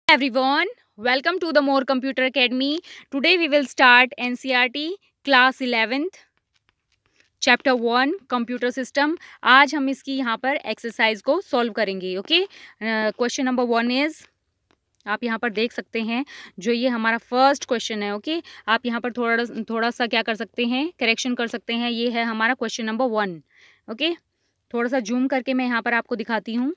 Everyone, welcome to the More Computer Academy. Today we will start NCERT class 11th chapter 1 computer system. आज हम इसकी यहाँ पर exercise को सॉल्व करेंगे. ओके, क्वेश्चन नंबर 1 इज, आप यहाँ पर देख सकते हैं जो ये हमारा फर्स्ट क्वेश्चन है. ओके, आप यहाँ पर थोड़ा सा क्या कर सकते हैं, करेक्शन कर सकते हैं. ये है हमारा क्वेश्चन नंबर 1. ओके, थोड़ा सा जूम करके मैं यहाँ पर आपको दिखाती हूँ.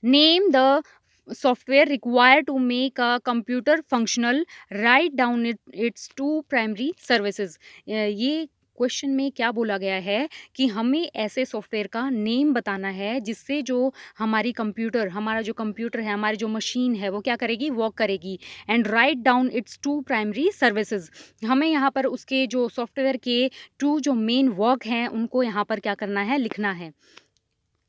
Name the software required to make a computer functional. Write down its two primary services. ये क्वेश्चन में क्या बोला गया है कि हमें ऐसे सॉफ्टवेयर का नेम बताना है जिससे जो हमारी कंप्यूटर, हमारा जो कंप्यूटर है, हमारी जो मशीन है वो क्या करेगी, वर्क करेगी. And write down its two primary services. हमें यहाँ पर उसके जो सॉफ्टवेयर के टू जो मेन वर्क हैं उनको यहाँ पर क्या करना है, लिखना है.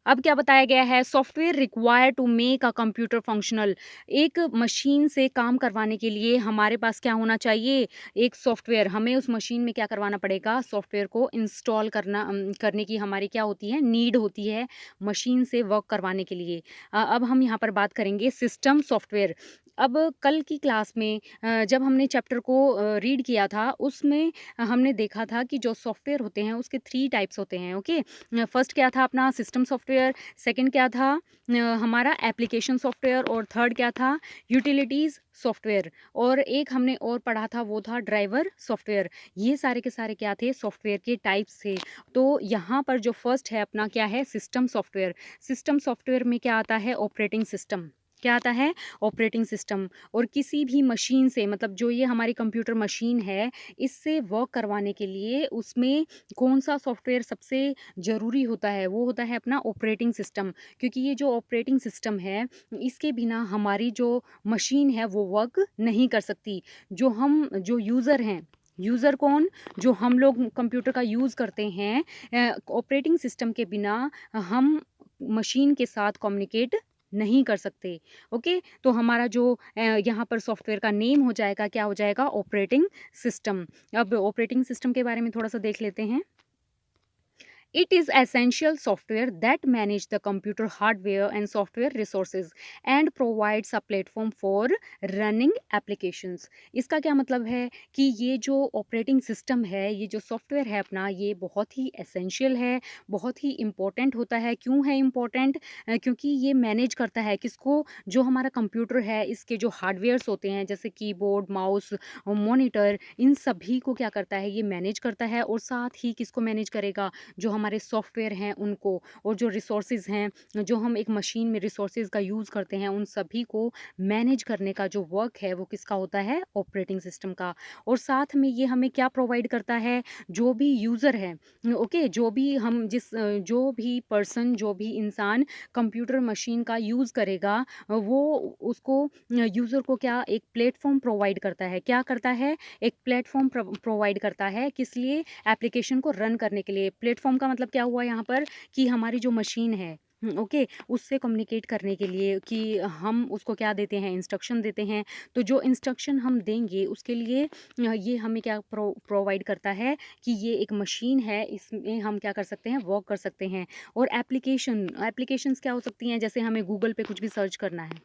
अब क्या बताया गया है, software require to make a computer functional. एक मशीन से काम करवाने के लिए हमारे पास क्या होना चाहिए, एक सॉफ्टवेयर. हमें उस मशीन में क्या करवाना पड़ेगा, सॉफ्टवेयर को इंस्टॉल करने की हमारी क्या होती है, नीड होती है मशीन से वर्क करवाने के लिए. अब हम यहाँ पर बात करेंगे सिस्टम सॉफ्टवेयर. अब कल की क्लास में जब हमने चैप्टर को रीड किया था उसमें हमने देखा था कि जो सॉफ्टवेयर होते हैं उसके 3 टाइप्स होते हैं. ओके, फर्स्ट क्या था अपना सिस्टम सॉफ्टवेयर, सेकंड क्या था हमारा एप्लीकेशन सॉफ्टवेयर, और थर्ड क्या था यूटिलिटीज़ सॉफ्टवेयर, और एक हमने और पढ़ा था वो था ड्राइवर सॉफ्टवेयर. ये सारे के सारे क्या थे, सॉफ्टवेयर के टाइप्स थे. तो यहाँ पर जो फर्स्ट है अपना क्या है, सिस्टम सॉफ्टवेयर. सिस्टम सॉफ्टवेयर में क्या आता है, ऑपरेटिंग सिस्टम. क्या आता है, ऑपरेटिंग सिस्टम. और किसी भी मशीन से, मतलब जो ये हमारी कंप्यूटर मशीन है, इससे वर्क करवाने के लिए उसमें कौन सा सॉफ्टवेयर सबसे ज़रूरी होता है, वो होता है अपना ऑपरेटिंग सिस्टम. क्योंकि ये जो ऑपरेटिंग सिस्टम है इसके बिना हमारी जो मशीन है वो वर्क नहीं कर सकती. जो यूज़र हैं, यूज़र कौन, जो हम लोग कंप्यूटर का यूज़ करते हैं, ऑपरेटिंग सिस्टम के बिना हम मशीन के साथ कम्युनिकेट नहीं कर सकते. ओके, तो हमारा जो यहाँ पर सॉफ्टवेयर का नेम हो जाएगा, क्या हो जाएगा, ऑपरेटिंग सिस्टम. अब ऑपरेटिंग सिस्टम के बारे में थोड़ा सा देख लेते हैं. It is essential software that manage the computer hardware and software resources and provides a platform for running applications. इसका क्या मतलब है कि ये जो ऑपरेटिंग सिस्टम है, ये जो सॉफ्टवेयर है अपना, ये बहुत ही एसेंशियल है, बहुत ही इम्पोर्टेंट होता है. क्यों है इम्पोर्टेंट, क्योंकि ये मैनेज करता है किसको, जो हमारा कंप्यूटर है इसके जो हार्डवेयर्स होते हैं जैसे कीबोर्ड, माउस, मॉनिटर, इन सभी को क्या करता है, ये मैनेज करता है. और साथ ही किसको मैनेज करेगा, जो हमारे सॉफ्टवेयर हैं उनको, और जो रिसोर्सेज हैं, जो हम एक मशीन में रिसोर्सेज का यूज़ करते हैं, उन सभी को मैनेज करने का जो वर्क है वो किसका होता है, ऑपरेटिंग सिस्टम का. और साथ में ये हमें क्या प्रोवाइड करता है, जो भी यूज़र है, ओके, जो भी पर्सन, जो भी इंसान कंप्यूटर मशीन का यूज़ करेगा, वो उसको, यूज़र को क्या, एक प्लेटफॉर्म प्रोवाइड करता है. क्या करता है, एक प्लेटफॉर्म प्रोवाइड करता है, किस लिए, एप्लीकेशन को रन करने के लिए. प्लेटफॉर्म का मतलब क्या हुआ यहाँ पर, कि हमारी जो मशीन है, ओके, उससे कम्युनिकेट करने के लिए, कि हम उसको क्या देते हैं, इंस्ट्रक्शन देते हैं. तो जो इंस्ट्रक्शन हम देंगे उसके लिए ये हमें क्या प्रोवाइड करता है, कि ये एक मशीन है, इसमें हम क्या कर सकते हैं, वर्क कर सकते हैं. और एप्लीकेशंस क्या हो सकती हैं, जैसे हमें गूगल पे कुछ भी सर्च करना है,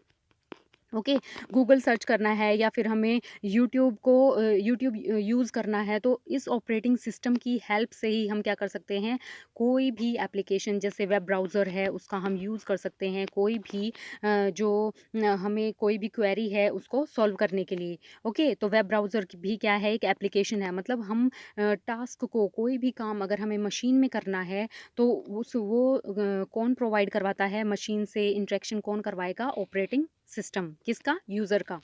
ओके, गूगल सर्च करना है, या फिर हमें यूट्यूब यूज़ करना है, तो इस ऑपरेटिंग सिस्टम की हेल्प से ही हम क्या कर सकते हैं, कोई भी एप्लीकेशन, जैसे वेब ब्राउज़र है उसका हम यूज़ कर सकते हैं, कोई भी हमें कोई भी क्वेरी है उसको सॉल्व करने के लिए. ओके, तो वेब ब्राउज़र भी क्या है, एक एप्लीकेशन है. मतलब हम टास्क को, कोई भी काम अगर हमें मशीन में करना है, तो कौन प्रोवाइड करवाता है, मशीन से इंटरेक्शन कौन करवाएगा, ऑपरेटिंग सिस्टम. किसका, यूज़र का.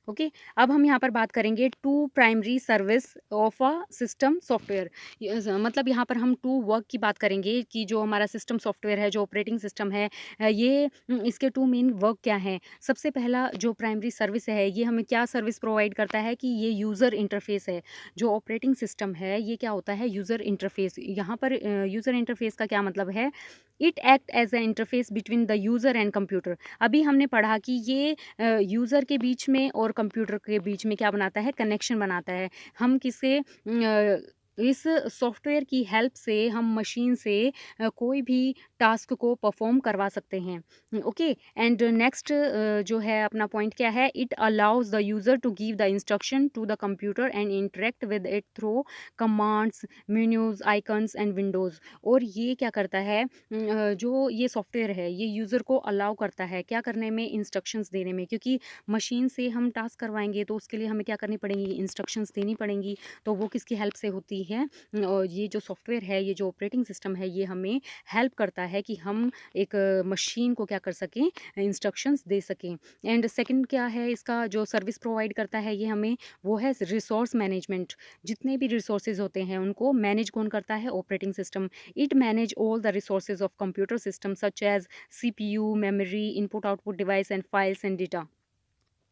ओके, अब हम यहाँ पर बात करेंगे two primary service of a system software. मतलब यहाँ पर हम टू वर्क की बात करेंगे, कि जो हमारा सिस्टम सॉफ्टवेयर है, जो ऑपरेटिंग सिस्टम है, इसके टू मेन वर्क क्या हैं. सबसे पहला जो प्राइमरी सर्विस है, ये हमें क्या सर्विस प्रोवाइड करता है, कि ये यूज़र इंटरफेस है. जो ऑपरेटिंग सिस्टम है ये क्या होता है, यूज़र इंटरफेस. यहाँ पर यूज़र इंटरफेस का क्या मतलब है, it act as a interface between the user and computer. अभी हमने पढ़ा कि ये यूज़र के बीच में और कंप्यूटर के बीच में क्या बनाता है, कनेक्शन बनाता है. हम किसे इस सॉफ्टवेयर की हेल्प से हम मशीन से कोई भी टास्क को परफॉर्म करवा सकते हैं। ओके, एंड नेक्स्ट जो है अपना पॉइंट क्या है, it allows the user to give the instruction to the computer and interact with it through commands, menus, icons and windows. और ये क्या करता है, जो ये सॉफ्टवेयर है ये यूज़र को अलाउ करता है क्या करने में, इंस्ट्रक्शंस देने में, क्योंकि मशीन से हम टास्क करवाएंगे तो उसके लिए हमें क्या करनी पड़ेंगी, इंस्ट्रक्शंस देनी पड़ेंगी। तो वो किसकी हेल्प से होती है, और ये जो सॉफ्टवेयर है, ये जो ऑपरेटिंग सिस्टम है, ये हमें हेल्प करता है कि हम एक मशीन को क्या कर सकें, इंस्ट्रक्शंस दे सकें। एंड सेकंड क्या है इसका जो सर्विस प्रोवाइड करता है ये हमें, वो है रिसोर्स मैनेजमेंट। जितने भी रिसोर्सेज होते हैं उनको मैनेज कौन करता है, operating system. It manage all the resources of computer system such as CPU, memory, input output device and files and data.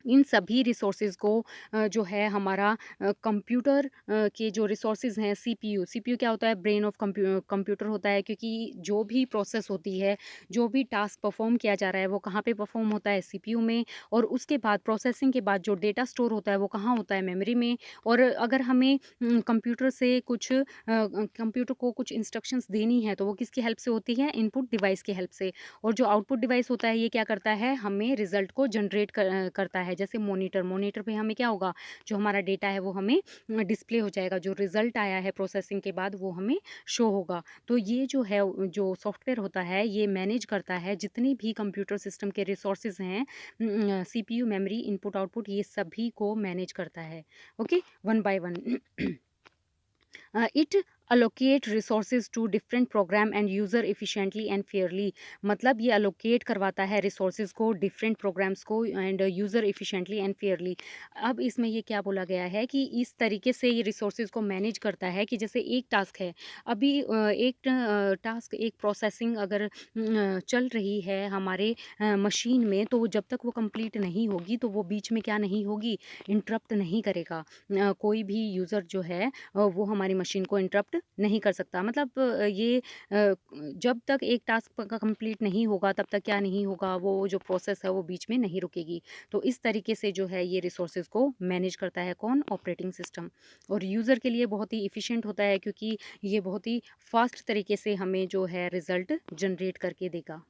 इन सभी रिसोर्सेज़ को जो है हमारा कंप्यूटर के जो रिसोर्सेज़ हैं, सीपीयू क्या होता है, ब्रेन ऑफ कंप्यूटर होता है, क्योंकि जो भी प्रोसेस होती है, जो भी टास्क परफॉर्म किया जा रहा है वो कहाँ पे परफॉर्म होता है, सीपीयू में। और उसके बाद प्रोसेसिंग के बाद जो डेटा स्टोर होता है वो कहाँ होता है, मेमोरी में। और अगर हमें कंप्यूटर से कुछ कंप्यूटर को कुछ इंस्ट्रक्शंस देनी है तो वो किसकी हेल्प से होती है, इनपुट डिवाइस की हेल्प से। और जो आउटपुट डिवाइस होता है ये क्या करता है, हमें रिजल्ट को जनरेट करता है। जैसे मॉनिटर पे हमें क्या होगा, जो हमारा डेटा है वो हमें डिस्प्ले हो जाएगा, जो रिजल्ट आया है प्रोसेसिंग के बाद वो हमें शो होगा। तो ये जो है जो सॉफ्टवेयर होता है ये मैनेज करता है जितने भी कंप्यूटर सिस्टम के रिसोर्सेज हैं, सीपीयू, मेमोरी, इनपुट आउटपुट, ये सभी को मैनेज करता है। Okay, one by one. It allocate resources to different program and user efficiently and fairly। मतलब ये allocate करवाता है resources को different programs को and user efficiently and fairly। अब इसमें ये क्या बोला गया है कि इस तरीके से ये resources को manage करता है कि जैसे एक टास्क है, अभी एक टास्क, एक प्रोसेसिंग अगर चल रही है हमारे मशीन में, तो जब तक वो कंप्लीट नहीं होगी तो वो बीच में क्या नहीं होगी, इंटरप्ट नहीं करेगा। कोई भी यूज़र जो है वो हमारी मशीन को इंटरप्ट नहीं कर सकता। मतलब ये जब तक एक टास्क कंप्लीट नहीं होगा तब तक क्या नहीं होगा, वो जो प्रोसेस है वो बीच में नहीं रुकेगी। तो इस तरीके से जो है ये रिसोर्सेज को मैनेज करता है कौन, ऑपरेटिंग सिस्टम। और यूज़र के लिए बहुत ही इफ़िशिएंट होता है क्योंकि ये बहुत ही फास्ट तरीके से हमें जो है रिज़ल्ट जनरेट करके देगा।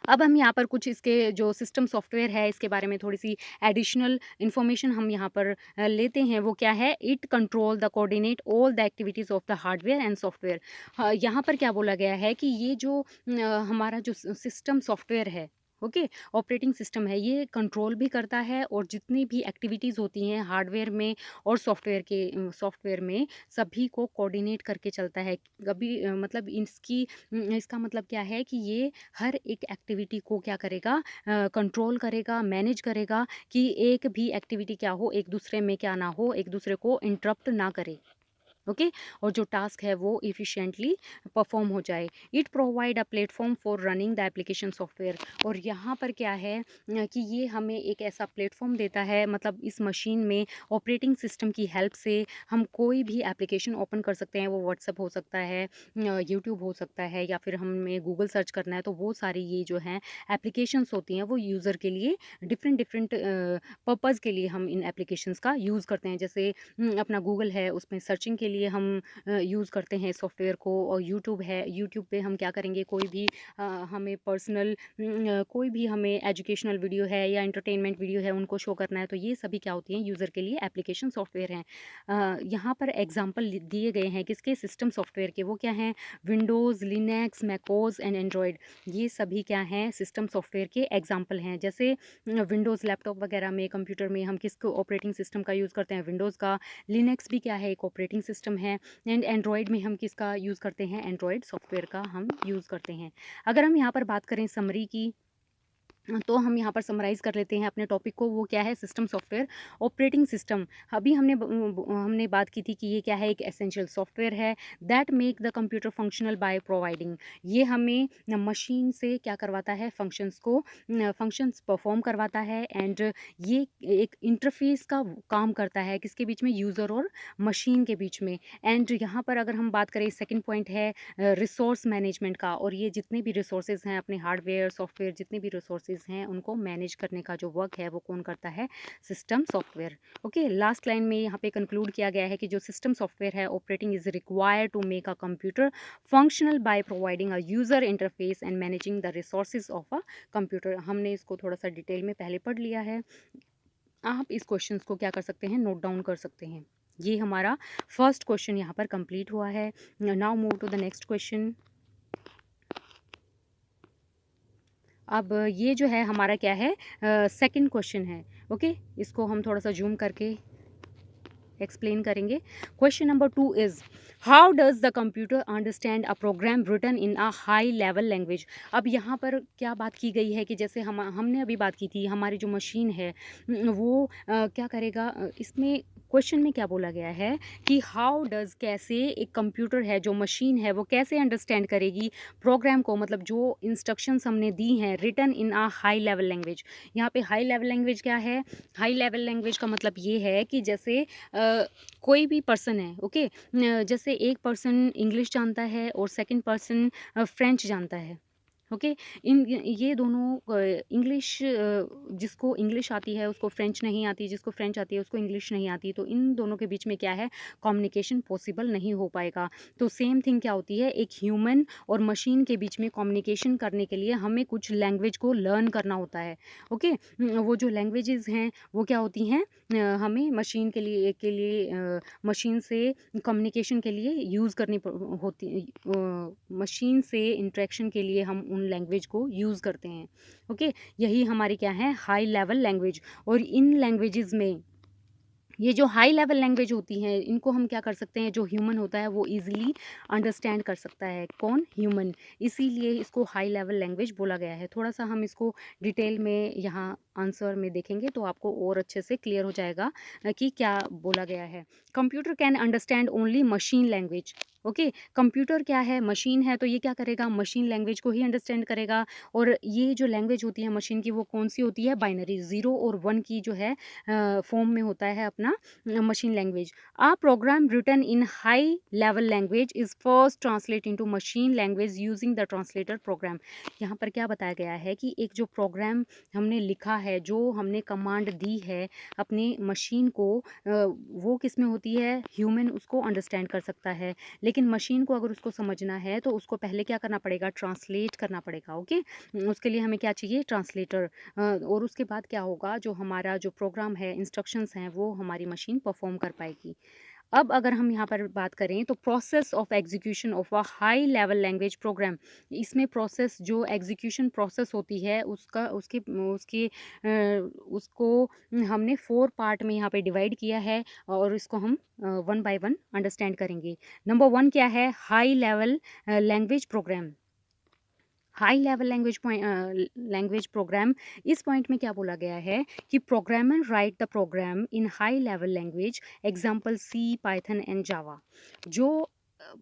अब हम यहाँ पर कुछ इसके जो सिस्टम सॉफ्टवेयर है इसके बारे में थोड़ी सी एडिशनल इन्फॉर्मेशन हम यहाँ पर लेते हैं। वो क्या है, it control the coordinate all the activities of the hardware and software. यहाँ पर क्या बोला गया है कि ये जो हमारा जो सिस्टम सॉफ्टवेयर है, ओके, ऑपरेटिंग सिस्टम है, ये कंट्रोल भी करता है और जितनी भी एक्टिविटीज़ होती हैं हार्डवेयर में और सॉफ्टवेयर में सभी को कोऑर्डिनेट करके चलता है। कभी मतलब इसका मतलब क्या है कि ये हर एक एक्टिविटी को क्या करेगा, कंट्रोल करेगा, मैनेज करेगा कि एक भी एक्टिविटी क्या हो, एक दूसरे में क्या ना हो, एक दूसरे को इंटरप्ट ना करे। ओके, और जो टास्क है वो इफ़िशिएंटली परफॉर्म हो जाए। It provide a platform for running the application software. और यहाँ पर क्या है कि ये हमें एक ऐसा प्लेटफॉर्म देता है, मतलब इस मशीन में ऑपरेटिंग सिस्टम की हेल्प से हम कोई भी एप्लीकेशन ओपन कर सकते हैं। वो व्हाट्सएप हो सकता है, यूट्यूब हो सकता है, या फिर हमें गूगल सर्च करना है तो वो सारी ये जो हैं एप्लीकेशंस होती हैं वो यूज़र के लिए डिफरेंट डिफरेंट पर्पज़ के लिए हम इन एप्लीकेशंस का यूज़ करते हैं। जैसे अपना गूगल है उसमें सर्चिंग के लिए हम यूज़ करते हैं सॉफ्टवेयर को। और यूट्यूब है, यूट्यूब पे हम क्या करेंगे, कोई भी हमें पर्सनल कोई भी हमें एजुकेशनल वीडियो है या एंटरटेनमेंट वीडियो है उनको शो करना है, तो ये सभी क्या होती हैं, यूज़र के लिए एप्लीकेशन सॉफ्टवेयर हैं। यहाँ पर एग्जांपल दिए गए हैं किसके, सिस्टम सॉफ्टवेयर के। वो क्या हैं, Windows, Linux, macOS and Android. ये सभी क्या हैं, सिस्टम सॉफ्टवेयर के एग्जाम्पल हैं। जैसे विंडोज़ लैपटॉप वगैरह में, कंप्यूटर में हम किस ऑपरेटिंग सिस्टम का यूज़ करते हैं, विंडोज़ का। लिनक्स भी क्या है, एक ऑपरेटिंग सिस्टम है। एंड एंड्रॉयड में हम किसका यूज़ करते हैं, एंड्रॉयड सॉफ्टवेयर का हम यूज़ करते हैं। अगर हम यहाँ पर बात करें समरी की, तो हम यहाँ पर समराइज़ कर लेते हैं अपने टॉपिक को। वो क्या है, सिस्टम सॉफ्टवेयर ऑपरेटिंग सिस्टम। अभी हमने बात की थी कि ये क्या है, एक एसेंशियल सॉफ्टवेयर है that make the computer functional by providing. ये हमें मशीन से क्या करवाता है, फंक्शंस परफॉर्म करवाता है। एंड ये एक इंटरफेस का काम करता है किसके बीच में, यूज़र और मशीन के बीच में। एंड यहाँ पर अगर हम बात करें, सेकेंड पॉइंट है रिसोर्स मैनेजमेंट का। और ये जितने भी रिसोर्सेज हैं अपने हार्डवेयर सॉफ्टवेयर, जितने भी रिसोर्सेज रिसोर्सेज हैं उनको मैनेज करने का जो वर्क है वो कौन करता है, system software. Okay, last line में यहाँ पे कंक्लूड किया गया है कि जो सिस्टम सॉफ्टवेयर है operating is required to make a computer functional by providing a user interface and managing the resources of a computer. हमने इसको थोड़ा सा डिटेल में पहले पढ़ लिया है। आप इस क्वेश्चन को क्या कर सकते हैं, नोट डाउन कर सकते हैं। ये हमारा फर्स्ट क्वेश्चन यहाँ पर कंप्लीट हुआ है। Now move to the next question. अब ये जो है हमारा क्या है, सेकंड क्वेश्चन है। ओके, इसको हम थोड़ा सा जूम करके एक्सप्लेन करेंगे। Question number 2 is how does the computer understand a program written in a high level language. अब यहाँ पर क्या बात की गई है कि जैसे हमने अभी बात की थी, हमारी जो मशीन है वो क्या करेगा, इसमें क्वेश्चन में क्या बोला गया है कि हाउ डज, कैसे एक कंप्यूटर है जो मशीन है वो कैसे अंडरस्टैंड करेगी प्रोग्राम को, मतलब जो इंस्ट्रक्शंस हमने दी हैं written in a high level language. यहाँ पे हाई लेवल लैंग्वेज क्या है, हाई लेवल लैंग्वेज का मतलब ये है कि जैसे कोई भी पर्सन है, ओके, जैसे एक पर्सन इंग्लिश जानता है और सेकंड पर्सन फ्रेंच जानता है। ओके, इन ये दोनों इंग्लिश, जिसको इंग्लिश आती है उसको फ्रेंच नहीं आती, जिसको फ्रेंच आती है उसको इंग्लिश नहीं आती, तो इन दोनों के बीच में क्या है, कम्युनिकेशन पॉसिबल नहीं हो पाएगा। तो सेम थिंग क्या होती है, एक ह्यूमन और मशीन के बीच में कम्युनिकेशन करने के लिए हमें कुछ लैंग्वेज को लर्न करना होता है। ओके, वो जो लैंग्वेजेस हैं वो क्या होती हैं, हमें मशीन के लिए मशीन से कम्युनिकेशन के लिए यूज़ करनी होती, मशीन से इंटरेक्शन के लिए हम उन लैंग्वेज को यूज़ करते हैं। ओके, यही हमारी क्या है, हाई लेवल लैंग्वेज। और इन लैंग्वेजेस में ये जो हाई लेवल लैंग्वेज होती हैं इनको हम क्या कर सकते हैं, जो ह्यूमन होता है वो इजीली अंडरस्टैंड कर सकता है, कौन, ह्यूमन। इसीलिए इसको हाई लेवल लैंग्वेज बोला गया है। थोड़ा सा हम इसको डिटेल में यहाँ आंसर में देखेंगे तो आपको और अच्छे से क्लियर हो जाएगा कि क्या बोला गया है। Computer can understand only machine language. Okay, computer क्या है, मशीन है, तो ये क्या करेगा, मशीन लैंग्वेज को ही अंडरस्टैंड करेगा। और ये जो लैंग्वेज होती है मशीन की वो कौन सी होती है, बाइनरी, 0 और 1 की जो है फॉर्म में होता है अपना machine language. A program written in high level language is first translate into machine language using the translator program. यहाँ पर क्या बताया गया है कि एक जो प्रोग्राम हमने लिखा है, जो हमने कमांड दी है अपने मशीन को, वो किस में होती है, ह्यूमन उसको अंडरस्टैंड कर सकता है, लेकिन मशीन को अगर उसको समझना है तो उसको पहले क्या करना पड़ेगा, ट्रांसलेट करना पड़ेगा। ओके, उसके लिए हमें क्या चाहिए, ट्रांसलेटर। और उसके बाद क्या होगा, जो हमारा जो प्रोग्राम है, इंस्ट्रक्शंस हैं, वो हमारी मशीन परफॉर्म कर पाएगी। अब अगर हम यहाँ पर बात करें तो process of execution of a high level language programme, इसमें प्रोसेस, जो एग्जीक्यूशन प्रोसेस होती है उसका उसके उसके उसको हमने 4 पार्ट में यहाँ पे डिवाइड किया है और इसको हम वन बाय वन अंडरस्टैंड करेंगे। नंबर 1 क्या है, high level language program. High level language program, इस पॉइंट में क्या बोला गया है कि programmer write the program in high level language, example C, Python and Java. जो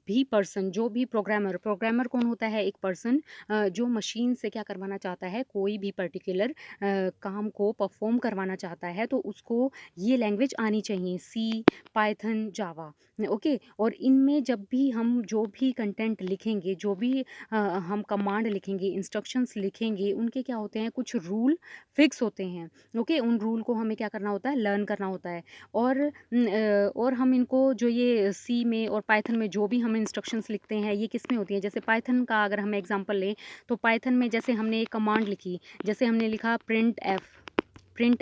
भी पर्सन, जो भी प्रोग्रामर, प्रोग्रामर कौन होता है, एक पर्सन जो मशीन से क्या करवाना चाहता है, कोई भी पर्टिकुलर काम को परफॉर्म करवाना चाहता है, तो उसको ये लैंग्वेज आनी चाहिए, सी, पाइथन, जावा। ओके, और इनमें जब भी हम जो भी कंटेंट लिखेंगे, जो भी हम कमांड लिखेंगे, इंस्ट्रक्शंस लिखेंगे, उनके क्या होते हैं, कुछ रूल फिक्स होते हैं। ओके, उन रूल को हमें क्या करना होता है, लर्न करना होता है। और हम इनको, जो ये सी में और पाइथन में जो भी हम इंस्ट्रक्शंस लिखते हैं, ये किस में होती है, जैसे पाइथन का अगर हम एग्जांपल लें तो पाइथन में जैसे हमने एक कमांड लिखी, जैसे हमने लिखा प्रिंट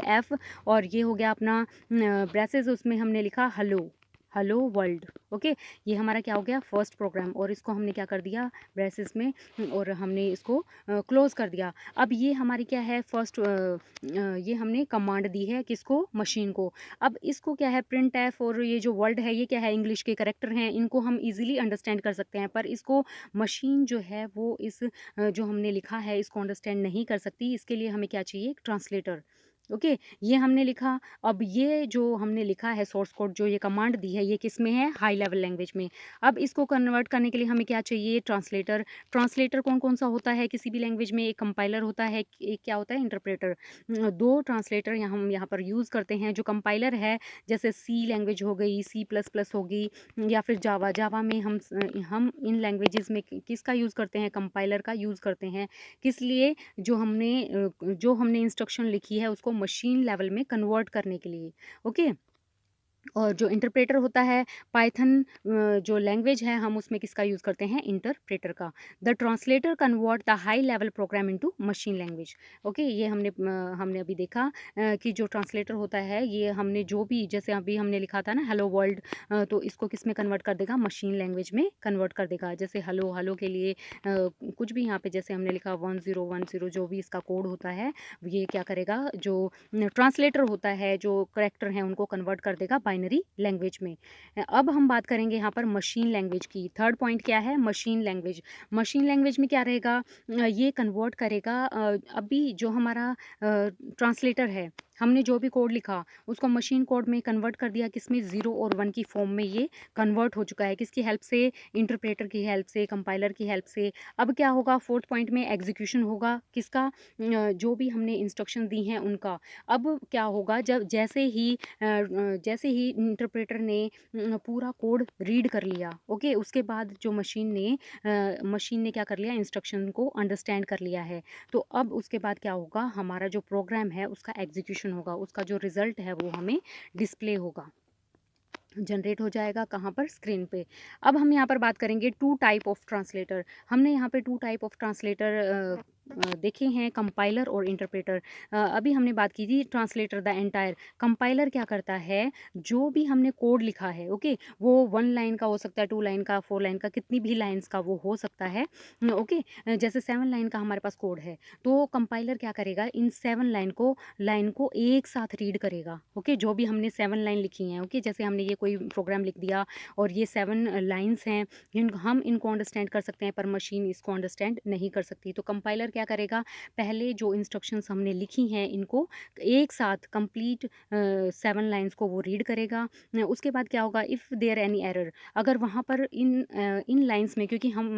एफ, और ये हो गया अपना ब्रेसेस, उसमें हमने लिखा हेलो वर्ल्ड। ओके, ये हमारा क्या हो गया, फर्स्ट प्रोग्राम, और इसको हमने क्या कर दिया ब्रेसेस में, और हमने इसको क्लोज कर दिया। अब ये हमारी क्या है, फर्स्ट, ये हमने कमांड दी है किसको, मशीन को। अब इसको क्या है, प्रिंट एफ और ये जो वर्ल्ड है ये क्या है, इंग्लिश के करेक्टर हैं, इनको हम इजीली अंडरस्टैंड कर सकते हैं, पर इसको मशीन जो है वो इस जो हमने लिखा है इसको अंडरस्टैंड नहीं कर सकती। इसके लिए हमें क्या चाहिए, एक ट्रांसलेटर। ओके, ये हमने लिखा। अब ये जो हमने लिखा है सोर्स कोड, जो ये कमांड दी है, ये किस में है? हाई लेवल लैंग्वेज में। अब इसको कन्वर्ट करने के लिए हमें क्या चाहिए? ट्रांसलेटर। ट्रांसलेटर कौन-कौन सा होता है किसी भी लैंग्वेज में? एक कंपाइलर होता है, एक क्या होता है? इंटरप्रेटर। 2 ट्रांसलेटर हम यहाँ पर यूज़ करते हैं। जो कंपाइलर है, जैसे सी लैंग्वेज हो गई, सी प्लस प्लस हो गई, या फिर जावा। जावा में हम इन लैंग्वेजेज़ में किसका यूज़ करते हैं? कंपाइलर का यूज़ करते हैं। किस लिए? जो हमने इंस्ट्रक्शन लिखी है उसको मशीन लेवल में कन्वर्ट करने के लिए। ओके। और जो इंटरप्रेटर होता है, पाइथन जो लैंग्वेज है, हम उसमें किसका यूज़ करते हैं? इंटरप्रेटर का। The translator convert the high level program into machine language. Okay, ये हमने अभी देखा कि जो ट्रांसलेटर होता है, ये हमने जो भी, जैसे अभी हमने लिखा था ना हेलो वर्ल्ड, तो इसको किस में कन्वर्ट कर देगा? मशीन लैंग्वेज में कन्वर्ट कर देगा। जैसे हेलो हेलो के लिए कुछ भी यहाँ पे जैसे हमने लिखा 1010, जो भी इसका कोड होता है, ये क्या करेगा? जो ट्रांसलेटर होता है, जो करैक्टर हैं, उनको कन्वर्ट कर देगा बाइनरी लैंग्वेज में। अब हम बात करेंगे यहाँ पर मशीन लैंग्वेज की। थर्ड पॉइंट क्या है? Machine language. मशीन लैंग्वेज में क्या रहेगा? ये कन्वर्ट करेगा अभी जो हमारा ट्रांसलेटर है, हमने जो भी कोड लिखा उसको मशीन कोड में कन्वर्ट कर दिया। किसमें? 0 और 1 की फॉर्म में ये कन्वर्ट हो चुका है। किसकी हेल्प से? इंटरप्रेटर की हेल्प से, कंपाइलर की हेल्प से। अब क्या होगा? फोर्थ पॉइंट में एग्जीक्यूशन होगा। किसका? जो भी हमने इंस्ट्रक्शन दी हैं उनका। अब क्या होगा? जैसे ही इंटरप्रेटर ने पूरा कोड रीड कर लिया, ओके, उसके बाद जो मशीन ने क्या कर लिया? इंस्ट्रक्शन को अंडरस्टैंड कर लिया है। तो अब उसके बाद क्या होगा? हमारा जो प्रोग्राम है उसका एग्जीक्यूशन होगा, उसका जो रिजल्ट है वो हमें डिस्प्ले होगा, जनरेट हो जाएगा। कहाँ पर? स्क्रीन पे। अब हम यहाँ पर बात करेंगे टू टाइप ऑफ ट्रांसलेटर। हमने यहाँ पे टू टाइप ऑफ ट्रांसलेटर देखे हैं, कंपाइलर और इंटरप्रेटर। अभी हमने बात की थी ट्रांसलेटर द एंटायर। कंपाइलर क्या करता है? जो भी हमने कोड लिखा है, ओके, वो 1 लाइन का हो सकता है, 2 लाइन का, 4 लाइन का, कितनी भी लाइन्स का वो हो सकता है। ओके, जैसे 7 लाइन का हमारे पास कोड है, तो कंपाइलर क्या करेगा? इन 7 लाइन को एक साथ रीड करेगा। ओके, जो भी हमने 7 लाइन लिखी हैं, ओके, जैसे हमने ये कोई प्रोग्राम लिख दिया और ये 7 लाइन्स हैं, हम इनको अंडरस्टैंड कर सकते हैं, पर मशीन इसको अंडरस्टैंड नहीं कर सकती। तो कंपाइलर क्या करेगा? पहले जो इंस्ट्रक्शंस हमने लिखी हैं इनको एक साथ कंप्लीट 7 लाइन्स को वो रीड करेगा। उसके बाद क्या होगा? इफ़ देयर एनी एरर, अगर वहाँ पर इन लाइन्स में, क्योंकि हम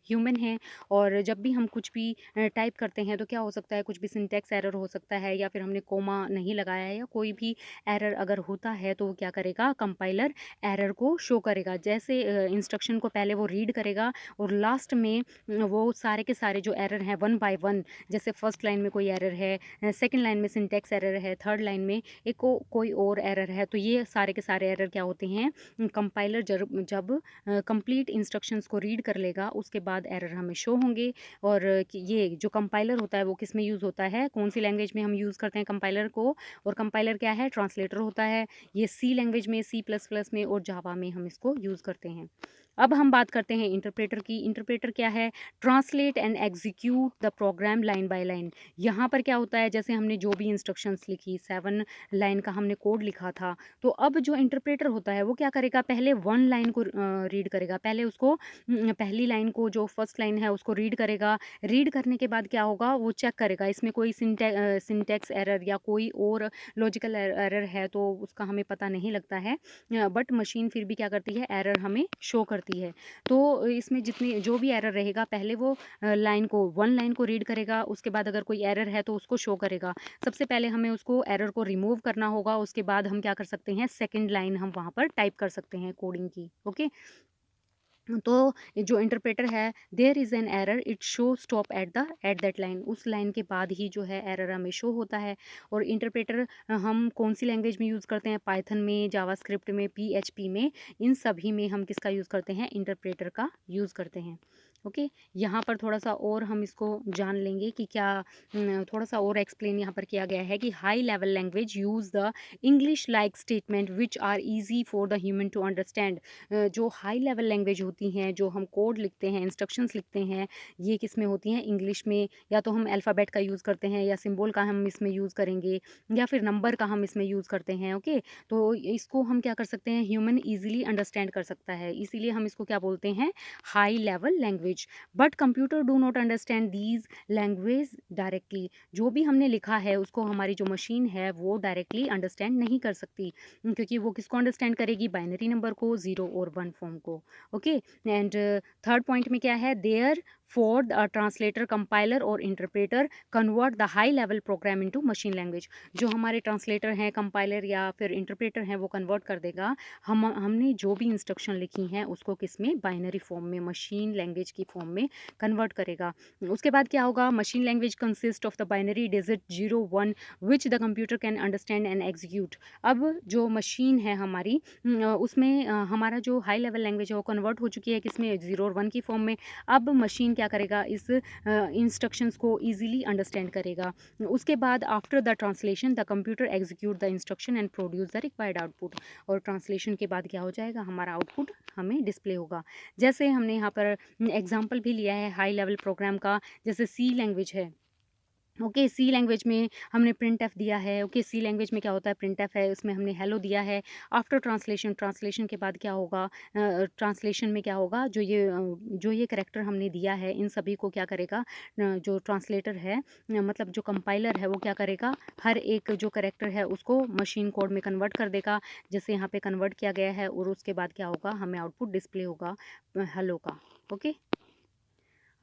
ह्यूमन हैं और जब भी हम कुछ भी टाइप करते हैं तो क्या हो सकता है? कुछ भी सिंटैक्स एरर हो सकता है, या फिर हमने कोमा नहीं लगाया है, या कोई भी एरर अगर होता है तो वो क्या करेगा? कंपाइलर एरर को शो करेगा। जैसे इंस्ट्रक्शन को पहले वो रीड करेगा और लास्ट में वो सारे के सारे जो एरर हैं 1 बाय 1, जैसे फर्स्ट लाइन में कोई एरर है, सेकंड लाइन में सिंटैक्स एरर है, थर्ड लाइन में कोई और एरर है, तो ये सारे के सारे एरर क्या होते हैं? कंपाइलर जब कंप्लीट इंस्ट्रक्शंस को रीड कर लेगा उसके बाद एरर हमें शो होंगे। और ये जो कंपाइलर होता है वो किस में यूज़ होता है? कौन सी लैंग्वेज में हम यूज़ करते हैं कंपाइलर को? और कंपाइलर क्या है? ट्रांसलेटर होता है। ये सी लैंग्वेज में, सी प्लस प्लस में और जावा में हम इसको यूज़ करते हैं। अब हम बात करते हैं इंटरप्रेटर की। इंटरप्रेटर क्या है? Translate and execute the program line by line. यहाँ पर क्या होता है? जैसे हमने जो भी इंस्ट्रक्शंस लिखी, 7 लाइन का हमने कोड लिखा था, तो अब जो इंटरप्रेटर होता है वो क्या करेगा? पहले 1 लाइन को रीड करेगा। पहले उसको पहली लाइन को, जो फर्स्ट लाइन है उसको रीड करेगा। रीड करने के बाद क्या होगा? वो चेक करेगा इसमें कोई सिंटैक्स एरर या कोई और लॉजिकल एरर है, तो उसका हमें पता नहीं लगता है, बट मशीन फिर भी क्या करती है? एरर हमें शो करती है। तो इसमें जितनी जो भी एरर रहेगा, पहले वो लाइन को 1 लाइन को रीड करेगा, उसके बाद अगर कोई एरर है तो उसको शो करेगा। सबसे पहले हमें उसको एरर को रिमूव करना होगा, उसके बाद हम क्या कर सकते हैं? सेकंड लाइन हम वहाँ पर टाइप कर सकते हैं कोडिंग की। ओके, तो जो इंटरप्रेटर है, there is an error, it show stop at that line. उस लाइन के बाद ही जो है एरर हमें शो होता है। और इंटरप्रेटर हम कौन सी लैंग्वेज में यूज़ करते हैं? पाइथन में, जावास्क्रिप्ट में, पीएचपी में, इन सभी में हम किसका यूज़ करते हैं? इंटरप्रेटर का यूज़ करते हैं। ओके, यहाँ पर थोड़ा सा और हम इसको जान लेंगे कि क्या थोड़ा सा और एक्सप्लेन यहाँ पर किया गया है कि high level language use the English like statement which are easy for the human to understand. जो हाई लेवल लैंग्वेज होती हैं, जो हम कोड लिखते हैं, इंस्ट्रक्शंस लिखते हैं, ये किस में होती हैं? इंग्लिश में। या तो हम अल्फ़ाबेट का यूज़ करते हैं, या सिंबल का हम इसमें यूज़ करेंगे, या फिर नंबर का हम इसमें यूज़ करते हैं। ओके, तो इसको हम क्या कर सकते हैं? ह्यूमन ईजिली अंडरस्टैंड कर सकता है, इसीलिए हम इसको क्या बोलते हैं? High level language. Language, but computer do not understand these language directly. जो भी हमने लिखा है उसको हमारी जो मशीन है वो डायरेक्टली अंडरस्टैंड नहीं कर सकती, क्योंकि वो किसको अंडरस्टैंड करेगी, बाइनरी नंबर को, 0 और 1 फॉर्म को। ओके, एंड थर्ड पॉइंट में क्या है, therefore the translator, compiler और interpreter convert the high level program into machine language. जो हमारे ट्रांसलेटर हैं, कंपाइलर या फिर इंटरप्रेटर हैं, वो कन्वर्ट कर देगा हमने जो भी इंस्ट्रक्शन लिखी हैं उसको किस में, बाइनरी फॉर्म में, मशीन लैंग्वेज की फॉर्म में कन्वर्ट करेगा। उसके बाद क्या होगा, machine language consist of the binary digit 0 1 which the computer can understand and execute. अब जो मशीन है हमारी उसमें हमारा जो हाई लेवल लैंग्वेज है वो कन्वर्ट हो चुकी है किसमें, 0 और 1 की फॉर्म में। अब मशीन क्या करेगा, इस इंस्ट्रक्शंस को ईजिली अंडरस्टैंड करेगा। उसके बाद after the translation the computer execute the instruction and produce the required output. और ट्रांसलेशन के बाद क्या हो जाएगा, हमारा आउटपुट हमें डिस्प्ले होगा। जैसे हमने यहाँ पर एग्जाम्पल भी लिया है हाई लेवल प्रोग्राम का, जैसे सी लैंग्वेज है। ओके, सी लैंग्वेज में हमने प्रिंट एफ दिया है। ओके, सी लैंग्वेज में क्या होता है, प्रिंट एफ है, उसमें हमने हेलो दिया है। आफ्टर ट्रांसलेशन, ट्रांसलेशन के बाद क्या होगा, ट्रांसलेशन में क्या होगा, जो ये करेक्टर हमने दिया है इन सभी को क्या करेगा, जो ट्रांसलेटर है, मतलब जो कंपाइलर है, वो क्या करेगा, हर एक जो करेक्टर है उसको मशीन कोड में कन्वर्ट कर देगा, जैसे यहाँ पे कन्वर्ट किया गया है। और उसके बाद क्या होगा, हमें आउटपुट डिस्प्ले होगा हेलो का। ओके,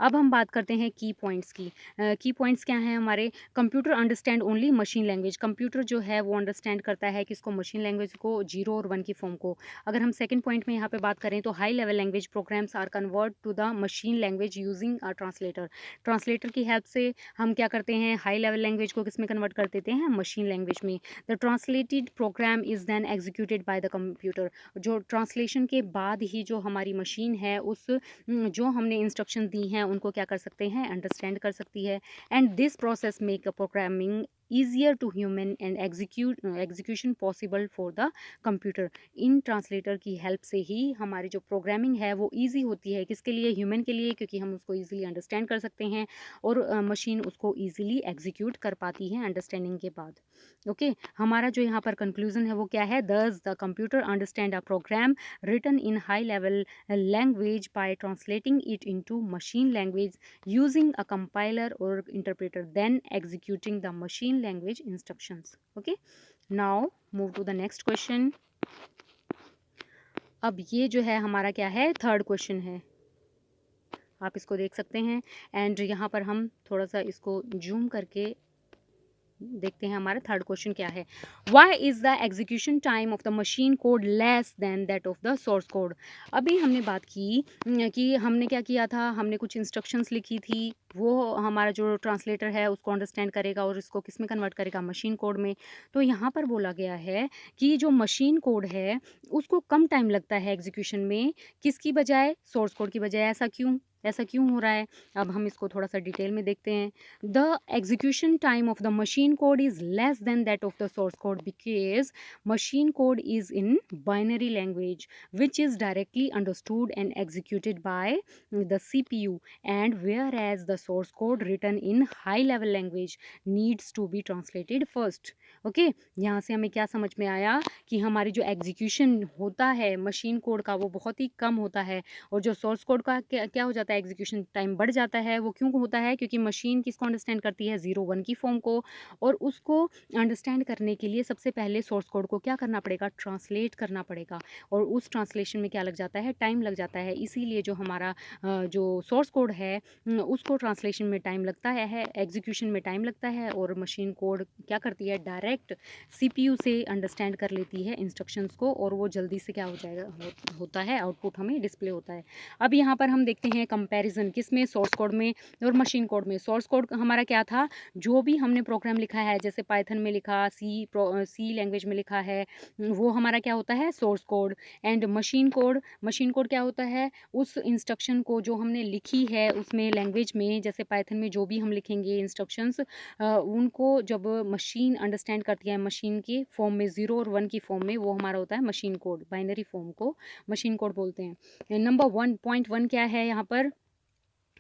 अब हम बात करते हैं की पॉइंट्स की। की पॉइंट्स क्या हैं हमारे, computer understand only machine language. Computer जो है वो अंडरस्टैंड करता है किसको, मशीन लैंग्वेज को, 0 और 1 की फॉर्म को। अगर हम सेकंड पॉइंट में यहाँ पे बात करें तो high level language programs are convert to the machine language using a translator. Translator की हेल्प से हम क्या करते हैं, हाई लेवल लैंग्वेज को किस में कन्वर्ट कर देते हैं, मशीन लैंग्वेज में। The translated program is then executed by the computer. जो ट्रांसलेशन के बाद ही जो हमारी मशीन है उस जो हमने इंस्ट्रक्शन दी हैं उनको क्या कर सकते हैं, अंडरस्टैंड कर सकती है। And this process make a programming easier to human and execution possible for the computer. इन ट्रांसलेटर की हेल्प से ही हमारी जो प्रोग्रामिंग है वो ईजी होती है, किसके लिए, ह्यूमन के लिए, क्योंकि हम उसको ईजिली अंडरस्टैंड कर सकते हैं और मशीन उसको ईजिली एग्जीक्यूट कर पाती है अंडरस्टैंडिंग के बाद। ओके, हमारा जो यहाँ पर कंक्लूजन है वो क्या है, does the computer understand a program written in high level language by translating it into machine language using a compiler or interpreter, then executing the machine language instructions. Okay, now move to the next question. अब ये जो है हमारा क्या है, third question है, आप इसको देख सकते हैं। एंड यहाँ पर हम थोड़ा सा इसको जूम करके देखते हैं हमारा थर्ड क्वेश्चन क्या है, why is the execution time of the machine code less than that of the source code. अभी हमने बात की कि हमने क्या किया था, हमने कुछ इंस्ट्रक्शंस लिखी थी, वो हमारा जो ट्रांसलेटर है उसको अंडरस्टैंड करेगा और इसको किस में कन्वर्ट करेगा, मशीन कोड में। तो यहाँ पर बोला गया है कि जो मशीन कोड है उसको कम टाइम लगता है एग्जीक्यूशन में, किसकी बजाय, सोर्स कोड की बजाय। ऐसा क्यों हो रहा है, अब हम इसको थोड़ा सा डिटेल में देखते हैं। The execution time of the machine code is less than that of the source code because machine code is in binary language which is directly understood and executed by the CPU, and whereas the source code written in high level language needs to be translated first. Okay, यहाँ से हमें क्या समझ में आया कि हमारी जो एग्जीक्यूशन होता है मशीन कोड का वो बहुत ही कम होता है, और जो सोर्स कोड का क्या हो जाता है, एग्जीक्यूशन टाइम बढ़ जाता है। वो क्यों होता है, क्योंकि मशीन किसको अंडरस्टैंड करती है, 0 1 की फॉर्म को, और उसको अंडरस्टैंड करने के लिए सबसे पहले सोर्स कोड को क्या करना पड़ेगा, ट्रांसलेट करना पड़ेगा, और उस ट्रांसलेशन में क्या लग जाता है, टाइम लग जाता है। इसीलिए जो हमारा जो सोर्स कोड है उसको ट्रांसलेशन में टाइम लगता है, एग्जीक्यूशन में टाइम लगता है, और मशीन कोड क्या करती है, डायरेक्ट CPU से अंडरस्टैंड कर लेती है इंस्ट्रक्शंस को, और वो जल्दी से क्या हो जाएगा, होता है, आउटपुट हमें डिस्प्ले होता है। अब यहाँ पर हम देखते हैं कंपैरिजन, किसमें, सोर्स कोड में और मशीन कोड में। सोर्स कोड हमारा क्या था, जो भी हमने प्रोग्राम लिखा है, जैसे पाइथन में लिखा, सी लैंग्वेज में लिखा है, वो हमारा क्या होता है, source code. And machine code क्या होता है, उस इंस्ट्रक्शन को जो हमने लिखी है उसमें लैंग्वेज में, जैसे पाइथन में जो भी हम लिखेंगे इंस्ट्रक्शंस, उनको जब मशीन अंडरस्टैंड करती है मशीन की फॉर्म में, 0 और 1 की फॉर्म में, वो हमारा होता है मशीन कोड। बाइनरी फॉर्म को मशीन कोड बोलते हैं। नंबर 1.1 क्या है यहाँ पर,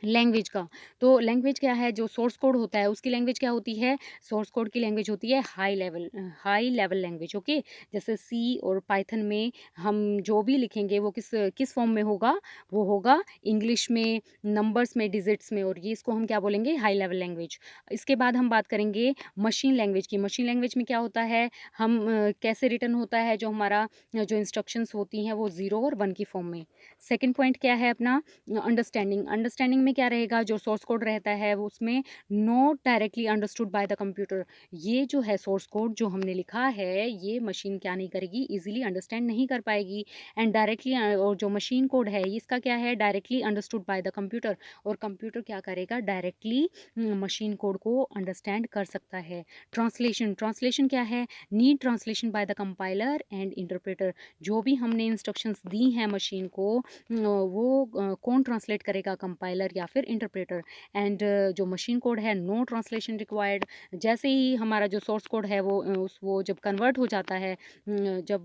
लैंग्वेज का। तो लैंग्वेज क्या है, जो सोर्स कोड होता है उसकी लैंग्वेज क्या होती है, सोर्स कोड की लैंग्वेज होती है हाई लेवल लैंग्वेज। ओके, जैसे सी और पाइथन में हम जो भी लिखेंगे वो किस किस फॉर्म में होगा, वो होगा इंग्लिश में, नंबर्स में, डिजिट्स में, और ये इसको हम क्या बोलेंगे, हाई लेवल लैंग्वेज। इसके बाद हम बात करेंगे मशीन लैंग्वेज की। मशीन लैंग्वेज में क्या होता है, हम कैसे रिटर्न होता है, जो हमारा जो इंस्ट्रक्शंस होती हैं वो 0 और 1 की फॉर्म में। सेकेंड पॉइंट क्या है अपना, अंडरस्टैंडिंग। अंडरस्टैंडिंग में क्या रहेगा, जो सोर्स कोड रहता है वो उसमें not directly understood by the computer. ये जो है सोर्स कोड जो हमने लिखा है, ये मशीन क्या नहीं करेगी, इजीली अंडरस्टैंड नहीं कर पाएगी। एंड डायरेक्टली, और जो मशीन कोड है इसका क्या है, directly understood by the computer, और कंप्यूटर क्या करेगा, डायरेक्टली मशीन कोड को अंडरस्टैंड कर सकता है। ट्रांसलेशन, ट्रांसलेशन क्या है, need translation by the compiler and interpreter. जो भी हमने इंस्ट्रक्शंस दी हैं मशीन को, वो कौन ट्रांसलेट करेगा, कंपाइलर या फिर इंटरप्रेटर। एंड जो मशीन कोड है, नो ट्रांसलेशन रिक्वायर्ड। जैसे ही हमारा जो सोर्स कोड है वो जब कन्वर्ट हो जाता है, जब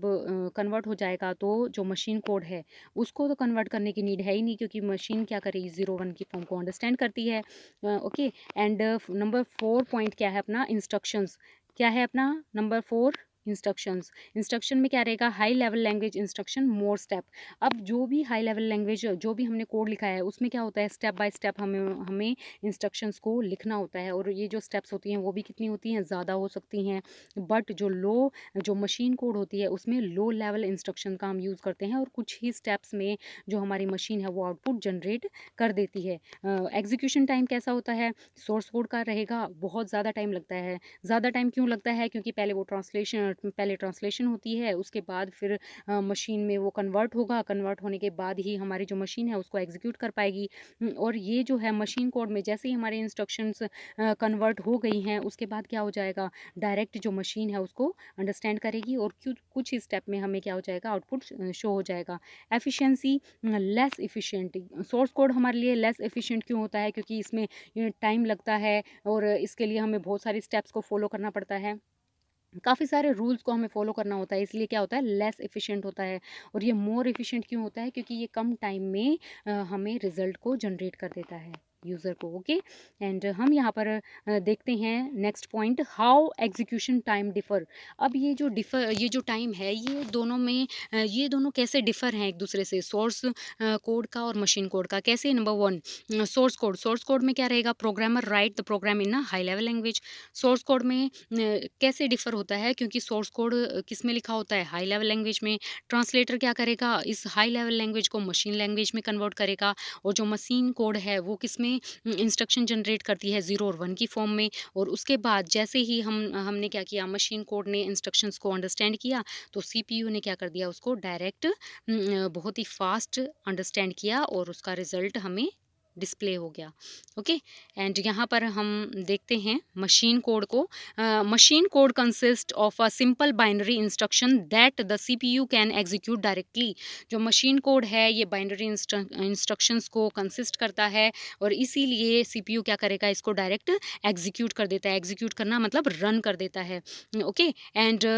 कन्वर्ट हो जाएगा, तो जो मशीन कोड है उसको तो कन्वर्ट करने की नीड है ही नहीं, क्योंकि मशीन क्या करेगी, 0 1 की फॉर्म को अंडरस्टैंड करती है। ओके, एंड नंबर 4 पॉइंट क्या है अपना, इंस्ट्रक्शंस। क्या है अपना नंबर 4, इंस्ट्रक्शंस। इंस्ट्रक्शन में क्या रहेगा, हाई लेवल लैंग्वेज इंस्ट्रक्शन मोर स्टेप। अब जो भी हाई लेवल लैंग्वेज, जो भी हमने कोड लिखा है उसमें क्या होता है, स्टेप बाय स्टेप हमें हमें इंस्ट्रक्शंस को लिखना होता है, और ये जो स्टेप्स होती हैं वो भी कितनी होती हैं, ज़्यादा हो सकती हैं। बट जो मशीन कोड होती है उसमें लो लेवल इंस्ट्रक्शन का हम यूज़ करते हैं, और कुछ ही स्टेप्स में जो हमारी मशीन है वो आउटपुट जनरेट कर देती है। एग्जीक्यूशन टाइम कैसा होता है, सोर्स कोड का रहेगा बहुत ज़्यादा टाइम लगता है। ज़्यादा टाइम क्यों लगता है, क्योंकि पहले ट्रांसलेशन होती है, उसके बाद फिर मशीन में वो कन्वर्ट होगा, कन्वर्ट होने के बाद ही हमारी जो मशीन है उसको एग्जीक्यूट कर पाएगी। और ये जो है मशीन कोड में जैसे ही हमारे इंस्ट्रक्शंस कन्वर्ट हो गई हैं, उसके बाद क्या हो जाएगा, डायरेक्ट जो मशीन है उसको अंडरस्टैंड करेगी, और कुछ ही स्टेप में हमें क्या हो जाएगा, आउटपुट शो हो जाएगा। Efficiency, less efficient. Source code हमारे लिए लेस इफ़िशिएंट क्यों होता है, क्योंकि इसमें टाइम लगता है, और इसके लिए हमें बहुत सारी स्टेप्स को फॉलो करना पड़ता है, काफ़ी सारे रूल्स को हमें फॉलो करना होता है, इसलिए क्या होता है, लेस एफिशिएंट होता है। और ये मोर एफिशिएंट क्यों होता है, क्योंकि ये कम टाइम में हमें रिजल्ट को जनरेट कर देता है यूज़र को। ओके, एंड हम यहाँ पर देखते हैं next point, how execution time differ. अब ये जो टाइम है, ये दोनों कैसे डिफ़र हैं एक दूसरे से, सोर्स कोड का और मशीन कोड का। कैसे, नंबर 1, सोर्स कोड में क्या रहेगा, programmer write the program in a high level language. Source code में कैसे डिफ़र होता है, क्योंकि सोर्स कोड किस में लिखा होता है, हाई लेवल लैंग्वेज में। ट्रांसलेटर क्या करेगा, इस हाई लेवल लैंग्वेज को मशीन लैंग्वेज में कन्वर्ट करेगा, और जो मशीन कोड है वो किस में इंस्ट्रक्शन जनरेट करती है, 0 और 1 की फॉर्म में। और उसके बाद जैसे ही हमने क्या किया, मशीन कोड ने इंस्ट्रक्शंस को अंडरस्टैंड किया, तो सीपीयू ने क्या कर दिया, उसको डायरेक्ट बहुत ही फास्ट अंडरस्टैंड किया, और उसका रिजल्ट हमें डिस्प्ले हो गया। ओके, एंड यहाँ पर हम देखते हैं मशीन कोड को। Machine code consist of a simple binary instruction that the CPU can execute directly. जो मशीन कोड है ये बाइनरी इंस्ट्रक्शंस को कंसिस्ट करता है, और इसीलिए सीपीयू क्या करेगा, इसको डायरेक्ट एग्जीक्यूट कर देता है। एग्जीक्यूट करना मतलब रन कर देता है। ओके, एंड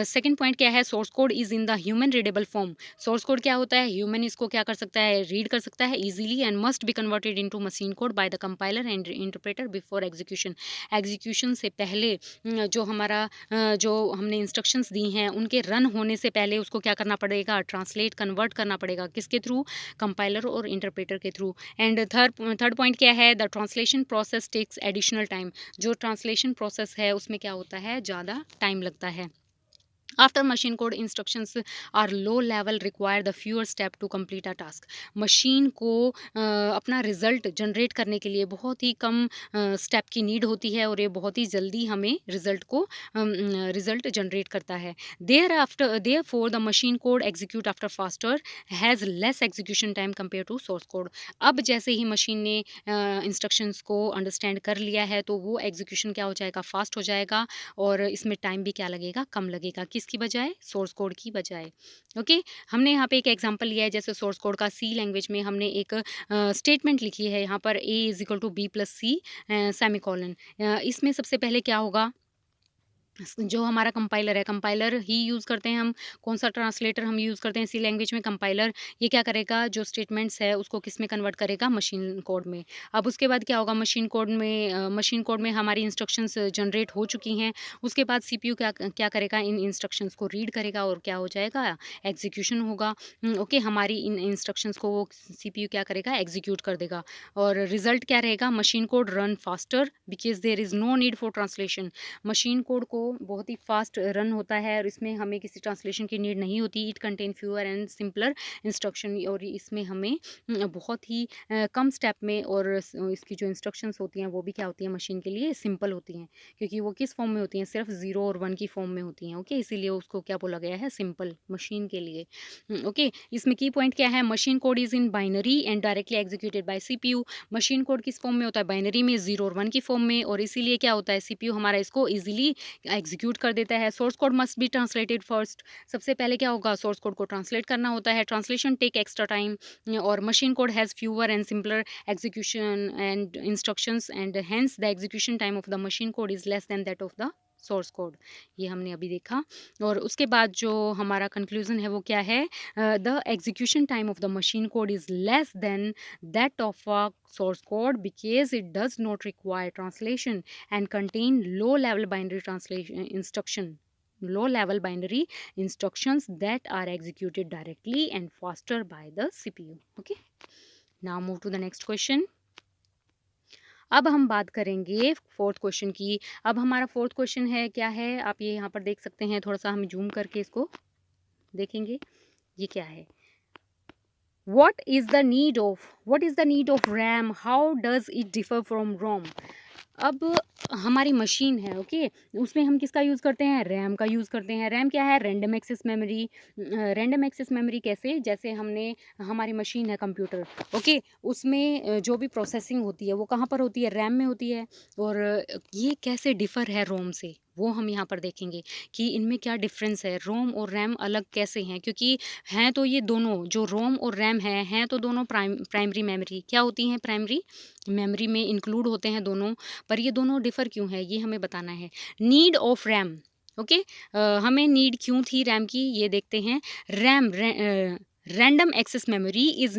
सेकेंड पॉइंट क्या है, source code is in the human readable form. Source code क्या होता है, ह्यूमन इसको क्या कर सकता है, रीड कर सकता है easily, and must be converted into machine code by the compiler and interpreter before execution. Execution से पहले जो हमने इंस्ट्रक्शंस दी हैं उनके रन होने से पहले उसको क्या करना पड़ेगा, ट्रांसलेट कन्वर्ट करना पड़ेगा, किसके थ्रू, कंपाइलर और इंटरप्रेटर के थ्रू। एंड थर्ड पॉइंट क्या है, the translation process takes additional time. जो ट्रांसलेशन प्रोसेस है उसमें क्या होता है, ज़्यादा टाइम लगता है। After machine code instructions are low level require the fewer step to complete a task. Machine को अपना रिजल्ट जनरेट करने के लिए बहुत ही कम स्टेप की नीड होती है, और ये बहुत ही जल्दी हमें रिजल्ट जनरेट करता है। Therefore the machine code execute after faster has less execution time compared to source code. अब जैसे ही मशीन ने इंस्ट्रक्शंस को अंडरस्टैंड कर लिया है, तो वो एग्जीक्यूशन क्या हो जाएगा, फास्ट हो जाएगा, और इसमें टाइम भी क्या लगेगा, कम लगेगा, किसकी बजाय, सोर्स कोड की बजाय। ओके, हमने यहाँ पे एक एग्जांपल लिया है, जैसे सोर्स कोड का सी लैंग्वेज में हमने एक स्टेटमेंट लिखी है यहाँ पर, a = b + c सेमीकोलन। इसमें सबसे पहले क्या होगा, जो हमारा कंपाइलर है, कंपाइलर ही यूज़ करते हैं हम। कौन सा ट्रांसलेटर हम यूज़ करते हैं सी लैंग्वेज में? कंपाइलर। ये क्या करेगा, जो स्टेटमेंट्स है उसको किस में कन्वर्ट करेगा? मशीन कोड में। अब उसके बाद क्या होगा, मशीन कोड में हमारी इंस्ट्रक्शंस जनरेट हो चुकी हैं। उसके बाद सीपीयू क्या क्या करेगा, इन इंस्ट्रक्शंस को रीड करेगा और क्या हो जाएगा, एग्जीक्यूशन होगा। ओके, हमारी इन इंस्ट्रक्शंस को वो सीपीयू क्या करेगा, एग्जीक्यूट कर देगा। और रिजल्ट क्या रहेगा, machine code run faster because there is no need for translation. Machine code को बहुत ही फास्ट रन होता है और इसमें हमें किसी ट्रांसलेशन की नीड नहीं होती। It contain fewer and simpler instruction, और इसमें हमें बहुत ही कम स्टेप में, और इसकी जो इंस्ट्रक्शंस होती हैं वो भी क्या होती हैं, मशीन के लिए सिंपल होती हैं, क्योंकि वो किस फॉर्म में होती हैं, सिर्फ 0 और 1 की फॉर्म में होती हैं। ओके, इसीलिए उसको क्या बोला गया है, सिंपल मशीन के लिए। ओके, इसमें की पॉइंट क्या है, machine code is in binary and directly executed by CPU. Machine code किस फॉर्म में होता है, बाइनरी में, 0 और 1 की फॉर्म में, और इसीलिए क्या होता है, सीपीयू हमारा इसको इजीली एग्जीक्यूट कर देता है। Source code must be translated first. सबसे पहले क्या होगा, सोर्स कोड को ट्रांसलेट करना होता है। ट्रांसलेशन टेक एक्स्ट्रा टाइम, और machine code has fewer and simpler execution and instructions and hence the execution time of the machine code is less than that of the source code. ये हमने अभी देखा। और उसके बाद जो हमारा कंक्लूजन है वो क्या है, the execution time of the machine code is less than that of a source code because it does not require translation and contain low-level binary translation instruction. Low-level binary instructions that are executed directly and faster by the CPU. Okay. Now move to the next question. अब हम बात करेंगे fourth question की। अब हमारा fourth question है, क्या है, आप ये यहाँ पर देख सकते हैं। थोड़ा सा हम जूम करके इसको देखेंगे, ये क्या है। what is the need of RAM? How does it differ from ROM? अब हमारी मशीन है, ओके, उसमें हम किसका यूज़ करते हैं, रैम का यूज़ करते हैं। रैम क्या है, random access memory. Random access memory कैसे, जैसे हमने हमारी मशीन है कंप्यूटर, ओके, उसमें जो भी प्रोसेसिंग होती है वो कहाँ पर होती है, रैम में होती है। और ये कैसे डिफ़र है रोम से, वो हम यहाँ पर देखेंगे कि इनमें क्या डिफरेंस है, रोम और रैम अलग कैसे हैं, क्योंकि हैं तो ये दोनों, जो रोम और रैम हैं तो दोनों प्राइमरी मेमोरी क्या होती हैं, प्राइमरी मेमोरी में इंक्लूड होते हैं दोनों। पर ये दोनों डिफ़र क्यों है, ये हमें बताना है। नीड ऑफ रैम, ओके, हमें नीड क्यों थी रैम की, ये देखते हैं। RAM random access memory is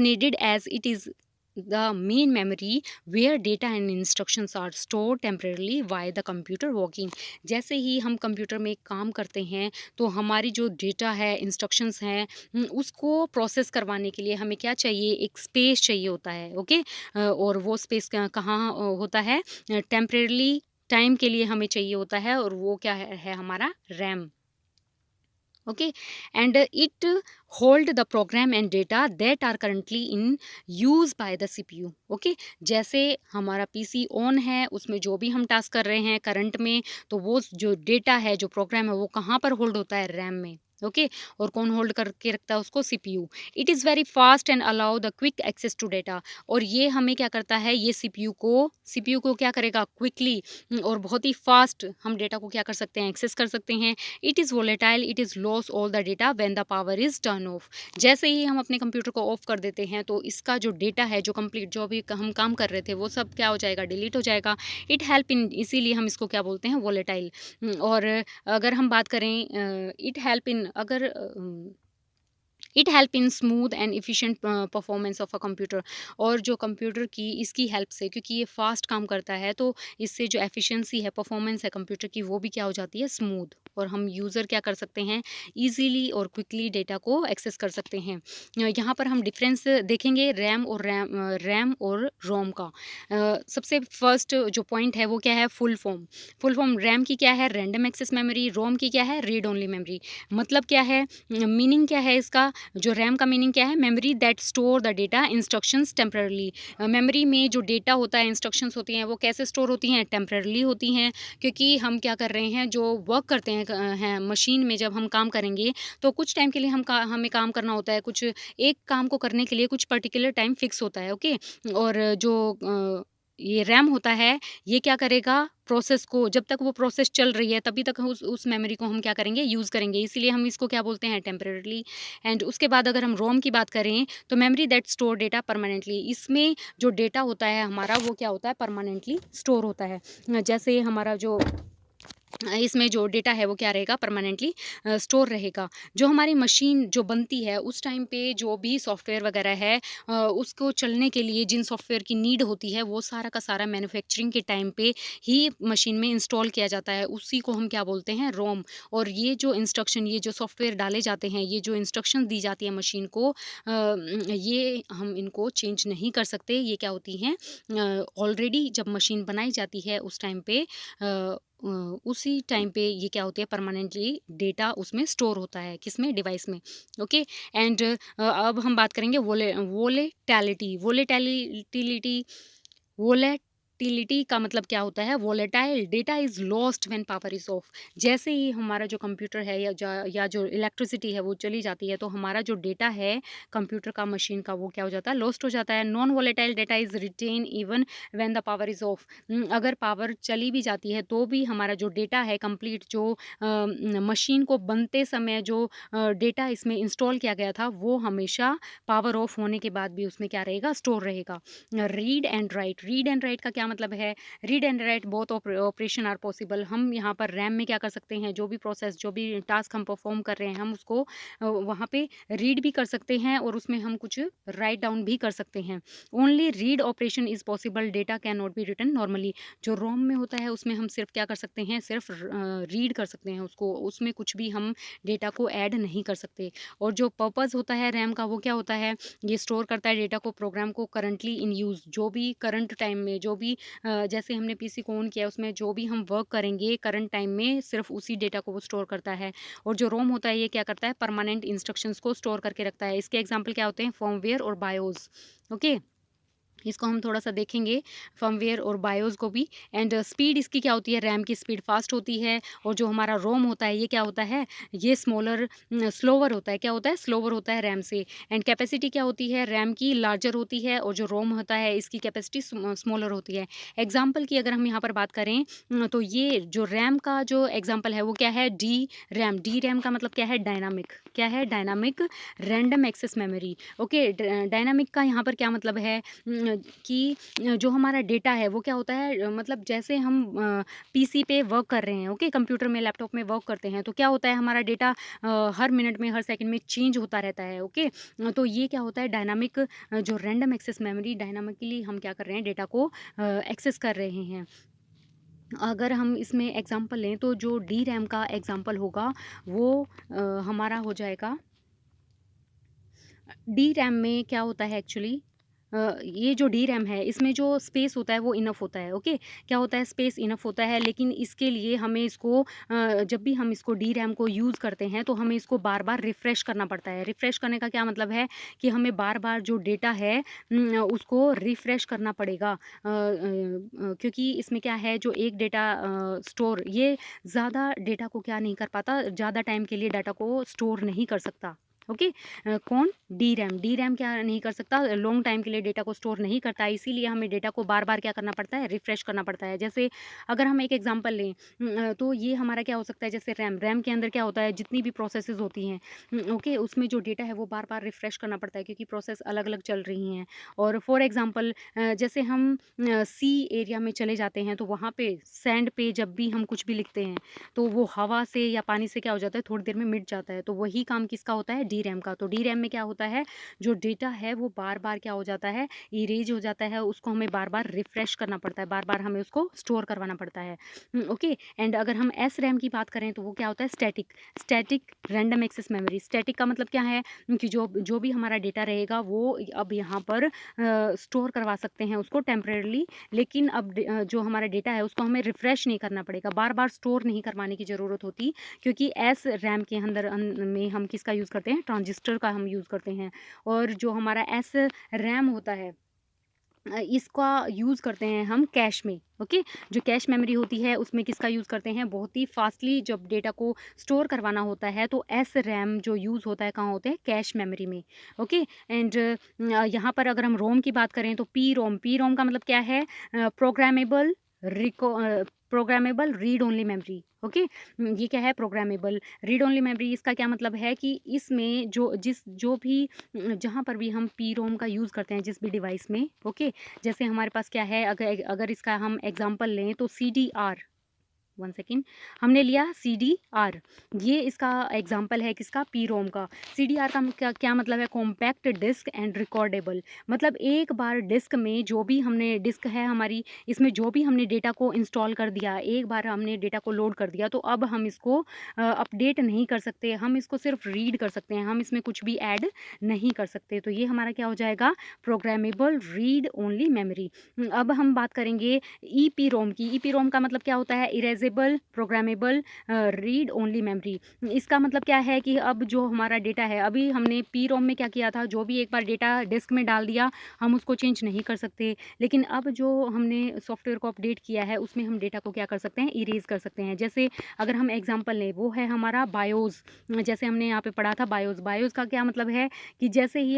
needed as it is the main memory where data and instructions are stored temporarily while the computer working। जैसे ही हम कंप्यूटर में काम करते हैं तो हमारी जो डेटा है, इंस्ट्रक्शंस हैं, उसको प्रोसेस करवाने के लिए हमें क्या चाहिए, एक स्पेस चाहिए होता है। ओके, और वो स्पेस कहाँ होता है, टेम्परेरली टाइम के लिए हमें चाहिए होता है, और वो क्या है हमारा RAM. okay, and it hold the program and data that are currently in use by the CPU। okay, जैसे हमारा पीसी ऑन है, उसमें जो भी हम टास्क कर रहे हैं करंट में, तो वो जो डेटा है, जो प्रोग्राम है, वो कहाँ पर होल्ड होता है, रैम में। ओके, और कौन होल्ड करके रखता है उसको, CPU. It is very fast and allow the quick access to data. और ये हमें क्या करता है, ये सीपीयू को क्या करेगा, क्विकली और बहुत ही फास्ट हम डेटा को क्या कर सकते हैं, एक्सेस कर सकते हैं। It is volatile, it is loss all the data when the power is turn off. जैसे ही हम अपने कंप्यूटर को ऑफ कर देते हैं तो इसका जो डेटा है, जो कंप्लीट जो भी हम काम कर रहे थे, वो सब क्या हो जाएगा, डिलीट हो जाएगा। इट हेल्प इन, इसीलिए हम इसको क्या बोलते हैं, वोलेटाइल। और अगर हम बात करें इट हेल्प इन, अगर it help in smooth and efficient performance of a computer. और जो कंप्यूटर की इसकी हेल्प से, क्योंकि ये फास्ट काम करता है, तो इससे जो एफिशिएंसी है, परफॉर्मेंस है कंप्यूटर की, वो भी क्या हो जाती है, स्मूथ। और हम यूज़र क्या कर सकते हैं, इजीली और क्विकली डेटा को एक्सेस कर सकते हैं। यहाँ पर हम डिफरेंस देखेंगे रैम और रोम का। सबसे फर्स्ट जो पॉइंट है वो क्या है, फुल फॉर्म रैम की क्या है, रैंडम एक्सेस मेमोरी। रोम की क्या है, रीड ओनली मेमोरी। मतलब क्या है, मीनिंग क्या है इसका, जो रैम का मीनिंग क्या है, memory that store the data instructions temporarily. Memory में जो डेटा होता है, इंस्ट्रक्शंस होती हैं, वो कैसे स्टोर होती हैं, टेम्पररली होती हैं। क्योंकि हम क्या कर रहे हैं, जो वर्क करते हैं मशीन में, जब हम काम करेंगे तो कुछ टाइम के लिए हमें काम करना होता है। कुछ एक काम को करने के लिए कुछ पर्टिकुलर टाइम फिक्स होता है। ओके, और जो ये रैम होता है, ये क्या करेगा, प्रोसेस को, जब तक वो प्रोसेस चल रही है तभी तक उस मेमोरी को हम क्या करेंगे, यूज़ करेंगे। इसीलिए हम इसको क्या बोलते हैं, टेम्परेरली। एंड उसके बाद अगर हम रोम की बात करें तो memory that store data permanently. इसमें जो डेटा होता है हमारा, वो क्या होता है, परमानेंटली स्टोर होता है। जैसे हमारा जो इसमें जो डेटा है वो क्या रहेगा, परमानेंटली स्टोर रहेगा। जो हमारी मशीन जो बनती है उस टाइम पे जो भी सॉफ्टवेयर वगैरह है उसको चलने के लिए जिन सॉफ्टवेयर की नीड होती है वो सारा का सारा मैन्युफैक्चरिंग के टाइम पे ही मशीन में इंस्टॉल किया जाता है, उसी को हम क्या बोलते हैं, रोम। और ये जो इंस्ट्रक्शन, ये जो सॉफ्टवेयर डाले जाते हैं, ये जो इंस्ट्रक्शन दी जाती है मशीन को, ये हम इनको चेंज नहीं कर सकते। ये क्या होती हैं, ऑलरेडी जब मशीन बनाई जाती है उस टाइम पे उसी टाइम पे ये क्या होती है, परमानेंटली डेटा उसमें स्टोर होता है, किसमें, डिवाइस में। ओके। एंड अब हम बात करेंगे वोलेटैलिटी। वोलेटिलिटी का मतलब क्या होता है, volatile data is lost when power is of. जैसे ही हमारा जो कंप्यूटर है या जो इलेक्ट्रिसिटी है वो चली जाती है तो हमारा जो डेटा है कंप्यूटर का, मशीन का, वो क्या हो जाता है, लॉस्ट हो जाता है। Non volatile data is retain even when the power is off. अगर पावर चली भी जाती है तो भी हमारा जो डेटा है कंप्लीट, जो मशीन को बनते समय जो डेटा इसमें इंस्टॉल किया गया था वो हमेशा पावर ऑफ होने के बाद भी उसमें क्या रहेगा, स्टोर रहेगा। रीड एंड राइट का क्या मतलब है, read and write both operation are possible. हम यहाँ पर रैम में क्या कर सकते हैं, जो भी प्रोसेस, जो भी टास्क हम परफॉर्म कर रहे हैं, हम उसको वहाँ पे रीड भी कर सकते हैं और उसमें हम कुछ राइट डाउन भी कर सकते हैं। Only read operation is possible, data can not be written normally. जो रोम में होता है उसमें हम सिर्फ क्या कर सकते हैं, सिर्फ रीड कर सकते हैं उसको, उसमें कुछ भी हम डेटा को ऐड नहीं कर सकते। और जो पर्पज़ होता है रैम का वो क्या होता है, ये स्टोर करता है डेटा को, प्रोग्राम को करंटली इन यूज़, जो भी करंट टाइम में, जो भी जैसे हमने पीसी को ऑन किया उसमें जो भी हम वर्क करेंगे करंट टाइम में, सिर्फ उसी डेटा को वो स्टोर करता है। और जो रोम होता है ये क्या करता है, परमानेंट इंस्ट्रक्शंस को स्टोर करके रखता है। इसके एग्जांपल क्या होते हैं, फर्मवेयर और बायोस। ओके, इसको हम थोड़ा सा देखेंगे, फर्मवेयर और बायोस को भी। एंड स्पीड इसकी क्या होती है, रैम की स्पीड फास्ट होती है। और जो हमारा रोम होता है ये क्या होता है, ये स्लोवर होता है। क्या होता है, स्लोवर होता है रैम से। एंड कैपेसिटी क्या होती है, रैम की लार्जर होती है और जो रोम होता है इसकी कैपेसिटी स्मॉलर होती है। एग्जाम्पल की अगर हम यहाँ पर बात करें तो ये जो रैम का जो एग्जाम्पल है वो क्या है, डी रैम का मतलब क्या है, डायनामिक। क्या है, dynamic random access memory. Okay, dynamic का यहाँ पर क्या मतलब है, कि जो हमारा डेटा है वो क्या होता है, मतलब जैसे हम पीसी पे वर्क कर रहे हैं, ओके, कंप्यूटर में, लैपटॉप में वर्क करते हैं तो क्या होता है, हमारा डेटा हर मिनट में, हर सेकंड में चेंज होता रहता है। ओके, तो ये क्या होता है, डायनामिक जो रैंडम एक्सेस मेमोरी, डायनामिकली हम क्या कर रहे हैं, डेटा को एक्सेस कर रहे हैं। अगर हम इसमें एग्जांपल लें तो जो डी रैम का एग्जांपल होगा वो हमारा हो जाएगा, डी रैम में क्या होता है एक्चुअली, ये जो डी रैम है इसमें जो स्पेस होता है वो इनफ होता है। ओके, क्या होता है, स्पेस इनफ होता है, लेकिन इसके लिए हमें इसको जब भी हम इसको डी रैम को यूज़ करते हैं तो हमें इसको बार बार रिफ़्रेश करना पड़ता है। रिफ़्रेश करने का क्या मतलब है कि हमें बार बार जो डेटा है उसको रिफ़्रेश करना पड़ेगा, क्योंकि इसमें क्या है, जो एक डेटा स्टोर, ये ज़्यादा डेटा को क्या नहीं कर पाता, ज़्यादा टाइम के लिए डाटा को स्टोर नहीं कर सकता। ओके, कौन, डी रैम क्या नहीं कर सकता, लॉन्ग टाइम के लिए डेटा को स्टोर नहीं करता है, इसीलिए हमें डेटा को बार बार क्या करना पड़ता है, रिफ्रेश करना पड़ता है। जैसे अगर हम एक एग्जांपल लें तो ये हमारा क्या हो सकता है, जैसे रैम के अंदर क्या होता है, जितनी भी प्रोसेसेस होती हैं, ओके, उसमें जो डेटा है वो बार बार रिफ्रेश करना पड़ता है क्योंकि प्रोसेस अलग अलग चल रही हैं। और फॉर एग्जाम्पल जैसे हम सी एरिया में चले जाते हैं तो वहाँ पे सैंड पे जब भी हम कुछ भी लिखते हैं तो वो हवा से या पानी से क्या हो जाता है, थोड़ी देर में मिट जाता है। तो वही काम किसका होता है, डी रैम का। तो डी रैम में क्या होता है, जो डेटा है वो बार बार क्या हो जाता है, इरेज हो जाता है, उसको हमें बार बार रिफ्रेश करना पड़ता है, बार बार हमें उसको स्टोर करवाना पड़ता है। ओके, एंड अगर हम एस रैम की बात करें तो वो क्या होता है, static random access memory. Static का मतलब क्या है कि जो जो भी हमारा डेटा रहेगा वो अब यहाँ पर स्टोर करवा सकते हैं उसको टेम्परेरली, लेकिन अब जो हमारा डेटा है उसको हमें रिफ्रेश नहीं करना पड़ेगा, बार बार स्टोर नहीं करवाने की ज़रूरत होती, क्योंकि एस रैम के अंदर में हम किसका यूज़ करते हैं, ट्रांजिस्टर का हम यूज़ करते हैं। और जो हमारा एस रैम होता है इसका यूज़ करते हैं हम कैश में। ओके, जो कैश मेमोरी होती है उसमें किसका यूज़ करते हैं, बहुत ही फास्टली जब डेटा को स्टोर करवाना होता है तो एस रैम जो यूज़ होता है कहाँ होते हैं, कैश मेमोरी में। ओके, एंड यहाँ पर अगर हम रोम की बात करें तो पी रोम का मतलब क्या है, programmable programmable read only memory. Okay, ये क्या है, प्रोग्रामेबल रीड ओनली मेमोरी। इसका क्या मतलब है कि इसमें जो भी जहाँ पर भी हम पी रोम का यूज़ करते हैं जिस भी डिवाइस में, ओके, जैसे हमारे पास क्या है, अगर इसका हम एग्जांपल लें तो C D R, one second, हमने लिया CDR, ये इसका एग्जाम्पल है किसका, PROM का। CDR का क्या क्या मतलब है, कॉम्पैक्ट डिस्क एंड रिकॉर्डेबल, मतलब एक बार डिस्क में जो भी हमने, डिस्क है हमारी, इसमें जो भी हमने डेटा को इंस्टॉल कर दिया, एक बार हमने डेटा को लोड कर दिया, तो अब हम इसको अपडेट नहीं कर सकते, हम इसको सिर्फ रीड कर सकते हैं, हम इसमें कुछ भी ऐड नहीं कर सकते। तो ये हमारा क्या हो जाएगा, प्रोग्रामेबल रीड ओनली मेमोरी। अब हम बात करेंगे EPROM की। EPROM का मतलब क्या होता है, erasable programmable read only memory. इसका मतलब क्या है कि अब जो हमारा डेटा है, अभी हमने PROM में क्या किया था, जो भी एक बार डेटा डिस्क में डाल दिया हम उसको चेंज नहीं कर सकते, लेकिन अब जो हमने सॉफ्टवेयर को अपडेट किया है उसमें हम डेटा को क्या कर सकते हैं, इरेज कर सकते हैं। जैसे अगर हम एग्जांपल लें, वो है हमारा बायोस, जैसे हमने यहाँ पे पढ़ा था बायोस। बायोस का क्या मतलब है कि जैसे ही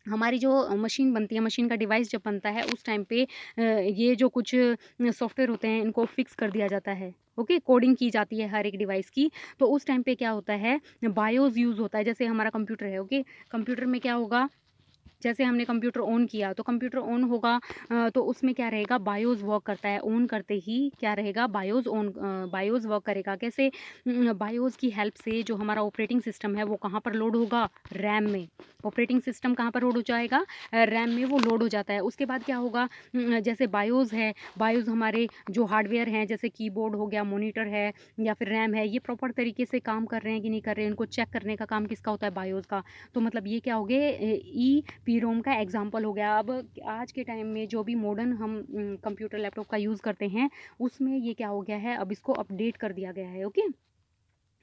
हमारी जो मशीन बनती है, मशीन का डिवाइस जब बनता है उस टाइम पे ये जो कुछ सॉफ्टवेयर होते हैं इनको फिक्स कर दिया जाता है, ओके, कोडिंग की जाती है हर एक डिवाइस की। तो उस टाइम पे क्या होता है, बायोस यूज़ होता है। जैसे हमारा कंप्यूटर है, ओके, कंप्यूटर में क्या होगा, जैसे हमने कंप्यूटर ऑन किया तो कंप्यूटर ऑन होगा, तो उसमें क्या रहेगा, बायोस वर्क करता है, ऑन करते ही क्या रहेगा, बायोस वर्क करेगा। कैसे, बायोस की हेल्प से जो हमारा ऑपरेटिंग सिस्टम है वो कहाँ पर लोड होगा, रैम में। ऑपरेटिंग सिस्टम कहाँ पर लोड हो जाएगा, रैम में वो लोड हो जाता है। उसके बाद क्या होगा, जैसे बायोस है, बायोस हमारे जो हार्डवेयर हैं, जैसे कीबोर्ड हो गया, मॉनिटर है या फिर रैम है, ये प्रॉपर तरीके से काम कर रहे हैं कि नहीं कर रहे हैं, इनको चेक करने का काम किसका होता है, बायोस का। तो मतलब ये क्या हो गए, PROM का एग्जाम्पल हो गया। अब आज के टाइम में जो भी मॉडर्न हम कंप्यूटर लैपटॉप का यूज़ करते हैं उसमें ये क्या हो गया है, अब इसको अपडेट कर दिया गया है, ओके।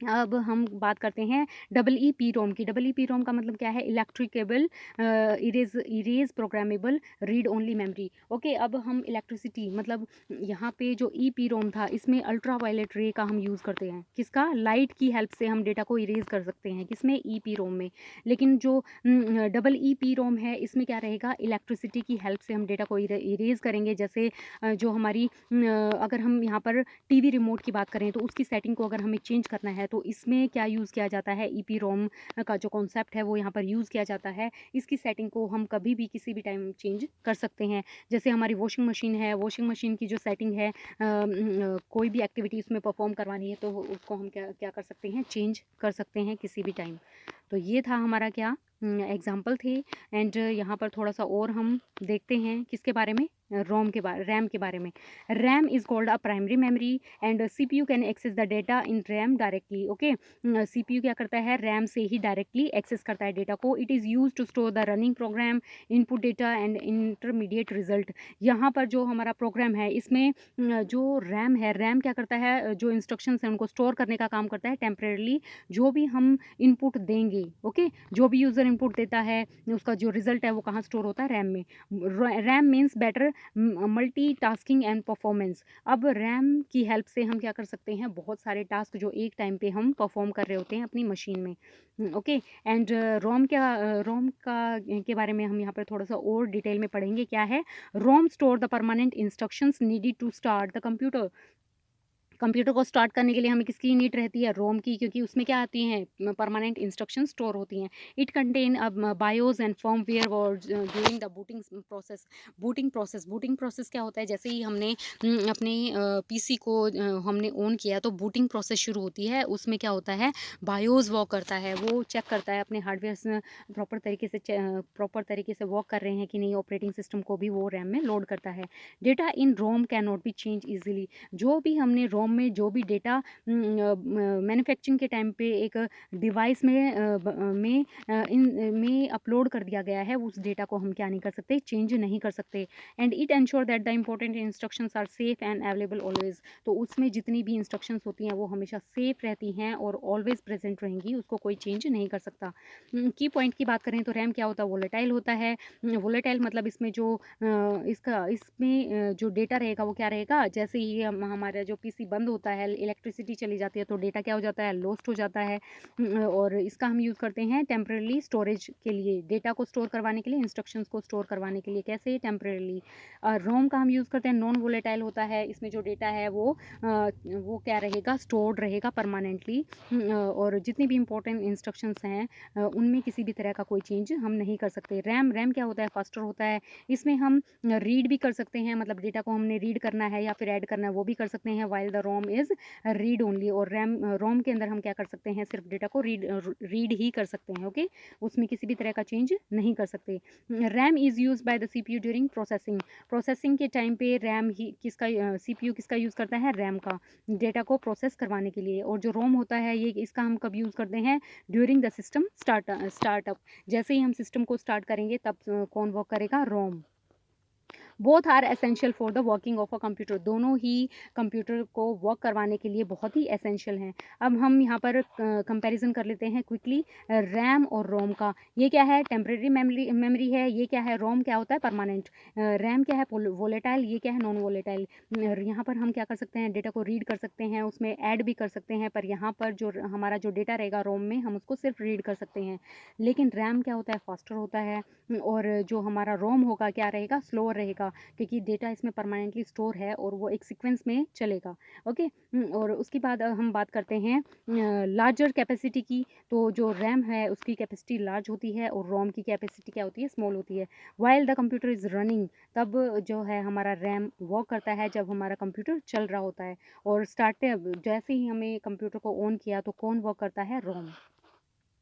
अब हम बात करते हैं EEPROM की। EEPROM का मतलब क्या है, electrically erase programmable read only memory, okay. अब हम इलेक्ट्रिसिटी, मतलब यहाँ पे जो EEPROM था इसमें अल्ट्रा वायलेट रे का हम यूज़ करते हैं, किसका, लाइट की हेल्प से हम डेटा को इरेज कर सकते हैं, किसमें, EEPROM में। लेकिन जो EEPROM है इसमें क्या रहेगा, इलेक्ट्रिसिटी की हेल्प से हम डेटा को इरेज करेंगे। जैसे जो हमारी अगर हम यहाँ पर टीवी रिमोट की बात करें तो उसकी सेटिंग को अगर हमें चेंज करना है तो इसमें क्या यूज़ किया जाता है, EEPROM का जो कॉन्सेप्ट है वो यहाँ पर यूज़ किया जाता है। इसकी सेटिंग को हम कभी भी किसी भी टाइम चेंज कर सकते हैं। जैसे हमारी वॉशिंग मशीन है, वॉशिंग मशीन की जो सेटिंग है, कोई भी एक्टिविटी उसमें परफॉर्म करवानी है तो उसको हम क्या क्या कर सकते हैं, चेंज कर सकते हैं किसी भी टाइम। तो ये था हमारा क्या एग्जाम्पल थे। एंड यहाँ पर थोड़ा सा और हम देखते हैं किसके बारे में, रैम के बारे में। RAM is called a primary memory and CPU can access the data in RAM directly, okay. CPU क्या करता है, रैम से ही डायरेक्टली एक्सेस करता है डेटा को। It is use to store the running program, input data and intermediate result. यहाँ पर जो हमारा प्रोग्राम है इसमें जो रैम है, रैम क्या करता है, जो इंस्ट्रक्शंस हैं उनको स्टोर करने का काम करता है टेम्परेरली। जो भी हम इनपुट देंगे, ओके, जो भी यूज़र इनपुट देता है उसका जो रिजल्ट है वो कहाँ स्टोर होता है, रैम में। RAM means better multitasking and performance. अब रैम की हेल्प से हम क्या कर सकते हैं, बहुत सारे टास्क जो एक टाइम पे हम परफॉर्म कर रहे होते हैं अपनी मशीन में, ओके। एंड रोम का के बारे में हम यहाँ पर थोड़ा सा और डिटेल में पढ़ेंगे। क्या है, ROM store the permanent instructions needed to start the computer. Computer को स्टार्ट करने के लिए हमें किसकी नीड रहती है, रोम की, क्योंकि उसमें क्या आती हैं, परमानेंट इंस्ट्रक्शन स्टोर होती हैं। It contain BIOS and firmware words during the booting process क्या होता है, जैसे ही हमने अपने PC को हमने ऑन किया तो बूटिंग प्रोसेस शुरू होती है। उसमें क्या होता है, बायोस वर्क करता है, वो चेक करता है अपने हार्डवेयर प्रॉपर तरीके से वर्क कर रहे हैं कि नहीं, ऑपरेटिंग सिस्टम को भी वो रैम में लोड करता है। Data in ROM can not be change easily. जो भी हमने रोम में जो भी डेटा मैन्युफैक्चरिंग के टाइम पे एक डिवाइस में अपलोड कर दिया गया है, उस डेटा को हम क्या नहीं कर सकते, चेंज नहीं कर सकते। And it ensure that the important instructions are safe and available always. तो उसमें जितनी भी इंस्ट्रक्शंस होती हैं वो हमेशा सेफ रहती हैं और ऑलवेज प्रेजेंट रहेंगी, उसको कोई चेंज नहीं कर सकता। की पॉइंट की बात करें तो रैम क्या होता है, वोलेटाइल होता है। वोलेटाइल मतलब इसमें इसमें जो डेटा रहेगा वो क्या रहेगा, जैसे ही हमारा जो PC बंद होता है, इलेक्ट्रिसिटी चली जाती है तो डेटा क्या हो जाता है, लॉस्ट हो जाता है। और इसका हम यूज़ करते हैं टेम्परेली स्टोरेज के लिए, डेटा को स्टोर करवाने के लिए, इंस्ट्रक्शंस को स्टोर करवाने के लिए। कैसे, टेम्परेली। रोम का हम यूज़ करते हैं, नॉन वोलेटाइल होता है, इसमें जो डेटा है वो क्या रहेगा, स्टोर्ड रहेगा परमानेंटली। और जितनी भी इंपॉर्टेंट इंस्ट्रक्शंस हैं उनमें किसी भी तरह का कोई चेंज हम नहीं कर सकते। रैम क्या होता है, फास्टर होता है। इसमें हम रीड भी कर सकते हैं, मतलब डेटा को हमने रीड करना है या फिर ऐड करना है वो भी कर सकते हैं, while the ROM is read only, और रोम के अंदर हम क्या कर सकते हैं, सिर्फ डेटा को रीड ही कर सकते हैं, ओके, उसमें किसी भी तरह का चेंज नहीं कर सकते। RAM is use by the CPU during processing के टाइम पे रैम ही किसका CPU किसका यूज़ करता है, रैम का, डेटा को प्रोसेस करवाने के लिए। और जो रोम होता है ये इसका हम कब यूज़ करते हैं, ड्यूरिंग द सिस्टम स्टार्टअप, जैसे ही हम सिस्टम को स्टार्ट करेंगे तब कौन वर्क करेगा, ROM. Both are essential for the working of a computer, दोनों ही कंप्यूटर को वर्क करवाने के लिए बहुत ही एसेंशियल हैं। अब हम यहाँ पर कंपैरिजन कर लेते हैं क्विकली रैम और रोम का। ये क्या है, टेम्परेरी मेमोरी है, ये क्या है, रोम क्या होता है, परमानेंट। रैम क्या है, वोलेटाइल, ये क्या है, नॉन वोलेटाइल। यहाँ पर हम क्या कर सकते हैं, डेटा को रीड कर सकते हैं, उसमें ऐड भी कर सकते हैं, पर यहाँ पर जो हमारा जो डेटा रहेगा रोम में, हम उसको सिर्फ रीड कर सकते हैं। लेकिन रैम क्या होता है, फास्टर होता है, और जो हमारा रोम होगा क्या रहेगा, स्लोअर रहेगा, क्योंकि डेटा इसमें परमानेंटली स्टोर है और वो एक सीक्वेंस में चलेगा, ओके। और उसके बाद हम बात करते हैं लार्जर कैपेसिटी की। तो जो रैम है उसकी कैपेसिटी लार्ज होती है और रोम की कैपेसिटी क्या होती है, स्मॉल होती है। While the computer is running, तब जो है हमारा रैम वर्क करता है जब हमारा कंप्यूटर चल रहा होता है, और जैसे ही हमें कंप्यूटर को ऑन किया तो कौन वर्क करता है, रोम,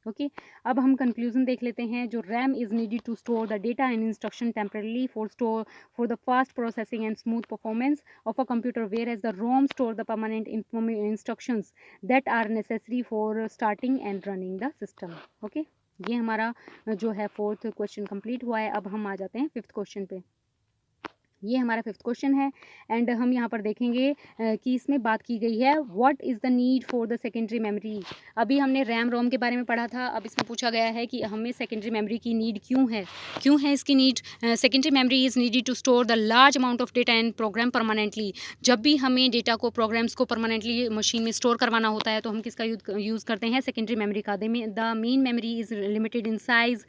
ओके। अब हम कंक्लूजन देख लेते हैं। जो RAM is needed to store the data and instruction temporarily for the fast processing and smooth performance of a computer, whereas the ROM store the permanent instructions that are necessary for starting and running the system, okay. ये हमारा जो है 4th question complete हुआ है। अब हम आ जाते हैं 5th क्वेश्चन पे। ये हमारा 5th क्वेश्चन है, एंड हम यहाँ पर देखेंगे कि इसमें बात की गई है what is the need for the secondary memory. अभी हमने रैम रोम के बारे में पढ़ा था, अब इसमें पूछा गया है कि हमें सेकेंडरी मेमोरी की नीड क्यों है इसकी need. Secondary memory is needed to store the large amount of data and program permanently. जब भी हमें डेटा को, प्रोग्राम्स को परमानेंटली मशीन में स्टोर करवाना होता है तो हम किसका यूज़ करते हैं, सेकेंडरी मेमोरी का। The main memory is limited in size.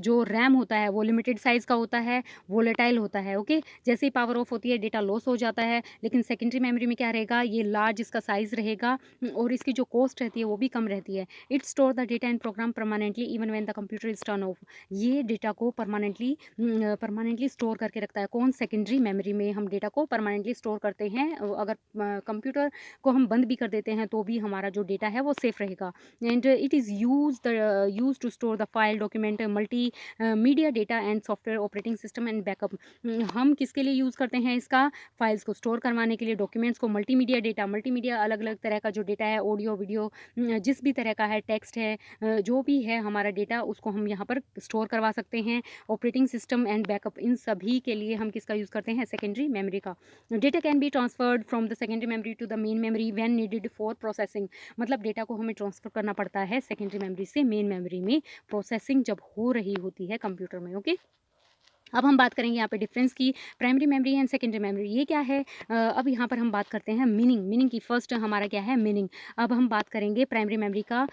जो रैम होता है वो लिमिटेड साइज़ का होता है, वोलेटाइल होता है, ओके। जैसे ही पावर ऑफ होती है डेटा लॉस हो जाता है, लेकिन सेकेंडरी मेमोरी में क्या रहेगा, ये लार्ज इसका साइज़ रहेगा, और इसकी जो कॉस्ट रहती है वो भी कम रहती है। It store the data and program permanently even when the computer is turn off. ये डेटा को परमानेंटली स्टोर करके रखता है, कौन, सेकेंडरी मेमोरी में हम डेटा को परमानेंटली स्टोर करते हैं। अगर कंप्यूटर को हम बंद भी कर देते हैं तो भी हमारा जो डेटा है वो सेफ रहेगा। And it is use to store the file, document, multimedia data and software operating system and backup. हम किसके लिए यूज़ करते हैं इसका, फाइल्स को स्टोर करवाने के लिए, डॉक्यूमेंट्स को, मल्टीमीडिया डेटा, मल्टीमीडिया अलग अलग तरह का जो डेटा है, ऑडियो वीडियो, जिस भी तरह का है, टेक्स्ट है, जो भी है हमारा डेटा, उसको हम यहाँ पर स्टोर करवा सकते हैं। ऑपरेटिंग सिस्टम एंड बैकअप, इन सभी के लिए हम किसका यूज़ करते हैं, सेकेंडरी मेमोरी का। Data can be transferred from the secondary memory to the main memory when needed for processing. मतलब डेटा को हमें ट्रांसफ़र करना पड़ता है सेकेंडरी मेमोरी से मेन मेमोरी में, प्रोसेसिंग जब हो रही होती है कंप्यूटर में, ओके। अब हम बात करेंगे यहाँ पे डिफरेंस की, primary memory and secondary memory, ये क्या है। अब यहाँ पर हम बात करते हैं मीनिंग की। फर्स्ट हमारा क्या है, मीनिंग। अब हम बात करेंगे प्राइमरी मेमोरी का।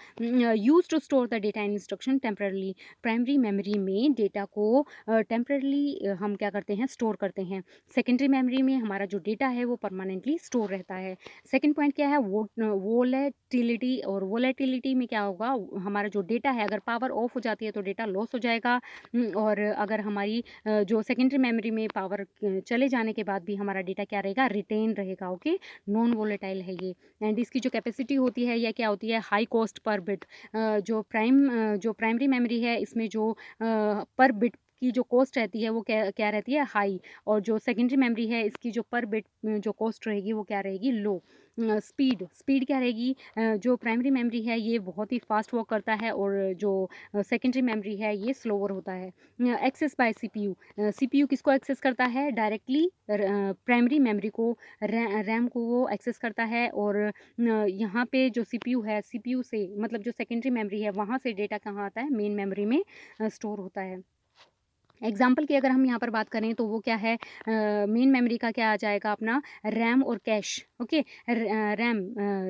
Use to store the data and instruction temporarily. Primary memory में डेटा को टेम्परली हम क्या करते हैं, स्टोर करते हैं। सेकेंडरी मेमोरी में हमारा जो डेटा है वो परमानेंटली स्टोर रहता है। सेकेंड पॉइंट क्या है, वोलेटिलिटी। और वोलेटिलिटी में क्या होगा, हमारा जो डेटा है अगर पावर ऑफ हो जाती है तो डेटा लॉस हो जाएगा, और अगर हमारी जो सेकेंडरी मेमोरी में पावर चले जाने के बाद भी हमारा डेटा क्या रहेगा, रिटेन रहेगा, ओके। नॉन वोलेटाइल है ये। एंड इसकी जो कैपेसिटी होती है यह क्या होती है, हाई कॉस्ट पर बिट। जो प्राइमरी मेमोरी है इसमें जो पर बिट की जो कॉस्ट रहती है वो क्या क्या रहती है, हाई। और जो सेकेंडरी मेमोरी है इसकी जो पर बिट जो कॉस्ट रहेगी वो क्या रहेगी, लो। स्पीड क्या रहेगी, जो प्राइमरी मेमोरी है ये बहुत ही फास्ट वर्क करता है, और जो सेकेंडरी मेमोरी है ये स्लोअर होता है। Access by CPU. सीपीयू किसको एक्सेस करता है, डायरेक्टली प्राइमरी मेमोरी को, रैम को वो एक्सेस करता है। और यहाँ पे जो सीपीयू है, सीपीयू से मतलब जो सेकेंडरी मेमोरी है वहाँ से डेटा कहाँ आता है, मेन मेमोरी में स्टोर होता है। एग्जाम्पल की अगर हम यहाँ पर बात करें तो वो क्या है, मेन मेमोरी का क्या आ जाएगा अपना, रैम और cache, okay. RAM,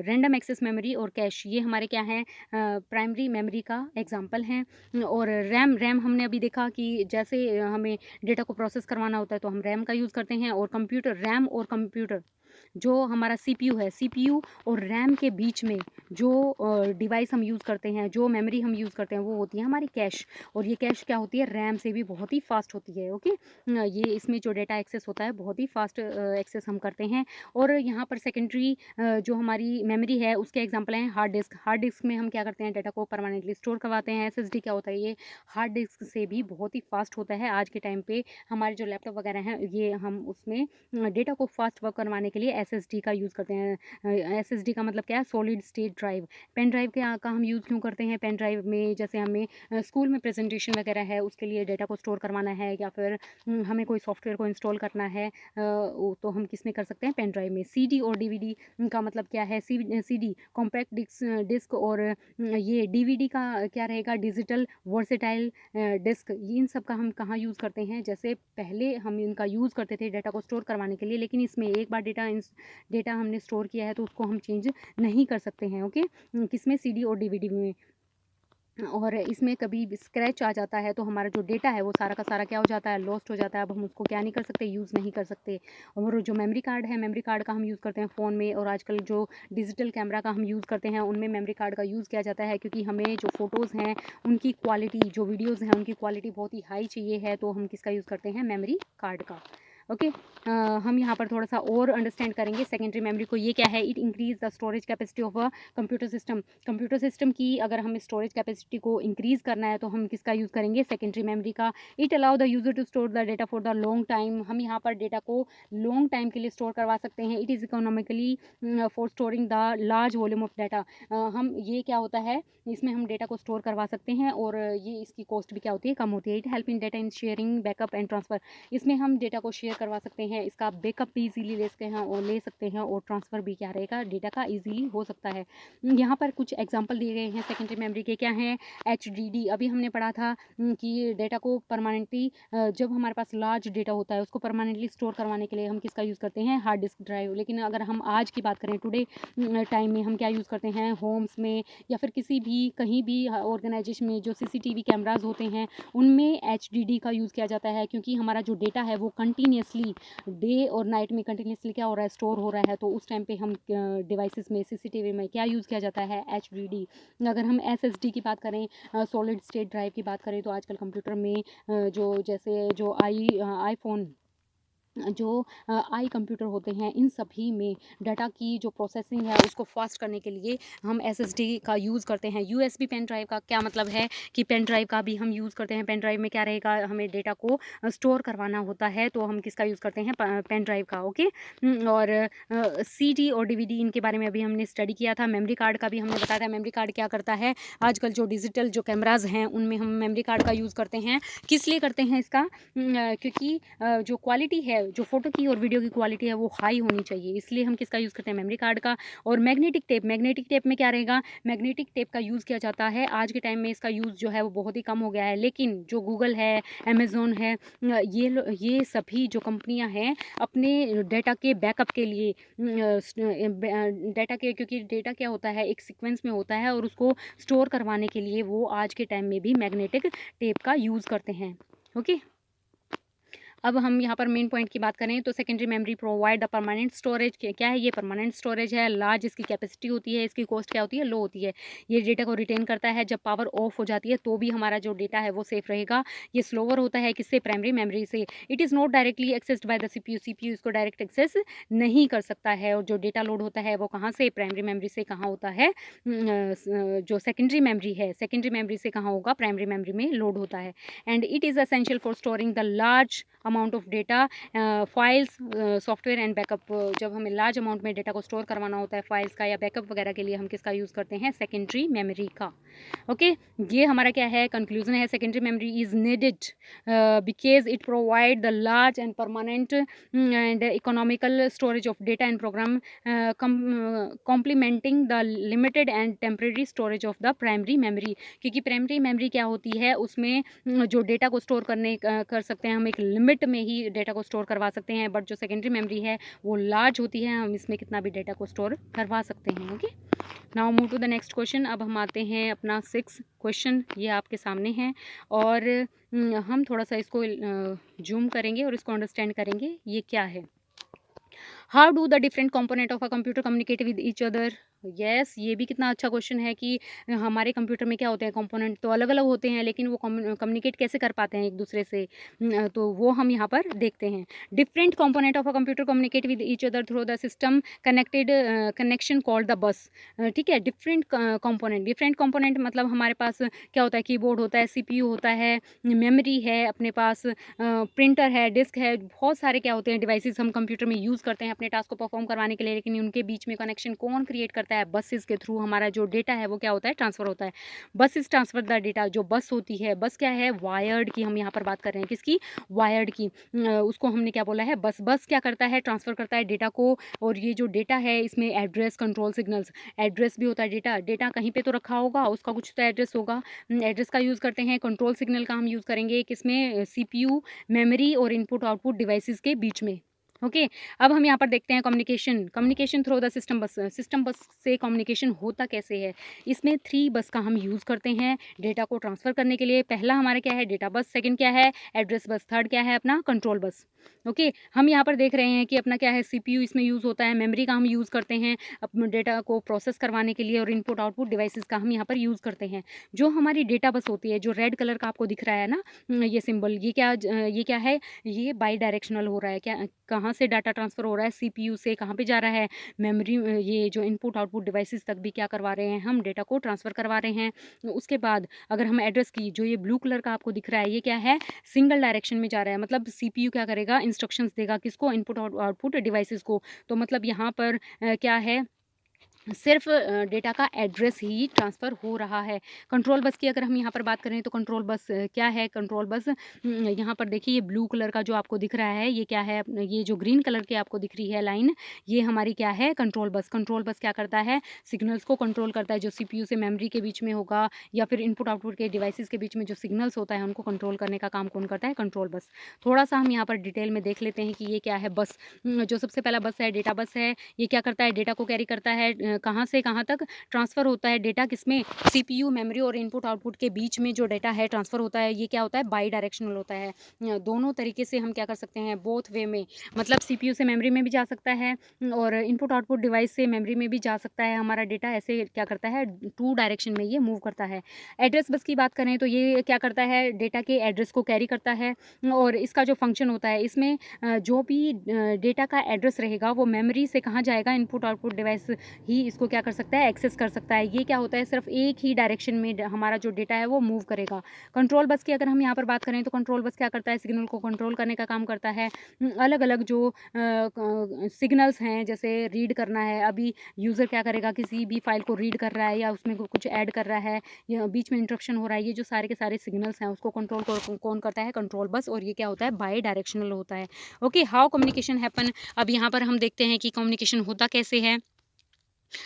random access memory, और कैश ये हमारे क्या है, प्राइमरी मेमोरी का एग्जाम्पल हैं। और रैम हमने अभी देखा कि जैसे हमें डेटा को प्रोसेस करवाना होता है तो हम रैम का यूज़ करते हैं। और कंप्यूटर, रैम और कंप्यूटर जो हमारा सीपीयू है, सीपीयू और रैम के बीच में जो डिवाइस हम यूज़ करते हैं, जो मेमोरी हम यूज़ करते हैं, वो होती है हमारी कैश। और ये कैश क्या होती है, रैम से भी बहुत ही फास्ट होती है। ओके, ये इसमें जो डेटा एक्सेस होता है बहुत ही फास्ट एक्सेस हम करते हैं। और यहाँ पर सेकेंडरी जो हमारी मेमोरी है उसके एग्जांपल हैं हार्ड डिस्क। हार्ड डिस्क में हम क्या करते हैं, डेटा को परमानेंटली स्टोर करवाते हैं। एसएसडी क्या होता है, ये हार्ड डिस्क से भी बहुत ही फास्ट होता है। आज के टाइम पे हमारे जो लैपटॉप वगैरह हैं, ये हम उसमें डेटा को फास्ट वर्क करवाने के लिए एसएसडी का यूज़ करते हैं। एसएसडी का मतलब क्या है, solid state drive. Pen drive का हम यूज़ क्यों करते हैं, पेन ड्राइव में जैसे हमें स्कूल में प्रेजेंटेशन वगैरह है उसके लिए डेटा को स्टोर करवाना है, या फिर हमें कोई सॉफ्टवेयर को इंस्टॉल करना है, तो हम किस में कर सकते हैं, पेन ड्राइव में। सीडी और डीवीडी का मतलब क्या है, सीडी कॉम्पैक्ट डिस्क, और ये डीवीडी का क्या रहेगा, डिजिटल वर्सेटाइल डिस्क। इन सब का हम कहाँ यूज़ करते हैं, जैसे पहले हम इनका यूज़ करते थे डेटा को स्टोर करवाने के लिए, लेकिन इसमें एक बार डेटा हमने स्टोर किया है तो उसको हम चेंज नहीं कर सकते हैं। ओके, किसमें, सीडी और डीवीडी में। और इसमें कभी भी स्क्रैच आ जाता है तो हमारा जो डेटा है वो सारा का सारा क्या हो जाता है, लॉस्ट हो जाता है। अब हम उसको क्या नहीं कर सकते, यूज़ नहीं कर सकते। और जो मेमोरी कार्ड है, मेमोरी कार्ड का हम यूज़ करते हैं फ़ोन में, और आजकल जो डिजिटल कैमरा का हम यूज़ करते हैं उनमें मेमोरी कार्ड का यूज़ किया जाता है, क्योंकि हमें जो फ़ोटोज़ हैं उनकी क्वालिटी, जो वीडियोज़ हैं उनकी क्वालिटी बहुत ही हाई चाहिए है, तो हम किसका यूज़ करते हैं, मेमोरी कार्ड का। ओके, हम यहाँ पर थोड़ा सा और अंडरस्टैंड करेंगे सेकेंडरी मेमोरी को। ये क्या है, it increase the storage capacity of a computer system. Computer system की अगर हमें स्टोरेज कैपेसिटी को इंक्रीज़ करना है तो हम किसका यूज़ करेंगे, सेकेंडरी मेमोरी का। It allow the user to store the data for the long time. हम यहाँ पर डेटा को लॉन्ग टाइम के लिए स्टोर करवा सकते हैं। It is economically for storing the large volume of data. हम ये क्या होता है, इसमें हम डेटा को स्टोर करवा सकते हैं, और ये इसकी कॉस्ट भी क्या होती है, कम होती है। It help in data in sharing, backup and transfer. इसमें हम डेटा को शेयर करवा सकते हैं, इसका बैकअप भी इजीली ले सकते हैं और ले सकते हैं, और ट्रांसफ़र भी क्या रहेगा, डेटा का इजीली हो सकता है। यहाँ पर कुछ एग्जांपल दिए गए हैं सेकेंडरी मेमोरी के, क्या हैं, एचडीडी। अभी हमने पढ़ा था कि डेटा को परमानेंटली, जब हमारे पास लार्ज डेटा होता है उसको परमानेंटली स्टोर करवाने के लिए हम किसका यूज़ करते हैं, हार्ड डिस्क ड्राइव। लेकिन अगर हम आज की बात करें, टुडे टाइम में हम क्या यूज़ करते हैं, होम्स में या फिर किसी भी कहीं भी ऑर्गेनाइजेशन में जो सीसीटीवी कैमराज होते हैं उनमें एचडीडी का यूज़ किया जाता है, क्योंकि हमारा जो डेटा है वो कंटिन्यूसली डे और नाइट में कंटिन्यूसली क्या हो रहा है, स्टोर हो रहा है। तो उस टाइम पे हम डिवाइसेस में, सीसीटीवी में क्या यूज़ किया जाता है, एचडीडी। अगर हम एसएसडी की बात करें, सॉलिड स्टेट ड्राइव की बात करें, तो आजकल कंप्यूटर में जो जैसे जो आईफोन, जो आई कंप्यूटर होते हैं, इन सभी में डाटा की जो प्रोसेसिंग है उसको फास्ट करने के लिए हम एसएसडी का यूज़ करते हैं। यूएसबी पेन ड्राइव का क्या मतलब है कि पेन ड्राइव का भी हम यूज़ करते हैं। पेन ड्राइव में क्या रहेगा, हमें डेटा को स्टोर करवाना होता है, तो हम किसका यूज़ करते हैं, पेन ड्राइव का। ओके, और सीडी और डीवीडी, इनके बारे में अभी हमने स्टडी किया था। मेमोरी कार्ड का भी हमने बताया था, मेमोरी कार्ड क्या करता है। आजकल जो डिजिटल जो कैमराज हैं उनमें हम मेमोरी कार्ड का यूज़ करते हैं। किस लिए करते हैं इसका, क्योंकि जो क्वालिटी है, जो फ़ोटो की और वीडियो की क्वालिटी है वो हाई होनी चाहिए, इसलिए हम किसका यूज़ करते हैं, मेमोरी कार्ड का। और मैग्नेटिक टेप, मैग्नेटिक टेप में क्या रहेगा, मैग्नेटिक टेप का यूज़ किया जाता है। आज के टाइम में इसका यूज़ जो है वो बहुत ही कम हो गया है, लेकिन जो गूगल है, अमेज़ॉन है, ये सभी जो कंपनियां हैं अपने डेटा के बैकअप के लिए, डेटा के, क्योंकि डेटा क्या होता है, एक सीक्वेंस में होता है, और उसको स्टोर करवाने के लिए वो आज के टाइम में भी मैग्नेटिक टेप का यूज़ करते हैं। ओके, अब हम यहाँ पर मेन पॉइंट की बात करें तो secondary memory provide the permanent storage. क्या है, ये परमानेंट स्टोरेज है, लार्ज इसकी कैपेसिटी होती है, इसकी कॉस्ट क्या होती है, लो होती है। ये डेटा को रिटेन करता है, जब पावर ऑफ हो जाती है तो भी हमारा जो डेटा है वो सेफ रहेगा। ये स्लोवर होता है किससे, प्राइमरी मेमोरी से। It is not directly accessed bye the CPU, CPU इसको डायरेक्ट एक्सेस नहीं कर सकता है। और जो डेटा लोड होता है वो कहाँ से, प्राइमरी मेमोरी से। कहाँ होता है, जो सेकेंडरी मेमोरी है, सेकेंडरी मेमोरी से कहाँ होगा, प्राइमरी मेमोरी में लोड होता है। And it is essential for storing the large amount of data, files, software and backup. जब हमें लार्ज अमाउंट में डेटा को स्टोर करवाना होता है फाइल्स का या बैकअप वगैरह के लिए, हम किसका यूज़ करते हैं, सेकेंडरी मेमोरी का। ओके, ये हमारा क्या है, कंक्लूजन है, secondary memory is needed because it provide the large and permanent and economical storage of data and program, complementing the limited and temporary storage of the primary memory. क्योंकि primary memory क्या होती है, उसमें जो data को store कर सकते हैं हम, एक लिमिट में ही डेटा को स्टोर करवा सकते हैं। बट जो सेकेंडरी मेमोरी है वो लार्ज होती है, हम इसमें कितना भी डेटा को स्टोर करवा सकते हैं। Okay, now move to the next question. अब हम आते हैं अपना 6 क्वेश्चन, ये आपके सामने है, और हम थोड़ा सा इसको जूम करेंगे और इसको अंडरस्टैंड करेंगे ये क्या है। How do the different component of a computer communicate with each other? Yes, ये भी कितना अच्छा क्वेश्चन है कि हमारे कंप्यूटर में क्या होते हैं, कंपोनेंट तो अलग अलग होते हैं, लेकिन वो कम्युनिकेट कैसे कर पाते हैं एक दूसरे से, तो वो हम यहाँ पर देखते हैं। Different component of a computer communicate with each other through the system connected connection called the bus. ठीक है, डिफरेंट कंपोनेंट मतलब हमारे पास क्या होता है, कीबोर्ड होता है, सीपीयू होता है, मेमोरी है अपने पास, प्रिंटर है, डिस्क है, बहुत सारे क्या होते हैं डिवाइसेस हम कंप्यूटर में यूज़ करते हैं अपने टास्क को परफॉर्म करवाने के लिए, लेकिन उनके बीच में कनेक्शन कौन क्रिएट करता है? बसेस के थ्रू हमारा जो डेटा है वो क्या होता है, ट्रांसफ़र होता है। Buses transfer the data. जो बस होती है, बस क्या है, वायर्ड की हम यहाँ पर बात कर रहे हैं, किसकी, वायर्ड की। उसको हमने क्या बोला है, बस। बस क्या करता है, ट्रांसफ़र करता है डेटा को, और ये जो डेटा है इसमें एड्रेस, कंट्रोल सिग्नल्स, एड्रेस भी होता है, डेटा डेटा कहीं पे तो रखा होगा, उसका कुछ तो एड्रेस होगा, एड्रेस का यूज़ करते हैं। कंट्रोल सिग्नल का हम यूज़ करेंगे किसमें, सीपीयू, मेमोरी और इनपुट आउटपुट डिवाइसेस के बीच में। ओके, अब हम यहाँ पर देखते हैं communication. Communication through the system bus. System बस से कम्युनिकेशन होता कैसे है? इसमें 3 बस का हम यूज़ करते हैं डेटा को ट्रांसफ़र करने के लिए। पहला हमारा क्या है, डेटा बस, सेकंड क्या है, एड्रेस बस, थर्ड क्या है अपना, कंट्रोल बस। ओके, हम यहाँ पर देख रहे हैं कि अपना क्या है, सीपीयू इसमें यूज़ होता है, मेमोरी का हम यूज़ करते हैं अपने डेटा को प्रोसेस करवाने के लिए, और इनपुट आउटपुट डिवाइसेस का हम यहाँ पर यूज़ करते हैं। जो हमारी डेटा बस होती है, जो रेड कलर का आपको दिख रहा है ना, ये सिंबल, ये क्या है, ये बाई डायरेक्शनल हो रहा है। क्या, कहाँ से डाटा ट्रांसफ़र हो रहा है, सीपीयू से कहाँ पे जा रहा है, मेमोरी, ये जो इनपुट आउटपुट डिवाइसेस तक भी क्या करवा रहे हैं, हम डेटा को ट्रांसफ़र करवा रहे हैं। उसके बाद अगर हम एड्रेस की, जो ये ब्लू कलर का आपको दिख रहा है, ये क्या है, सिंगल डायरेक्शन में जा रहा है, मतलब सीपीयू क्या करेगा, इंस्ट्रक्शंस देगा किसको, इनपुट आउटपुट डिवाइसेस को। तो मतलब यहाँ पर क्या है, सिर्फ डेटा का एड्रेस ही ट्रांसफ़र हो रहा है। कंट्रोल बस की अगर हम यहाँ पर बात करें तो कंट्रोल बस क्या है, कंट्रोल बस यहाँ पर देखिए, ये ब्लू कलर का जो आपको दिख रहा है, ये क्या है, ये जो ग्रीन कलर की आपको दिख रही है लाइन, ये हमारी क्या है, कंट्रोल बस। कंट्रोल बस क्या करता है, सिग्नल्स को कंट्रोल करता है, जो सीपीयू से मेमोरी के बीच में होगा, या फिर इनपुट आउटपुट के डिवाइसेस के बीच में जो सिग्नल्स होता है उनको कंट्रोल करने का काम कौन करता है, कंट्रोल बस। थोड़ा सा हम यहाँ पर डिटेल में देख लेते हैं कि ये क्या है, बस। जो सबसे पहला बस है, डेटा बस है। ये क्या करता है, डेटा को कैरी करता है, कहाँ से कहाँ तक ट्रांसफ़र होता है डेटा, किसमें, सीपीयू, मेमोरी और इनपुट आउटपुट के बीच में जो डेटा है ट्रांसफ़र होता है, ये क्या होता है, बाई डायरेक्शनल होता है। दोनों तरीके से हम क्या कर सकते हैं, बोथ वे में, मतलब सीपीयू से मेमोरी में भी जा सकता है, और इनपुट आउटपुट डिवाइस से मेमोरी में भी जा सकता है हमारा डेटा। ऐसे क्या करता है, 2 डायरेक्शन में ये मूव करता है। एड्रेस बस की बात करें तो ये क्या करता है, डेटा के एड्रेस को कैरी करता है, और इसका जो फंक्शन होता है, इसमें जो भी डेटा का एड्रेस रहेगा वो मेमोरी से कहाँ जाएगा, इनपुट आउटपुट डिवाइस ही इसको क्या कर सकता है, एक्सेस कर सकता है। ये क्या होता है, सिर्फ एक ही डायरेक्शन में हमारा जो डेटा है वो मूव करेगा। कंट्रोल बस की अगर हम यहाँ पर बात करें तो कंट्रोल बस क्या करता है, सिग्नल को कंट्रोल करने का काम करता है। अलग अलग जो सिग्नल्स हैं, जैसे रीड करना है, अभी यूज़र क्या करेगा, किसी भी फाइल को रीड कर रहा है या उसमें कुछ ऐड कर रहा है, या बीच में इंटरप्शन हो रहा है, ये जो सारे के सारे सिग्नल्स हैं उसको कंट्रोल कौन करता है, कंट्रोल बस। और ये क्या होता है, बाई डायरेक्शनल होता है। Okay, how communication happen. अब यहाँ पर हम देखते हैं कि कम्युनिकेशन होता कैसे है।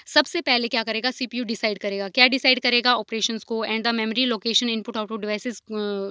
सबसे पहले क्या करेगा, सीपीयू डिसाइड करेगा, क्या डिसाइड करेगा, ऑपरेशंस को, and the memory location input output devices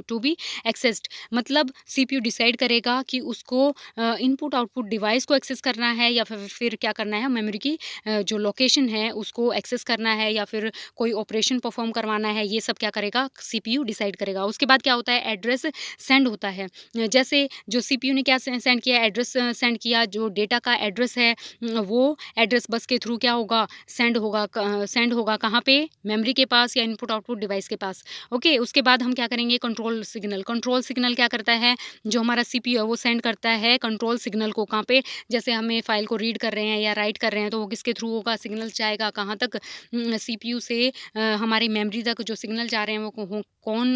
to be accessed. मतलब सीपीयू डिसाइड करेगा कि उसको इनपुट आउटपुट डिवाइस को एक्सेस करना है, या फिर क्या करना है, मेमोरी की जो लोकेशन है उसको एक्सेस करना है, या फिर कोई ऑपरेशन परफॉर्म करवाना है, ये सब क्या करेगा, सीपीयू डिसाइड करेगा। उसके बाद क्या होता है, एड्रेस सेंड होता है। जैसे जो सीपीयू ने क्या सेंड किया, एड्रेस सेंड किया, जो डेटा का एड्रेस है वो एड्रेस बस के थ्रू क्या होगा, सेंड होगा कहाँ पे, मेमोरी के पास या इनपुट आउटपुट डिवाइस के पास। ओके, उसके बाद हम क्या करेंगे, कंट्रोल सिग्नल क्या करता है, जो हमारा सीपीयू है वो सेंड करता है कंट्रोल सिग्नल को, कहाँ पे, जैसे हमें फाइल को रीड कर रहे हैं या राइट कर रहे हैं तो वो किसके थ्रू होगा, सिग्नल जाएगा कहाँ तक, सीपीयू से हमारी मेमोरी तक जो सिग्नल जा रहे हैं वो कौन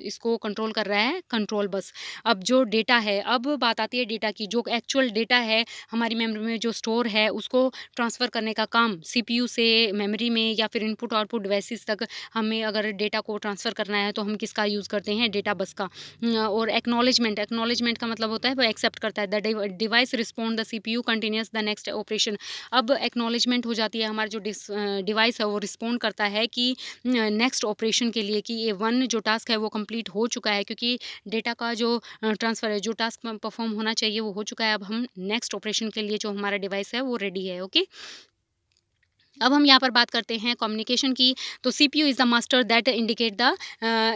इसको कंट्रोल कर रहा है, कंट्रोल बस। अब जो डेटा है, अब बात आती है डेटा की, जो एक्चुअल डेटा है हमारी मेमोरी में जो स्टोर है उसको ट्रांसफ़र करने का काम सीपीयू से मेमोरी में या फिर इनपुट आउटपुट डिवाइसेस तक हमें अगर डेटा को ट्रांसफ़र करना है तो हम किसका यूज़ करते हैं, डेटा बस का। और एक्नॉलेजमेंट का मतलब होता है वो एक्सेप्ट करता है, the device respond the CPU continuous the next operation. अब एक्नॉलेजमेंट हो जाती है, हमारा जो डिवाइस है वो रिस्पॉन्ड करता है कि नेक्स्ट ऑपरेशन के लिए, कि ये वन जो टास्क है वो कंप्लीट हो चुका है, क्योंकि डेटा का जो ट्रांसफ़र है, जो टास्क परफॉर्म होना चाहिए वो हो चुका है। अब हम नेक्स्ट ऑपरेशन के लिए जो हमारा डिवाइस है वो रेडी है। ओके, अब हम यहाँ पर बात करते हैं कम्युनिकेशन की। तो CPU is the master that indicate the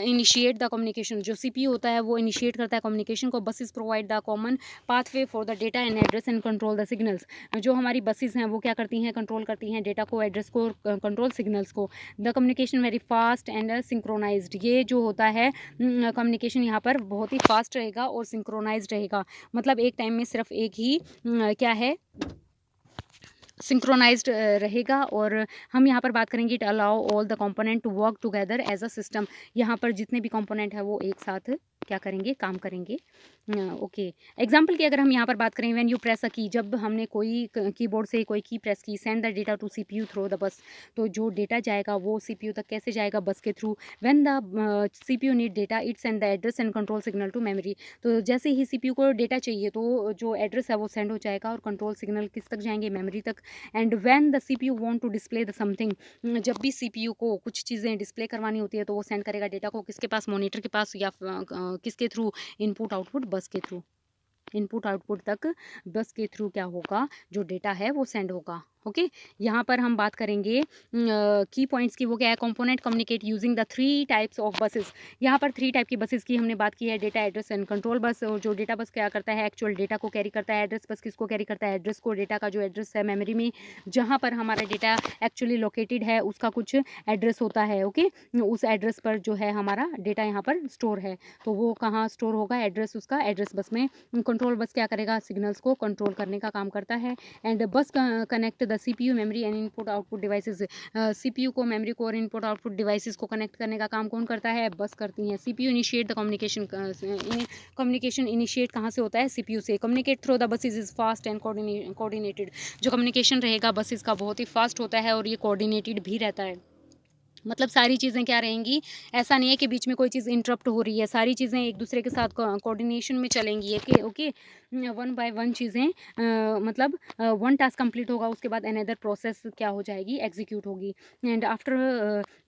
initiate the communication. जो सीपीयू होता है वो इनिशिएट करता है कम्युनिकेशन को। Buses provide the common pathway for the data and address and control the signals. जो हमारी बसेस हैं वो क्या करती हैं, कंट्रोल करती हैं डेटा को, एड्रेस को, कंट्रोल सिग्नल्स को। The communication very fast and synchronized. ये जो होता है कम्युनिकेशन यहाँ पर बहुत ही फास्ट रहेगा और सिंक्रोनाइज्ड रहेगा। मतलब एक टाइम में सिर्फ एक ही क्या है, सिंक्रोनाइज्ड रहेगा। और हम यहाँ पर बात करेंगे it allow all the component to work together as a system. यहाँ पर जितने भी कंपोनेंट है वो एक साथ क्या करेंगे, काम करेंगे। ओके, एग्जाम्पल की अगर हम यहाँ पर बात करें, व्हेन यू प्रेस अ की, जब हमने कोई कीबोर्ड से कोई की प्रेस की, send the data to CPU through the bus. तो जो डेटा जाएगा वो सीपीयू तक कैसे जाएगा, बस के थ्रू। When the CPU need data it send the address and control signal to memory. तो जैसे ही सीपीयू को डेटा चाहिए तो जो एड्रेस है वो सेंड हो जाएगा और कंट्रोल सिग्नल किस तक जाएंगे, मेमोरी तक। And when the CPU want to display the something, जब भी सीपीयू को कुछ चीज़ें डिस्प्ले करवानी होती है तो वो सेंड करेगा डेटा को किसके पास, मॉनिटर के पास, या किसके थ्रू, इनपुट आउटपुट बस के थ्रू। इनपुट आउटपुट तक बस के थ्रू क्या होगा, जो डेटा है वो सेंड होगा। ओके, यहाँ पर हम बात करेंगे की पॉइंट्स की। वो क्या है, component communicate using the 3 types of buses. यहाँ पर 3 टाइप की बसेस की हमने बात की है, data, address and control bus. और जो डेटा बस क्या करता है, एक्चुअल डेटा को कैरी करता है। एड्रेस बस किसको कैरी करता है, एड्रेस को। डेटा का जो एड्रेस है मेमोरी में जहाँ पर हमारा डेटा एक्चुअली लोकेटेड है उसका कुछ एड्रेस होता है। ओके, उस एड्रेस पर जो है हमारा डेटा यहाँ पर स्टोर है, तो वो कहाँ स्टोर होगा, एड्रेस, उसका एड्रेस बस में। कंट्रोल बस क्या करेगा, सिग्नल्स को कंट्रोल करने का काम करता है। एंड बस connect the CPU, memory and input output devices. CPU को, मेमोरी को और इनपुट आउटपुट डिवाइसेस को कनेक्ट करने का काम कौन करता है, बस करती हैं। CPU initiate the communication. Communication initiate कहाँ से होता है, सीपीयू से। Communicate through the buses is fast and coordinated. जो कम्युनिकेशन रहेगा बसेस का बहुत ही फास्ट होता है और ये कोऑर्डिनेटेड भी रहता है। मतलब सारी चीज़ें क्या रहेंगी, ऐसा नहीं है कि बीच में कोई चीज़ इंटरप्ट हो रही है, सारी चीज़ें एक दूसरे के साथ कोऑर्डिनेशन में चलेंगी। Okay okay, one by one चीज़ें, मतलब वन टास्क कंप्लीट होगा उसके बाद अनदर प्रोसेस क्या हो जाएगी, एग्जीक्यूट होगी। And after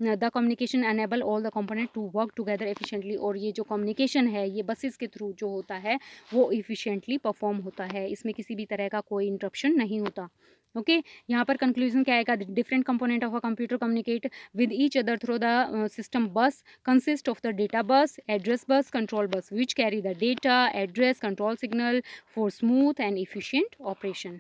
the communication enable all the component to work together efficiently. और ये जो कम्युनिकेशन है ये बसेस के थ्रू जो होता है वो इफिशिएंटली परफॉर्म होता है, इसमें किसी भी तरह का कोई इंटरप्शन नहीं होता। ओके, यहाँ पर कंक्लूजन क्या आएगा, different component of a computer communicate with each other through the system bus consist of the data bus, address bus, control bus, which carry the data, address, control signal for smooth and efficient operation.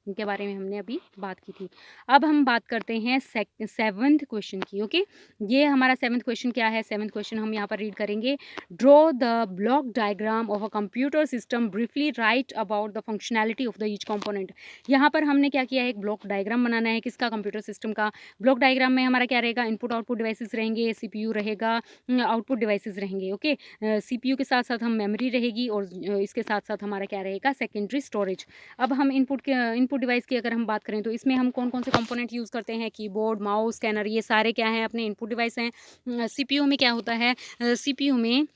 इनके बारे में हमने अभी बात की थी। अब हम बात करते हैं सेवन्थ क्वेश्चन की। ओके, ये हमारा सेवन्थ क्वेश्चन क्या है, सेवन्थ क्वेश्चन हम यहाँ पर रीड करेंगे। Draw the block diagram of a computer system, briefly right about the functionality of the each component. यहाँ पर हमने क्या किया है, एक ब्लॉक डायग्राम बनाना है, किसका, कंप्यूटर सिस्टम का। ब्लॉक डायग्राम में हमारा क्या रहेगा, इनपुट आउटपुट डिवाइसेस रहेंगे, सीपीयू रहेगा, आउटपुट डिवाइसेस रहेंगे। ओके, सीपीयू के साथ साथ हम मेमोरी रहेगी और इसके साथ साथ हमारा क्या रहेगा, सेकेंडरी स्टोरेज। अब हम इनपुट डिवाइस की अगर हम बात करें तो इसमें हम कौन कौन से कंपोनेंट यूज़ करते हैं, कीबोर्ड, माउस, स्कैनर, ये सारे क्या हैं, अपने इनपुट डिवाइस हैं। सीपीयू में क्या होता है, सीपीयू में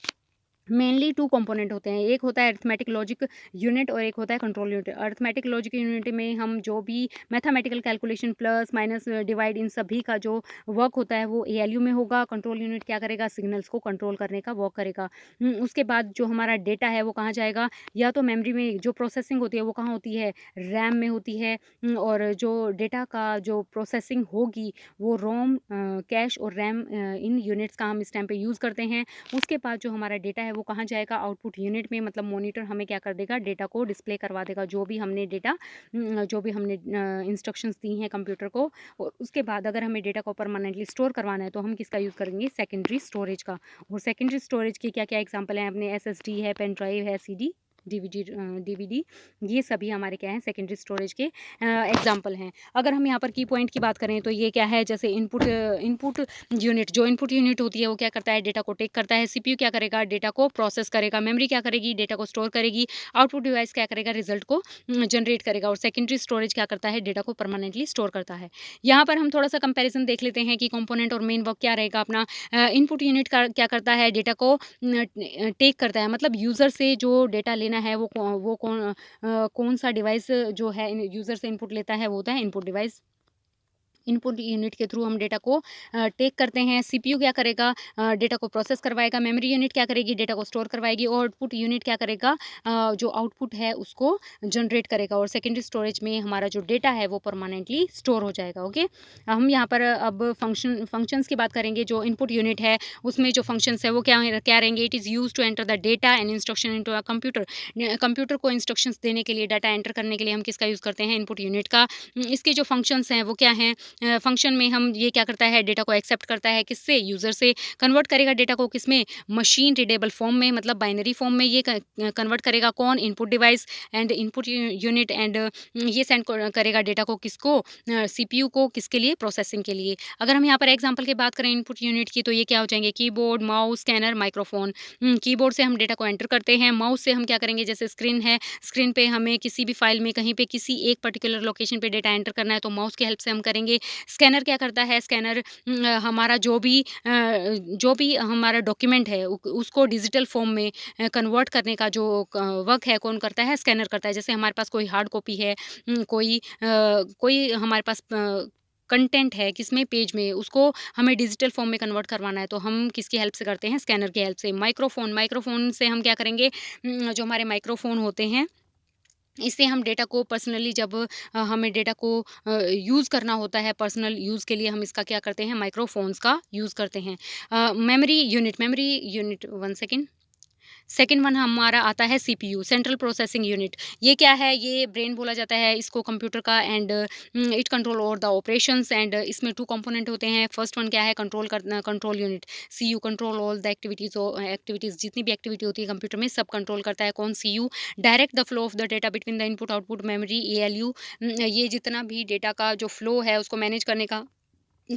मेनली 2 कंपोनेंट होते हैं, एक होता है अरिथमेटिक लॉजिक यूनिट और एक होता है control unit. Arithmetic logic unit में हम जो भी mathematical calculation, plus minus divide, इन सभी का जो वर्क होता है वो एएलयू में होगा। कंट्रोल यूनिट क्या करेगा, सिग्नल्स को कंट्रोल करने का वर्क करेगा। उसके बाद जो हमारा डेटा है वो कहाँ जाएगा, या तो मेमोरी में जो प्रोसेसिंग होती है वो कहाँ होती है, रैम में होती है। और जो डेटा का जो प्रोसेसिंग होगी वो रोम, कैश और रैम, इन यूनिट्स का हम इस टाइम पे यूज़ करते हैं। उसके बाद जो हमारा डेटा है वो कहाँ जाएगा, आउटपुट यूनिट में। मतलब मॉनिटर हमें क्या कर देगा, डेटा को डिस्प्ले करवा देगा, जो भी हमने डेटा, जो भी हमने इंस्ट्रक्शंस दी हैं कंप्यूटर को। और उसके बाद अगर हमें डेटा को परमानेंटली स्टोर करवाना है तो हम किसका यूज़ करेंगे, सेकेंडरी स्टोरेज का। और सेकेंडरी स्टोरेज के क्या क्या एग्जाम्पल हैं, अपने एसएसडी है, पेन ड्राइव है, सीडी, डीवीडी, ये सभी हमारे क्या हैं, सेकेंडरी स्टोरेज के एग्जाम्पल हैं। अगर हम यहाँ पर की पॉइंट की बात करें तो ये क्या है, जैसे इनपुट यूनिट, जो इनपुट यूनिट होती है वो क्या करता है, डेटा को टेक करता है। सीपीयू क्या करेगा, डेटा को प्रोसेस करेगा। मेमोरी क्या करेगी, डेटा को स्टोर करेगी। आउटपुट डिवाइस क्या करेगा, रिजल्ट को जनरेट करेगा। और सेकेंडरी स्टोरेज क्या करता है, डेटा को परमानेंटली स्टोर करता है। यहाँ पर हम थोड़ा सा कंपेरिजन देख लेते हैं कि कंपोनेंट और मेन वर्क क्या रहेगा अपना। इनपुट यूनिट का क्या करता है, डेटा को टेक करता है, मतलब यूज़र से जो डेटा लेना है वो कौन सा डिवाइस जो है यूज़र से इनपुट लेता है वो होता है इनपुट डिवाइस। इनपुट यूनिट के थ्रू हम डेटा को टेक करते हैं। सीपीयू क्या करेगा, डेटा को प्रोसेस करवाएगा। मेमोरी यूनिट क्या करेगी, डेटा को स्टोर करवाएगी। और आउटपुट यूनिट क्या करेगा, जो आउटपुट है उसको जनरेट करेगा। और सेकेंडरी स्टोरेज में हमारा जो डेटा है वो परमानेंटली स्टोर हो जाएगा। ओके, हम यहाँ पर अब फंक्शंस की बात करेंगे। जो इनपुट यूनिट है उसमें जो फंक्शंस है वो क्या क्या रहेंगे, it is use to enter the data and instruction into a computer. Computer को इंस्ट्रक्शंस देने के लिए, डाटा एंटर करने के लिए हम किसका यूज़ करते हैं, इनपुट यूनिट का। इसके जो फंक्शंस हैं वो क्या हैं, फंक्शन में हम ये क्या करता है, डेटा को एक्सेप्ट करता है किससे, यूज़र से। कन्वर्ट करेगा डेटा को किसमें, मशीन रीडेबल फॉर्म में, मतलब बाइनरी फॉर्म में ये कन्वर्ट करेगा कौन, input device and input unit. And ये सेंड करेगा डेटा को किसको, सीपीयू को, किसके लिए, प्रोसेसिंग के लिए। अगर हम यहाँ पर एग्जांपल की बात करें इनपुट यूनिट की, तो ये क्या हो जाएंगे, keyboard, mouse, scanner, microphone. Keyboard से हम डेटा को एंटर करते हैं। माउस से हम क्या करेंगे, जैसे स्क्रीन है, स्क्रीन पे हमें किसी भी फाइल में कहीं पे किसी एक पर्टिकुलर लोकेशन पे डेटा एंटर करना है तो माउस की हेल्प से हम करेंगे। स्कैनर क्या करता है, स्कैनर हमारा जो भी हमारा डॉक्यूमेंट है उसको डिजिटल फॉर्म में कन्वर्ट करने का जो वर्क है कौन करता है, स्कैनर करता है। जैसे हमारे पास कोई हार्ड कॉपी है, कोई हमारे पास कंटेंट है किसमें, पेज में, उसको हमें डिजिटल फॉर्म में कन्वर्ट करवाना है तो हम किसकी हेल्प से करते हैं, स्कैनर की हेल्प से। माइक्रोफोन से हम क्या करेंगे, जो हमारे माइक्रोफोन होते हैं इससे हम डेटा को पर्सनली जब हमें डेटा को यूज़ करना होता है पर्सनल यूज़ के लिए, हम इसका क्या करते हैं, माइक्रोफोन्स का यूज़ करते हैं। Memory unit 1 second. Second one हमारा आता है सीपीयू, सेंट्रल प्रोसेसिंग यूनिट। ये क्या है, ये ब्रेन बोला जाता है इसको कंप्यूटर का। And it control over the operations. And इसमें 2 कंपोनेंट होते हैं। फर्स्ट वन क्या है, control unit. CU control all the activities, जितनी भी एक्टिविटी होती है कंप्यूटर में सब कंट्रोल करता है कौन, CU. Direct the flow of the data between the input output memory, ALU. ये जितना भी डेटा का जो फ्लो है उसको मैनेज करने का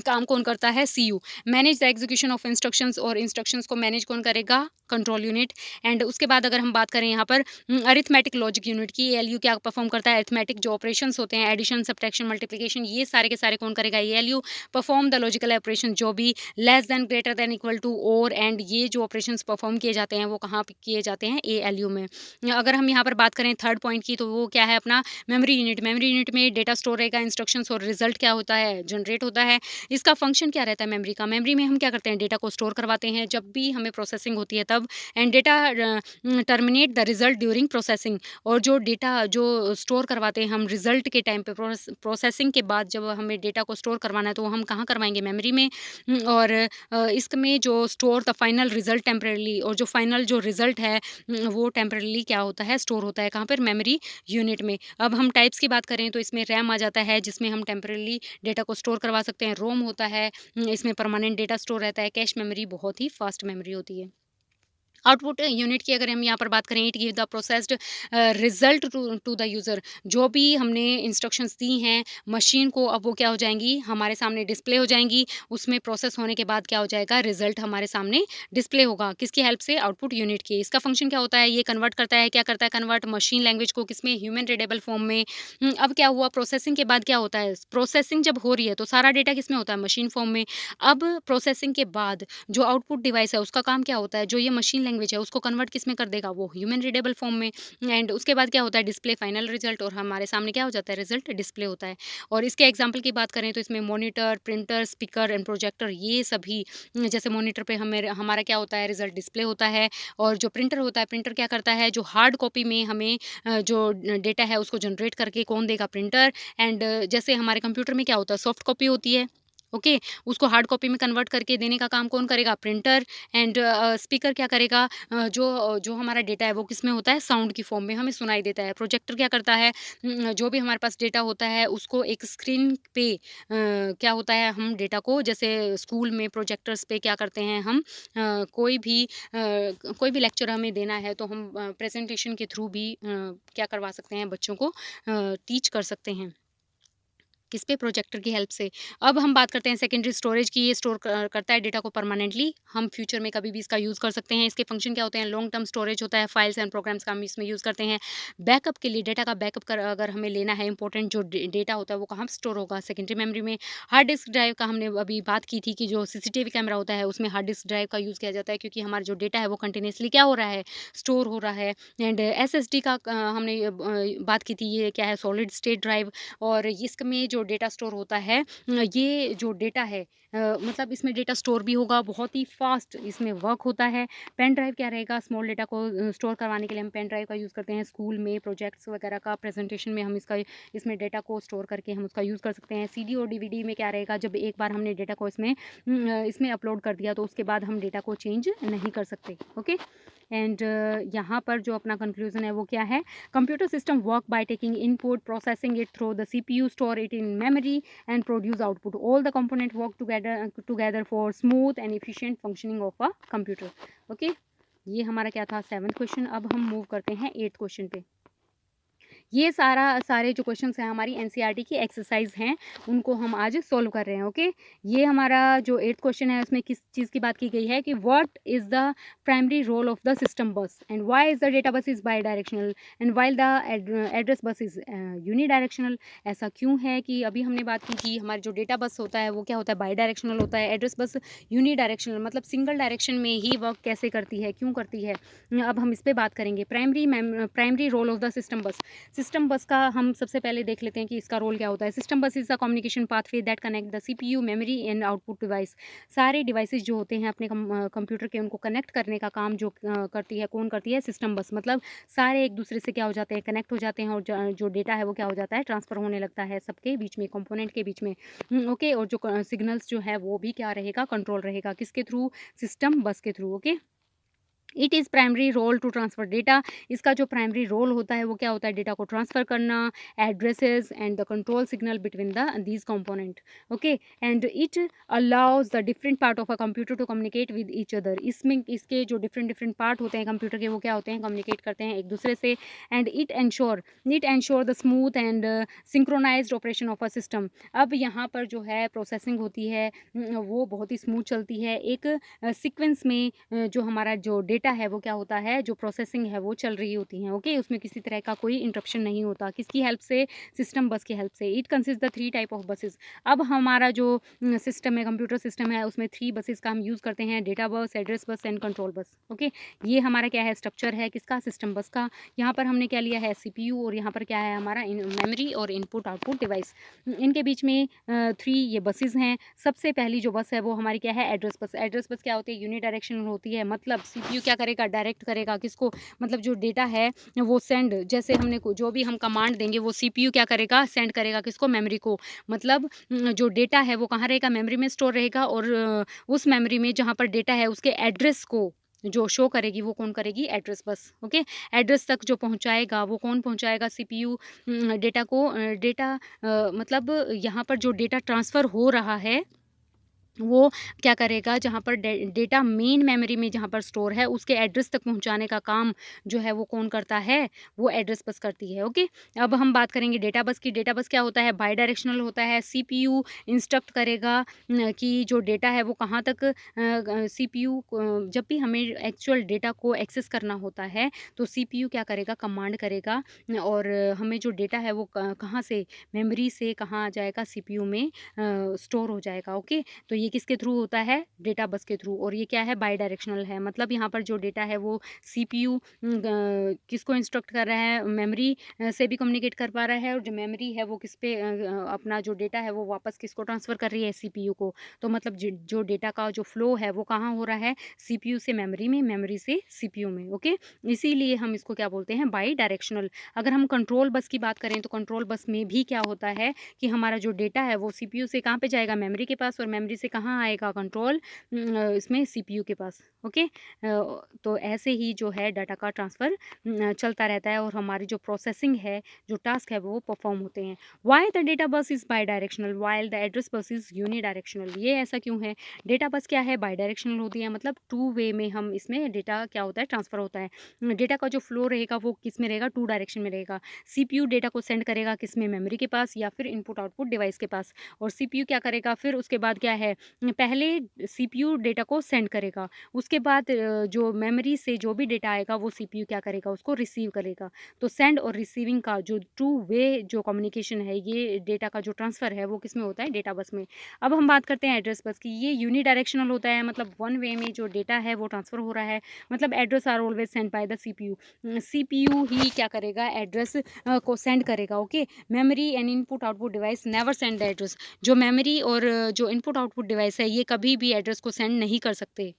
काम कौन करता है, CU. Manage the execution of instructions, और इंस्ट्रक्शंस को मैनेज कौन करेगा, कंट्रोल यूनिट। एंड उसके बाद अगर हम बात करें यहाँ पर अरिथमेटिक लॉजिक यूनिट की, एएलयू क्या परफॉर्म करता है, अरिथमेटिक जो ऑपरेशंस होते हैं, एडिशन, सब्ट्रैक्शन, मल्टीप्लिकेशन, ये सारे के सारे कौन करेगा, ALU. Perform the logical operation, जो भी less than, greater than, equal to, और एंड ये जो ऑपरेशंस परफॉर्म किए जाते हैं वो कहाँ पे किए जाते हैं, एएलयू में। अगर हम यहाँ पर बात करें थर्ड पॉइंट की, तो वो क्या है अपना मेमोरी यूनिट। मेमोरी यूनिट में डेटा स्टोर रहेगा, इंस्ट्रक्शंस और रिजल्ट क्या होता है, जनरेट होता है। इसका फंक्शन क्या रहता है मेमोरी का, मेमोरी में हम क्या करते हैं, डेटा को स्टोर करवाते हैं जब भी हमें प्रोसेसिंग होती है तब। And data terminate the result during processing. और जो डेटा जो स्टोर करवाते हैं हम रिजल्ट के टाइम पे, प्रोसेसिंग के बाद जब हमें डेटा को स्टोर करवाना है तो हम कहाँ करवाएंगे, मेमोरी में। और इसमें जो store the final result temporarily, और जो फाइनल जो रिजल्ट है वो टेम्परेली क्या होता है, स्टोर होता है कहाँ पर, मेमोरी यूनिट में। अब हम टाइप्स की बात करें तो इसमें रैम आ जाता है जिसमें हम टेम्परेली डेटा को स्टोर करवा सकते हैं। रोम होता है, इसमें परमानेंट डेटा स्टोर रहता है। कैश मेमोरी बहुत ही फास्ट मेमोरी होती है। आउटपुट यूनिट की अगर हम यहाँ पर बात करें, it give the processed result to the user. जो भी हमने इंस्ट्रक्शंस दी हैं मशीन को, अब वो क्या हो जाएंगी, हमारे सामने डिस्प्ले हो जाएंगी। उसमें प्रोसेस होने के बाद क्या हो जाएगा, रिजल्ट हमारे सामने डिस्प्ले होगा किसकी हेल्प से, आउटपुट यूनिट की। इसका फंक्शन क्या होता है, ये कन्वर्ट करता है, क्या करता है, कन्वर्ट मशीन लैंग्वेज को किसमें, ह्यूमन रीडेबल फॉर्म में। अब क्या हुआ, प्रोसेसिंग के बाद क्या होता है, प्रोसेसिंग जब हो रही है तो सारा डेटा किसमें होता है, मशीन फॉर्म में। अब प्रोसेसिंग के बाद जो आउटपुट डिवाइस है उसका काम क्या होता है, जो ये मशीन लैंग्वेज है उसको कन्वर्ट किस में कर देगा, वो ह्यूमन रीडेबल फॉर्म में। एंड उसके बाद क्या होता है, डिस्प्ले फाइनल रिजल्ट, और हमारे सामने क्या हो जाता है, रिजल्ट डिस्प्ले होता है। और इसके एग्जांपल की बात करें तो इसमें monitor, printer, speaker and projector, ये सभी जैसे मॉनिटर पे हमें हमारा क्या होता है, रिजल्ट डिस्प्ले होता है। और जो प्रिंटर होता है, प्रिंटर क्या करता है, जो हार्ड कॉपी में हमें जो डेटा है उसको जनरेट करके कौन देगा, प्रिंटर। एंड जैसे हमारे कंप्यूटर में क्या होता है, सॉफ्ट कॉपी होती है, ओके, उसको हार्ड कॉपी में कन्वर्ट करके देने का काम कौन करेगा, प्रिंटर। एंड स्पीकर क्या करेगा, जो हमारा डेटा है वो किस में होता है, साउंड की फॉर्म में हमें सुनाई देता है। प्रोजेक्टर क्या करता है, जो भी हमारे पास डेटा होता है उसको एक स्क्रीन पे क्या होता है, हम डेटा को जैसे स्कूल में प्रोजेक्टर्स पे क्या करते हैं हम, कोई भी लेक्चर हमें देना है तो हम प्रेजेंटेशन के थ्रू भी क्या करवा सकते हैं, बच्चों को टीच कर सकते हैं किस पे, प्रोजेक्टर की हेल्प से। अब हम बात करते हैं सेकेंडरी स्टोरेज की। ये स्टोर करता है डेटा को परमानेंटली, हम फ्यूचर में कभी भी इसका यूज़ कर सकते हैं। इसके फंक्शन क्या होते हैं, लॉन्ग टर्म स्टोरेज होता है, फाइल्स एंड प्रोग्राम्स का हम इसमें यूज़ करते हैं। बैकअप के लिए, डेटा का बैकअप कर अगर हमें लेना है, इंपॉर्टेंट जो डेटा होता है वो कहाँ स्टोर होगा, सेकेंडरी मेमोरी में। हार्ड डिस्क ड्राइव का हमने अभी बात की थी कि जो सीसीटीवी कैमरा होता है उसमें हार्ड डिस्क ड्राइव का यूज़ किया जाता है, क्योंकि हमारा जो डेटा है वो कंटिन्यूसली क्या हो रहा है, स्टोर हो रहा है। एंड एसएसडी का हमने बात की थी, ये क्या है, सॉलिड स्टेट ड्राइव। और इसमें जो डेटा स्टोर होता है, ये जो डेटा है मतलब इसमें डेटा स्टोर भी होगा, बहुत ही फास्ट इसमें वर्क होता है। पेन ड्राइव क्या रहेगा, स्मॉल डेटा को स्टोर करवाने के लिए हम पेन ड्राइव का यूज़ करते हैं। स्कूल में प्रोजेक्ट्स वगैरह का प्रेजेंटेशन में हम इसमें डेटा को स्टोर करके हम उसका यूज़ कर सकते हैं। सीडी और डीवीडी में क्या रहेगा, जब एक बार हमने डेटा को इसमें अपलोड कर दिया तो उसके बाद हम डेटा को चेंज नहीं कर सकते। ओके, एंड यहाँ पर जो अपना कंक्लूजन है वो क्या है, computer system work by taking input, processing it through the CPU, store it in memory and produce output. All the component work together for smooth and efficient functioning of a computer. Okay, ये हमारा क्या था 7th question. अब हम move करते हैं 8th question पे। ये सारे जो क्वेश्चंस हैं हमारी एनसीईआरटी की एक्सरसाइज हैं, उनको हम आज सॉल्व कर रहे हैं। ओके, ये हमारा जो 8th क्वेश्चन है उसमें किस चीज़ की बात की गई है कि what is the primary role of the system bus and why is the data bus is bidirectional and while the address bus is unidirectional. ऐसा क्यों है कि अभी हमने बात की कि हमारी जो डेटा बस होता है वो क्या होता है, बाई डायरेक्शनल होता है। एड्रेस बस यूनिडायरेक्शनल, मतलब सिंगल डायरेक्शन में ही वर्क कैसे करती है, क्यों करती है, अब हम इस पर बात करेंगे। Primary role of the system bus. System bus का हम सबसे पहले देख लेते हैं कि इसका रोल क्या होता है। सिस्टम बस is the communication pathway that connect the CPU, memory and output device. सारे डिवाइसेस जो होते हैं अपने कंप्यूटर के, उनको कनेक्ट करने का काम जो करती है, कौन करती है, सिस्टम बस। मतलब सारे एक दूसरे से क्या हो जाते हैं, कनेक्ट हो जाते हैं और जो डेटा है वो क्या हो जाता है, ट्रांसफ़र होने लगता है सबके बीच में, कंपोनेंट के बीच में। ओके, और जो सिग्नल्स जो है वो भी क्या रहेगा, कंट्रोल रहेगा, किसके थ्रू, सिस्टम बस के थ्रू। Okay, it is primary role to transfer data. इसका जो प्राइमरी रोल होता है वो क्या होता है, डेटा को ट्रांसफ़र करना, addresses and the control signal between the these component. Okay, and it allows the different part of a computer to communicate with each other. इसमें इसके जो डिफरेंट पार्ट होते हैं कंप्यूटर के वो क्या होते हैं, कम्युनिकेट करते हैं एक दूसरे से। And it ensure the smooth and synchronized operation of a system. अब यहाँ पर जो है प्रोसेसिंग होती है वो बहुत ही स्मूथ चलती है। एक सीक्वेंस में जो हमारा जो डेटा है वो क्या होता है, जो प्रोसेसिंग है वो चल रही होती है। ओके, उसमें किसी तरह का कोई इंटरप्शन नहीं होता, किसकी हेल्प से, सिस्टम बस की हेल्प से। It consist the 3 type of buses. अब हमारा जो सिस्टम है, कंप्यूटर सिस्टम है, उसमें 3 बसेस का हम यूज़ करते हैं, data bus, address bus and control bus. Okay, ये हमारा क्या है, स्ट्रक्चर है किसका, सिस्टम बस का। यहाँ पर हमने क्या लिया है, सीपीयू, और यहाँ पर क्या है हमारा मेमोरी और इनपुट आउटपुट डिवाइस। इनके बीच में 3 ये बसेस हैं। सबसे पहली जो बस है वो हमारी क्या है, एड्रेस बस। एड्रेस बस क्या होती है, यूनिडायरेक्शनल होती है। मतलब सीपीयू क्या करेगा, डायरेक्ट करेगा किसको, मतलब जो डेटा है वो सेंड, जैसे हमने जो भी हम कमांड देंगे वो सीपीयू क्या करेगा, सेंड करेगा किसको, मेमोरी को। मतलब जो डेटा है वो कहाँ रहेगा, मेमोरी में स्टोर रहेगा, और उस मेमोरी में जहाँ पर डेटा है उसके एड्रेस को जो शो करेगी वो कौन करेगी, एड्रेस बस। ओके, एड्रेस तक जो पहुंचाएगा वो कौन पहुंचाएगा, सीपीयू डेटा को। मतलब यहाँ पर जो डेटा ट्रांसफ़र हो रहा है वो क्या करेगा, जहाँ पर डेटा मेन मेमोरी में जहाँ पर स्टोर है उसके एड्रेस तक पहुँचाने का काम जो है वो कौन करता है, वो एड्रेस बस करती है। ओके, अब हम बात करेंगे डेटा बस की। डेटा बस क्या होता है, बाई डायरेक्शनल होता है। सीपीयू इंस्ट्रक्ट करेगा कि जो डेटा है वो कहाँ तक, सीपीयू जब भी हमें एक्चुअल डेटा को एक्सेस करना होता है तो सीपीयू क्या करेगा, कमांड करेगा, और हमें जो डेटा है वो कहाँ से, मेमोरी से कहाँ आ जाएगा, सीपीयू में स्टोर हो जाएगा। ओके, तो ये किसके थ्रू होता है, डेटा बस के थ्रू। और ये क्या है, बाई डायरेक्शनल है। मतलब यहाँ पर जो डेटा है वो सीपीयू किसको इंस्ट्रक्ट कर रहा है, मेमोरी से भी कम्युनिकेट कर पा रहा है, और जो मेमोरी है वो किस पे अपना जो डेटा है वो वापस किसको ट्रांसफ़र कर रही है, सीपीयू को। तो मतलब जो डेटा का जो फ्लो है वो कहाँ हो रहा है, सीपीयू से मेमोरी में, मेमोरी से सीपीयू में। ओके, इसीलिए हम इसको क्या बोलते हैं, बाई डायरेक्शनल। अगर हम कंट्रोल बस की बात करें तो कंट्रोल बस में भी क्या होता है कि हमारा जो डेटा है वो सीपीयू से कहाँ पे जाएगा, मेमोरी के पास, और मेमोरी से कहाँ आएगा, कंट्रोल इसमें सीपीयू के पास। ओके, तो ऐसे ही जो है डाटा का ट्रांसफ़र चलता रहता है और हमारी जो प्रोसेसिंग है, जो टास्क है वो परफॉर्म होते हैं। Why the data bus is by directional while the address bus is unidirectional. ये ऐसा क्यों है, डेटा बस क्या है, बाई डायरेक्शनल होती है, मतलब 2 वे में हम इसमें डेटा क्या होता है, ट्रांसफ़र होता है। डेटा का जो फ्लो रहेगा वो किस में रहेगा, 2 डायरेक्शन में रहेगा। सीपीयू डेटा को सेंड करेगा किस में, मेमोरी के पास या फिर इनपुट आउटपुट डिवाइस के पास, और सीपीयू क्या करेगा फिर उसके बाद क्या है, पहले सीपीयू डेटा को सेंड करेगा, उसके बाद जो मेमोरी से जो भी डेटा आएगा वो सीपीयू क्या करेगा, उसको रिसीव करेगा। तो सेंड और रिसीविंग का जो टू वे जो कम्युनिकेशन है, ये डेटा का जो ट्रांसफ़र है वो किस में होता है, डेटा बस में। अब हम बात करते हैं एड्रेस बस की। ये यूनिडायरेक्शनल होता है, मतलब वन वे में जो डेटा है वो ट्रांसफ़र हो रहा है, मतलब address are always send by the CPU. CPU ही क्या करेगा, एड्रेस को सेंड करेगा। Okay, memory and input output device never send the address. जो मेमोरी और जो इनपुट आउटपुट डिवाइस है, ये कभी भी एड्रेस को सेंड नहीं कर सकते।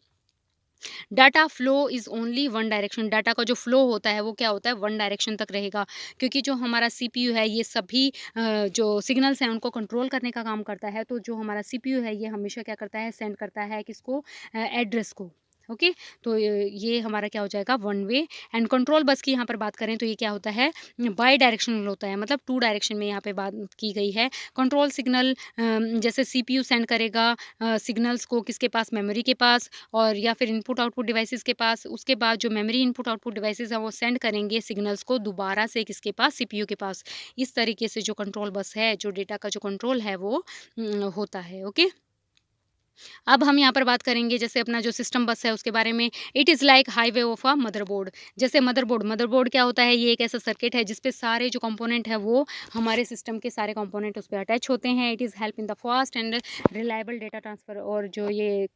Data flow is only one direction. Data का जो फ्लो होता है वो क्या होता है, वन डायरेक्शन तक रहेगा, क्योंकि जो हमारा सीपीयू है ये सभी जो सिग्नल्स हैं उनको कंट्रोल करने का काम करता है। तो जो हमारा सीपीयू है ये हमेशा क्या करता है, सेंड करता है किसको, एड्रेस को। ओके, तो ये हमारा क्या हो जाएगा, one way. And control bus की यहाँ पर बात करें तो ये क्या होता है, बाई डायरेक्शनल होता है, मतलब टू डायरेक्शन में यहाँ पे बात की गई है। कंट्रोल सिग्नल जैसे सीपीयू सेंड करेगा सिग्नल्स को किसके पास, मेमोरी के पास, और या फिर इनपुट आउटपुट डिवाइसेस के पास। उसके बाद जो मेमोरी इनपुट आउटपुट डिवाइसेस हैं वो सेंड करेंगे सिग्नल्स को दोबारा से किसके पास, सीपीयू के पास। इस तरीके से जो कंट्रोल बस है, जो डेटा का जो कंट्रोल है वो होता है। ओके, अब हम यहाँ पर बात करेंगे जैसे अपना जो सिस्टम बस है उसके बारे में। It is like highway of a motherboard. जैसे मदरबोर्ड, मदरबोर्ड क्या होता है, ये एक ऐसा सर्किट है जिसपे सारे जो कंपोनेंट है वो हमारे सिस्टम के सारे कंपोनेंट उस पे अटैच होते हैं। It is help in the fast and reliable data transfer. और जो ये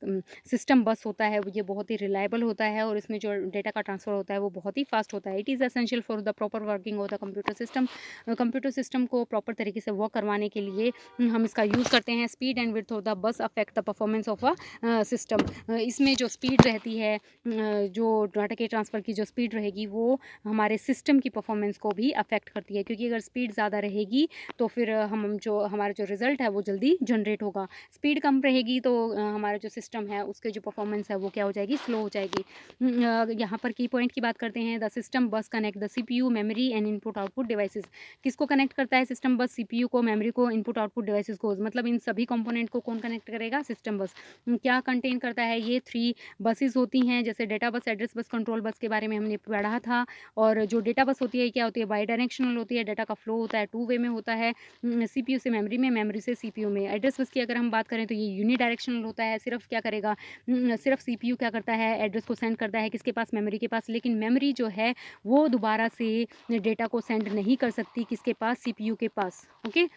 सिस्टम बस होता है ये बहुत ही रिलायबल होता है और इसमें जो डेटा का ट्रांसफ़र होता है वो बहुत ही फास्ट होता है। It is essential for the proper working of the computer system. Computer system को प्रॉपर तरीके से वर्क करवाने के लिए हम इसका यूज़ करते हैं। Speed and width of the bus affect the performance of a system. इसमें जो स्पीड रहती है, जो डाटा के ट्रांसफ़र की जो स्पीड रहेगी वो हमारे सिस्टम की परफॉर्मेंस को भी अफेक्ट करती है, क्योंकि अगर स्पीड ज़्यादा रहेगी तो फिर हम जो हमारा जो रिज़ल्ट है वो जल्दी जनरेट होगा। स्पीड कम रहेगी तो हमारा जो सिस्टम है उसके जो परफॉर्मेंस है वो क्या हो जाएगी, स्लो हो जाएगी। यहाँ पर की पॉइंट की बात करते हैं। द सिस्टम बस connect the CPU, memory and input output devices. किसको कनेक्ट करता है सिस्टम बस, सीपीयू को, मेमोरी को, इनपुट आउटपुट डिवाइसेस को। मतलब इन सभी कंपोनेंट को कौन कनेक्ट करेगा, सिस्टम बस। क्या कंटेन करता है, ये 3 बसेस होती हैं। जैसे data bus, address bus, control bus के बारे में हमने पढ़ा था। और जो डेटा बस होती है क्या होती है, बाई डायरेक्शनल होती है। डाटा का फ्लो होता है टू वे में होता है, सीपीयू से मेमोरी में, मेमोरी से सीपीयू में। एड्रेस बस की अगर हम बात करें तो ये यूनिडायरेक्शनल होता है। सिर्फ क्या करेगा, सिर्फ सीपीयू क्या करता है, एड्रेस को सेंड करता है किसके पास, मेमोरी के पास। लेकिन मेमोरी जो है वो दोबारा से डेटा को सेंड नहीं कर सकती किसके पास, सीपीयू के पास। ओके,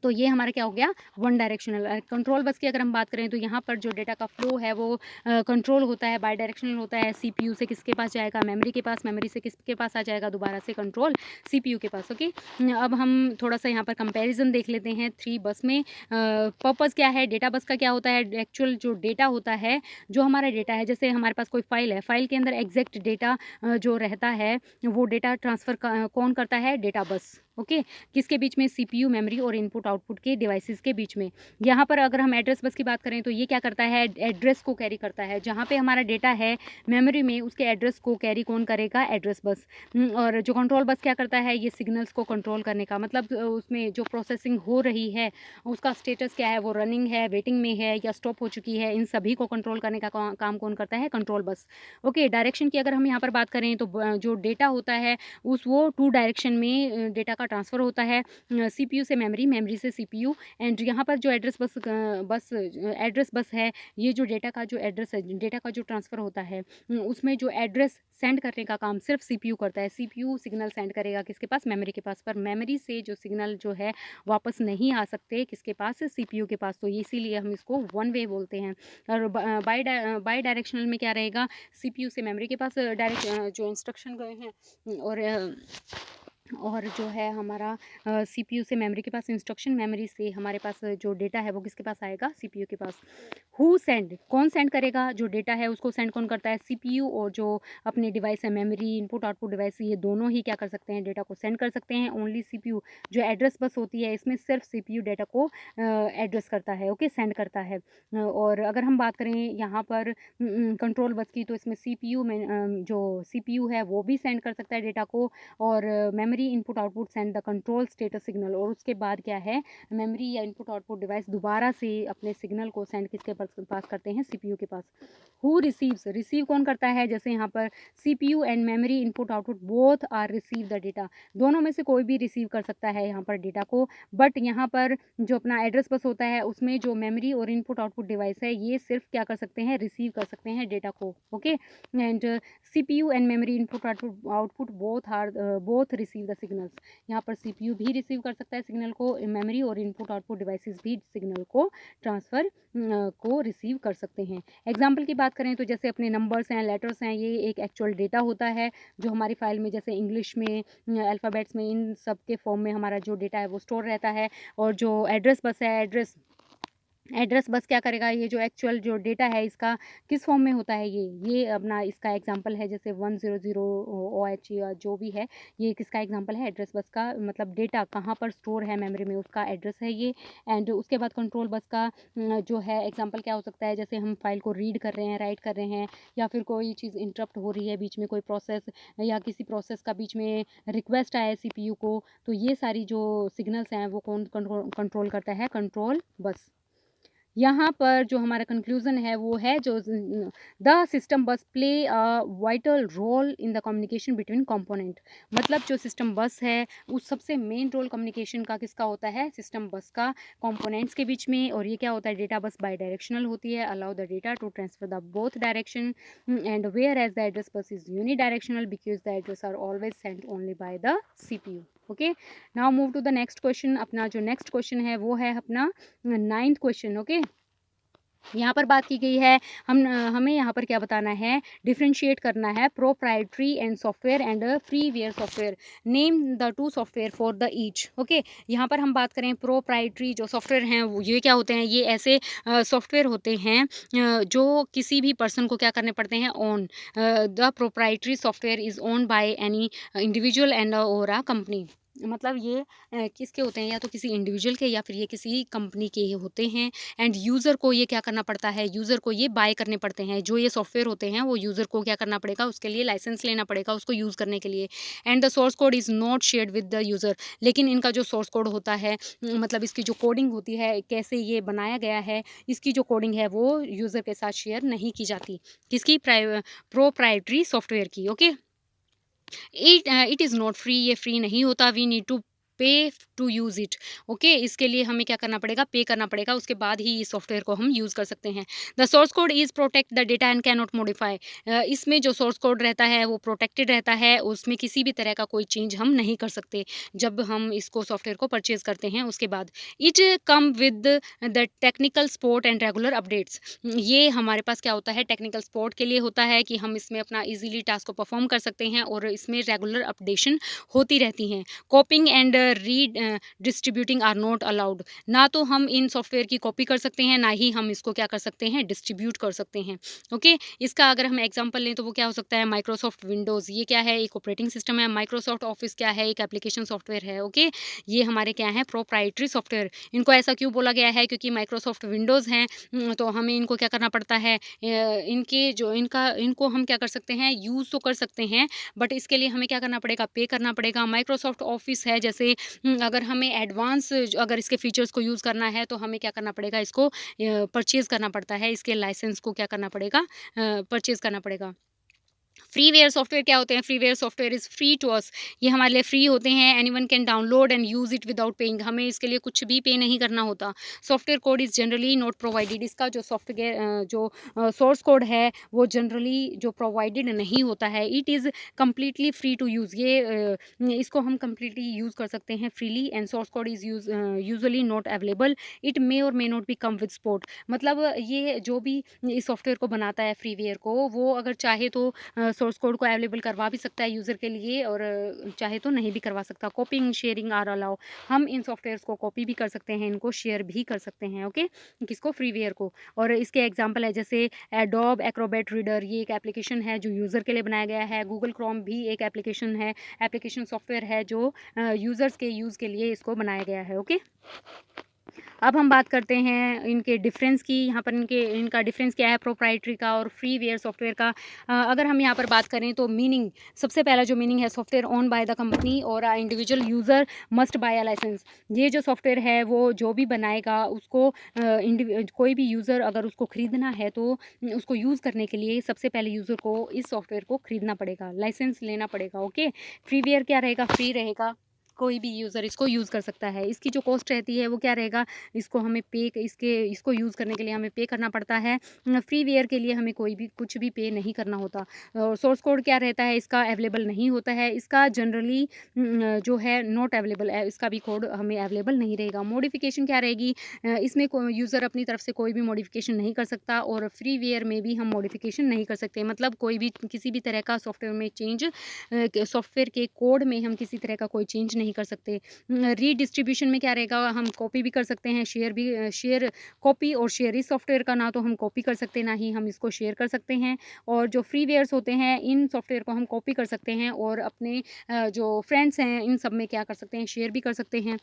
तो ये हमारा क्या हो गया, वन डायरेक्शनल। कंट्रोल बस की अगर हम बात करें तो यहाँ पर जो डेटा का फ्लो है वो कंट्रोल होता है, बाई डायरेक्शनल होता है। सीपीयू से किसके पास जाएगा, मेमोरी के पास, मेमोरी से किसके पास आ जाएगा, दोबारा से कंट्रोल सीपीयू के पास। ओके, अब हम थोड़ा सा यहाँ पर कंपैरिजन देख लेते हैं 3 बस में। पर्पज़ क्या है, डेटा बस का क्या होता है, एक्चुअल जो डेटा होता है, जो हमारा डेटा है, जैसे हमारे पास कोई फाइल है, फाइल के अंदर एग्जैक्ट डेटा जो रहता है वो डेटा ट्रांसफ़र कौन करता है, डेटा बस। ओके, किसके बीच में, सीपीयू, मेमोरी और इनपुट आउटपुट के डिवाइसेस के बीच में। यहाँ पर अगर हम एड्रेस बस की बात करें तो ये क्या करता है, एड्रेस को कैरी करता है। जहाँ पे हमारा डेटा है मेमोरी में, उसके एड्रेस को कैरी कौन करेगा, एड्रेस बस। और जो कंट्रोल बस क्या करता है, ये सिग्नल्स को कंट्रोल करने का, मतलब उसमें जो प्रोसेसिंग हो रही है उसका स्टेटस क्या है, वो रनिंग है, वेटिंग में है या स्टॉप हो चुकी है, इन सभी को कंट्रोल करने का काम कौन करता है, कंट्रोल बस। ओके, डायरेक्शन की अगर हम यहाँ पर बात करें तो जो डेटा होता है वो टू डायरेक्शन में डेटा का ट्रांसफ़र होता है, सीपीयू से मेमोरी, मेमोरी से सीपीयू। एंड यहाँ पर जो एड्रेस बस एड्रेस बस है, ये जो डेटा का जो एड्रेस है, डेटा का जो ट्रांसफ़र होता है उसमें जो एड्रेस सेंड करने का काम सिर्फ सीपीयू करता है। सीपीयू सिग्नल सेंड करेगा किसके पास, मेमोरी के पास, पर मेमोरी से जो सिग्नल जो है वापस नहीं आ सकते किसके पास, सीपीयू के पास। तो इसीलिए हम इसको वन वे बोलते हैं। और बाई डायरेक्शनल में क्या रहेगा, सीपीयू से मेमोरी के पास डायरेक्ट जो इंस्ट्रक्शन गए हैं, और जो है हमारा सीपीयू से मेमोरी के पास इंस्ट्रक्शन, मेमोरी से हमारे पास जो डेटा है वो किसके पास आएगा, सीपीयू के पास। हु सेंड, कौन सेंड करेगा, जो डेटा है उसको सेंड कौन करता है, सीपीयू। और जो अपने डिवाइस है, मेमोरी, इनपुट आउटपुट डिवाइस, ये दोनों ही क्या कर सकते हैं, डेटा को सेंड कर सकते हैं। ओनली सीपीयू, जो एड्रेस बस होती है इसमें सिर्फ सीपीयू डेटा को एड्रेस करता है, ओके, सेंड करता है। और अगर हम बात करें यहाँ पर कंट्रोल बस की, तो इसमें सीपीयू में जो सीपीयू है वो भी सेंड कर सकता है डेटा को, और memory memory input output send the control status signal, और उसके बाद क्या है, मेमोरी या इनपुट आउटपुट डिवाइस दोबारा से अपने सिग्नल को सेंड किसके पास करते हैं, सीपीयू के पास। हु रिसीव्स, रिसीव कौन करता है, जैसे यहाँ पर CPU and memory input output both are receive the data, दोनों में से कोई भी रिसीव कर सकता है यहाँ पर डेटा को, बट यहाँ पर जो अपना एड्रेस बस होता है उसमें जो मेमोरी और इनपुट आउटपुट डिवाइस है ये सिर्फ क्या कर सकते हैं, रिसीव कर सकते हैं डेटा को। Okay, and CPU and memory input output both receive the signals, यहाँ पर सीपीयू भी रिसीव कर सकता है सिग्नल को, मेमोरी और इनपुट आउटपुट डिवाइसेस भी सिग्नल को ट्रांसफ़र को रिसीव कर सकते हैं। एग्जाम्पल की बात करें तो जैसे अपने नंबर्स हैं, लेटर्स हैं, ये एक एक्चुअल डेटा होता है जो हमारी फाइल में जैसे इंग्लिश में, अल्फ़ाबेट्स में, इन सब के फॉर्म में हमारा जो डेटा है वो स्टोर रहता है। और जो एड्रेस बस है, एड्रेस बस क्या करेगा, ये जो एक्चुअल जो डेटा है इसका किस फॉर्म में होता है, ये अपना इसका एग्जांपल है, जैसे 100 OH या जो भी है, ये किसका एग्जांपल है, एड्रेस बस का, मतलब डेटा कहाँ पर स्टोर है मेमोरी में उसका एड्रेस है ये। एंड उसके बाद कंट्रोल बस का जो है एग्जांपल क्या हो सकता है, जैसे हम फाइल को रीड कर रहे हैं, राइट कर रहे हैं, या फिर कोई चीज़ इंटरप्ट हो रही है बीच में, कोई प्रोसेस या किसी प्रोसेस का बीच में रिक्वेस्ट आया है सीपीयू को, तो ये सारी जो सिग्नल्स हैं वो कौन कंट्रोल करता है, कंट्रोल बस। यहाँ पर जो हमारा कंक्लूज़न है वो है जो the system bus play a vital role in the communication between component, मतलब जो सिस्टम बस है उस सबसे मेन रोल कम्युनिकेशन का किसका होता है, सिस्टम बस का कंपोनेंट्स के बीच में। और ये क्या होता है, डेटा बस बाई डायरेक्शनल होती है, allow the data to transfer the both direction, and whereas the address bus is unidirectional because the address are always sent only by the CPU. Okay, now move to the next question. अपना जो next question है वो है अपना 9th question. Okay, यहाँ पर बात की गई है, हमें यहाँ पर क्या बताना है, डिफ्रेंशिएट करना है proprietary and software and freeware software, name the two software for the each. Okay, यहाँ पर हम बात करें प्रोप्राइटरी जो सॉफ्टवेयर हैं ये क्या होते हैं, ये ऐसे सॉफ्टवेयर होते हैं जो किसी भी पर्सन को क्या करने पड़ते हैं, own. The proprietary software is own by any individual and और अ कंपनी, मतलब ये किसके होते हैं, या तो किसी इंडिविजुअल के या फिर ये किसी कंपनी के होते हैं। एंड यूज़र को ये क्या करना पड़ता है, यूज़र को ये बाय करने पड़ते हैं, जो ये सॉफ्टवेयर होते हैं वो यूज़र को क्या करना पड़ेगा, उसके लिए लाइसेंस लेना पड़ेगा उसको यूज़ करने के लिए। And the source code is not shared with the user, लेकिन इनका जो सोर्स कोड होता है, मतलब इसकी जो कोडिंग होती है, कैसे ये बनाया गया है, इसकी जो कोडिंग है वो यूज़र के साथ शेयर नहीं की जाती, किसकी, प्रोप्राइटरी सॉफ्टवेयर की। Okay, it is not free, ये फ्री नहीं होता, वी नीड टू पे टू यूज़ इट। ओके, इसके लिए हमें क्या करना पड़ेगा, पे करना पड़ेगा, उसके बाद ही इस सॉफ्टवेयर को हम यूज़ कर सकते हैं। The source code is protect the data and can not modify, इसमें जो सोर्स कोड रहता है वो प्रोटेक्टेड रहता है, उसमें किसी भी तरह का कोई चेंज हम नहीं कर सकते जब हम इसको सॉफ्टवेयर को परचेज़ करते हैं। उसके बाद it come with the technical support and regular updates, ये हमारे पास क्या होता है, टेक्निकल सपोर्ट के लिए होता है कि हम इसमें अपना ईजिली टास्क को परफॉर्म कर सकते हैं, और इसमें रेगुलर अपडेशन होती रहती हैं। Copying and redistributing are not allowed, ना तो हम इन सॉफ्टवेयर की कॉपी कर सकते हैं, ना ही हम इसको क्या कर सकते हैं, डिस्ट्रीब्यूट कर सकते हैं। ओके, इसका अगर हम एग्जांपल लें तो वो क्या हो सकता है, माइक्रोसॉफ्ट विंडोज़, ये क्या है, एक ऑपरेटिंग सिस्टम है। माइक्रोसॉफ्ट ऑफिस क्या है, एक एप्लीकेशन सॉफ्टवेयर है। ओके, ये हमारे क्या है, प्रोप्राइटरी सॉफ्टवेयर। इनको ऐसा क्यों बोला गया है, क्योंकि माइक्रोसॉफ्ट विंडोज़ हैं, तो हमें इनको क्या करना पड़ता है, इनके जो इनको हम क्या कर सकते हैं, यूज़ तो कर सकते हैं, बट इसके लिए हमें क्या करना पड़ेगा, पे करना पड़ेगा। माइक्रोसॉफ्ट ऑफिस है, जैसे अगर हमें एडवांस अगर इसके फीचर्स को यूज़ करना है तो हमें क्या करना पड़ेगा, इसको परचेज़ करना पड़ता है, इसके लाइसेंस को क्या करना पड़ेगा, परचेज़ करना पड़ेगा। फ्रीवेयर सॉफ्टवेयर क्या होते हैं, freeware software is free to us, ये हमारे लिए फ्री होते हैं। Anyone can download and use it without paying, हमें इसके लिए कुछ भी पे नहीं करना होता। Software code is generally not provided, इसका जो सॉफ्टवेयर जो सोर्स कोड है वो जनरली जो प्रोवाइडेड नहीं होता है। It is completely free to use, ये इसको हम कम्प्लीटली यूज़ कर सकते हैं freely. And source code is usually not available, it may or may not be come with support, मतलब ये जो भी इस सॉफ्टवेयर को बनाता है फ्रीवेयर को, वो अगर चाहे तो सोर्स कोड को अवेलेबल करवा भी सकता है यूज़र के लिए, और चाहे तो नहीं भी करवा सकता। कॉपिंग शेयरिंग आर अलाउ, हम इन सॉफ्टवेयर्स को कॉपी भी कर सकते हैं, इनको शेयर भी कर सकते हैं। ओके, किसको, फ्रीवेयर को। और इसके एग्जांपल है जैसे एडोब एक्रोबैट रीडर, ये एक एप्लीकेशन है जो यूज़र के लिए बनाया गया है। गूगल क्रोम भी एक एप्लीकेशन है, एप्लीकेशन सॉफ्टवेयर है जो यूज़र्स के यूज़ के लिए इसको बनाया गया है। ओके, अब हम बात करते हैं इनके डिफरेंस की। यहाँ पर इनका डिफरेंस क्या है प्रोप्राइटरी का और फ्रीवेयर सॉफ्टवेयर का। अगर हम यहाँ पर बात करें तो मीनिंग, सबसे पहला जो मीनिंग है, software own by the company और इंडिविजुअल यूज़र मस्ट बाय अ लाइसेंस। ये जो सॉफ्टवेयर है वो जो भी बनाएगा उसको कोई भी यूज़र अगर उसको ख़रीदना है तो उसको यूज़ करने के लिए सबसे पहले यूज़र को इस सॉफ्टवेयर को ख़रीदना पड़ेगा, लाइसेंस लेना पड़ेगा। ओके, फ्रीवेयर क्या रहेगा, फ्री रहेगा, कोई भी यूज़र इसको यूज़ कर सकता है। इसकी जो कॉस्ट रहती है वो क्या रहेगा, इसको हमें इसको यूज़ करने के लिए हमें पे करना पड़ता है। फ्रीवेयर के लिए हमें कोई भी कुछ भी पे नहीं करना होता। और सोर्स कोड क्या रहता है इसका, अवेलेबल नहीं होता है। इसका जनरली जो है नॉट अवेलेबल है, इसका भी कोड हमें अवेलेबल नहीं रहेगा। मॉडिफ़िकेशन क्या रहेगी, इसमें कोई यूज़र अपनी तरफ से कोई भी मॉडिफ़िकेशन नहीं कर सकता और फ्रीवेयर में भी हम मॉडिफ़िकेशन नहीं कर सकते। मतलब कोई भी किसी भी तरह का सॉफ्टवेयर में चेंज, सॉफ्टवेयर के कोड में हम किसी तरह का कोई चेंज नहीं कर सकते। रीडिस्ट्रीब्यूशन में क्या रहेगा, हम कॉपी भी कर सकते हैं, शेयर कॉपी और शेयर, इस सॉफ्टवेयर का ना तो हम कॉपी कर सकते ना ही हम इसको शेयर कर सकते हैं। और जो फ्रीवेयर्स होते हैं इन सॉफ्टवेयर को हम कॉपी कर सकते हैं और अपने जो फ्रेंड्स हैं इन सब में क्या कर सकते हैं, शेयर भी कर सकते हैं।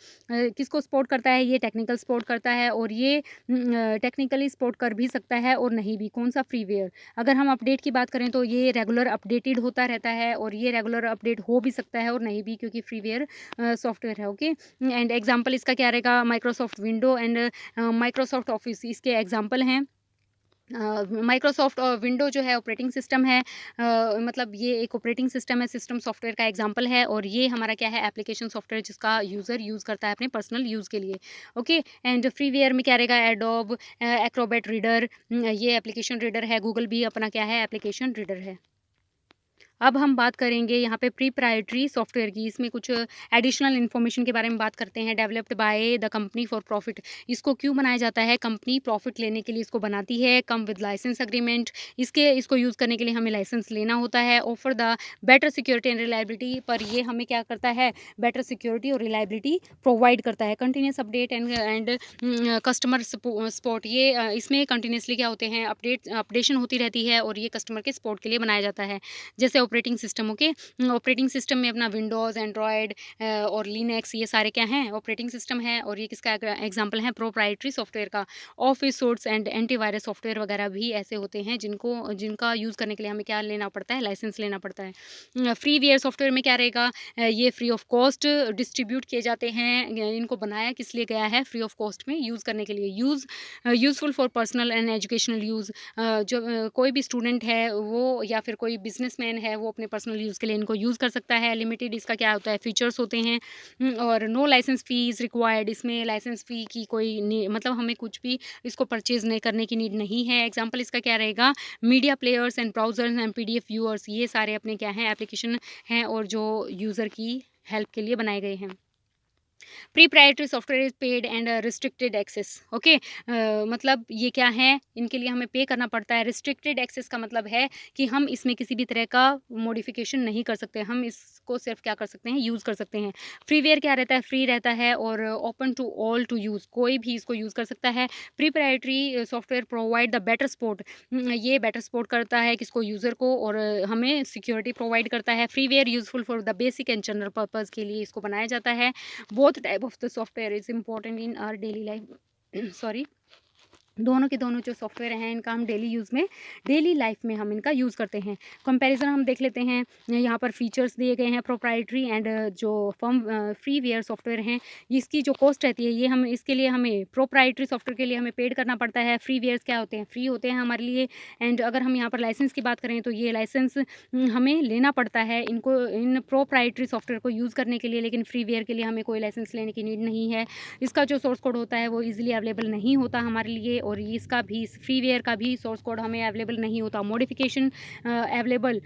किसको सपोर्ट करता है, ये टेक्निकल सपोर्ट करता है और ये टेक्निकली सपोर्ट कर भी सकता है और नहीं भी। कौन सा, फ्रीवेयर। अगर हम अपडेट की बात करें तो ये रेगुलर अपडेटेड होता रहता है और ये रेगुलर अपडेट हो भी सकता है और नहीं भी, क्योंकि फ्रीवेयर सॉफ्टवेयर है। ओके, एंड एग्जांपल इसका क्या रहेगा, Microsoft window and Microsoft office इसके एग्जांपल हैं। माइक्रोसॉफ्ट विंडो जो है ऑपरेटिंग सिस्टम है, मतलब ये एक ऑपरेटिंग सिस्टम है, सिस्टम सॉफ्टवेयर का एग्जांपल है। और ये हमारा क्या है, एप्लीकेशन सॉफ्टवेयर जिसका यूज़र यूज़ करता है अपने पर्सनल यूज़ के लिए। ओके, एंड फ्रीवेयर में क्या रहेगा, एडोब एक्रोबैट रीडर, ये एप्लीकेशन रीडर है। गूगल भी अपना क्या है, एप्लीकेशन रीडर है। अब हम बात करेंगे यहाँ पे प्रोप्राइटरी सॉफ्टवेयर की। इसमें कुछ एडिशनल इन्फॉर्मेशन के बारे में बात करते हैं। Developed by the company for profit, इसको क्यों बनाया जाता है, कंपनी प्रॉफिट लेने के लिए इसको बनाती है। कम विद लाइसेंस अग्रीमेंट, इसको यूज़ करने के लिए हमें लाइसेंस लेना होता है। Offer the better security and reliability, पर ये हमें क्या करता है, बेटर सिक्योरिटी और रिलायबिलिटी प्रोवाइड करता है। Continuous update and customer support, ये इसमें कंटिन्यूसली क्या होते हैं, अपडेशन होती रहती है और ये कस्टमर के सपोर्ट के लिए बनाया जाता है। जैसे operating system. Okay, operating system में अपना विंडोज़, एंड्रॉयड और लिनक्स, ये सारे क्या हैं, ऑपरेटिंग सिस्टम है। और ये किसका एग्जांपल है, प्रोप्राइटरी सॉफ्टवेयर का। Office suits and antivirus software वगैरह भी ऐसे होते हैं जिनका यूज़ करने के लिए हमें क्या लेना पड़ता है, लाइसेंस लेना पड़ता है। फ्रीवेयर सॉफ्टवेयर में क्या रहेगा, ये फ्री ऑफ कॉस्ट डिस्ट्रीब्यूट किए जाते हैं। इनको बनाया किस लिए गया है, फ्री ऑफ कॉस्ट में यूज़ करने के लिए। Useful for personal and educational use, जो कोई भी स्टूडेंट है वो या फिर कोई बिजनेसमैन है वो अपने पर्सनल यूज़ के लिए इनको यूज़ कर सकता है। लिमिटेड इसका क्या होता है, फीचर्स होते हैं। और नो लाइसेंस फीस रिक्वायर्ड, इसमें लाइसेंस फ़ी की कोई मतलब हमें कुछ भी इसको परचेज़ नहीं करने की नीड नहीं है। एग्जांपल इसका क्या रहेगा, media players and browsers and PDF viewers, ये सारे अपने क्या हैं, एप्लीकेशन हैं और जो यूज़र की हेल्प के लिए बनाए गए हैं। Proprietary software is paid and restricted access. Okay, मतलब ये क्या है, इनके लिए हमें पे करना पड़ता है। रिस्ट्रिक्टेड एक्सेस का मतलब है कि हम इसमें किसी भी तरह का मॉडिफिकेशन नहीं कर सकते, हम इसको सिर्फ क्या कर सकते हैं, यूज़ कर सकते हैं। फ्रीवेयर क्या रहता है, फ्री रहता है और open to all to use, कोई भी इसको यूज़ कर सकता है। Proprietary software provide the better support, ये बेटर सपोर्ट करता है किसको, यूज़र को, और हमें सिक्योरिटी प्रोवाइड करता है। Freeware useful for the basic and general purpose के लिए इसको बनाया जाता है। Both type of the software is important in our daily life sorry, दोनों के दोनों जो सॉफ्टवेयर हैं इनका हम डेली लाइफ में हम इनका यूज़ करते हैं। कंपैरिजन हम देख लेते हैं, यहाँ पर फीचर्स दिए गए हैं प्रोप्राइटरी एंड जो फ्रीवेयर सॉफ्टवेयर हैं, इसकी जो कॉस्ट रहती है, ये हम इसके लिए हमें प्रोप्राइटरी सॉफ्टवेयर के लिए हमें पेड करना पड़ता है। फ्रीवेयर्स क्या होते हैं, फ्री होते हैं हमारे लिए। एंड अगर हम यहाँ पर लाइसेंस की बात करें तो ये लाइसेंस हमें लेना पड़ता है इन प्रोप्राइटरी सॉफ्टवेयर को यूज़ करने के लिए, लेकिन फ्रीवेयर के लिए हमें कोई लाइसेंस लेने की नीड नहीं है। इसका जो सोर्स कोड होता है वो ईजिली अवेलेबल नहीं होता हमारे लिए, और इसका भी, फ्रीवेयर का भी सोर्स कोड हमें अवेलेबल नहीं होता। मॉडिफिकेशन अवेलेबल,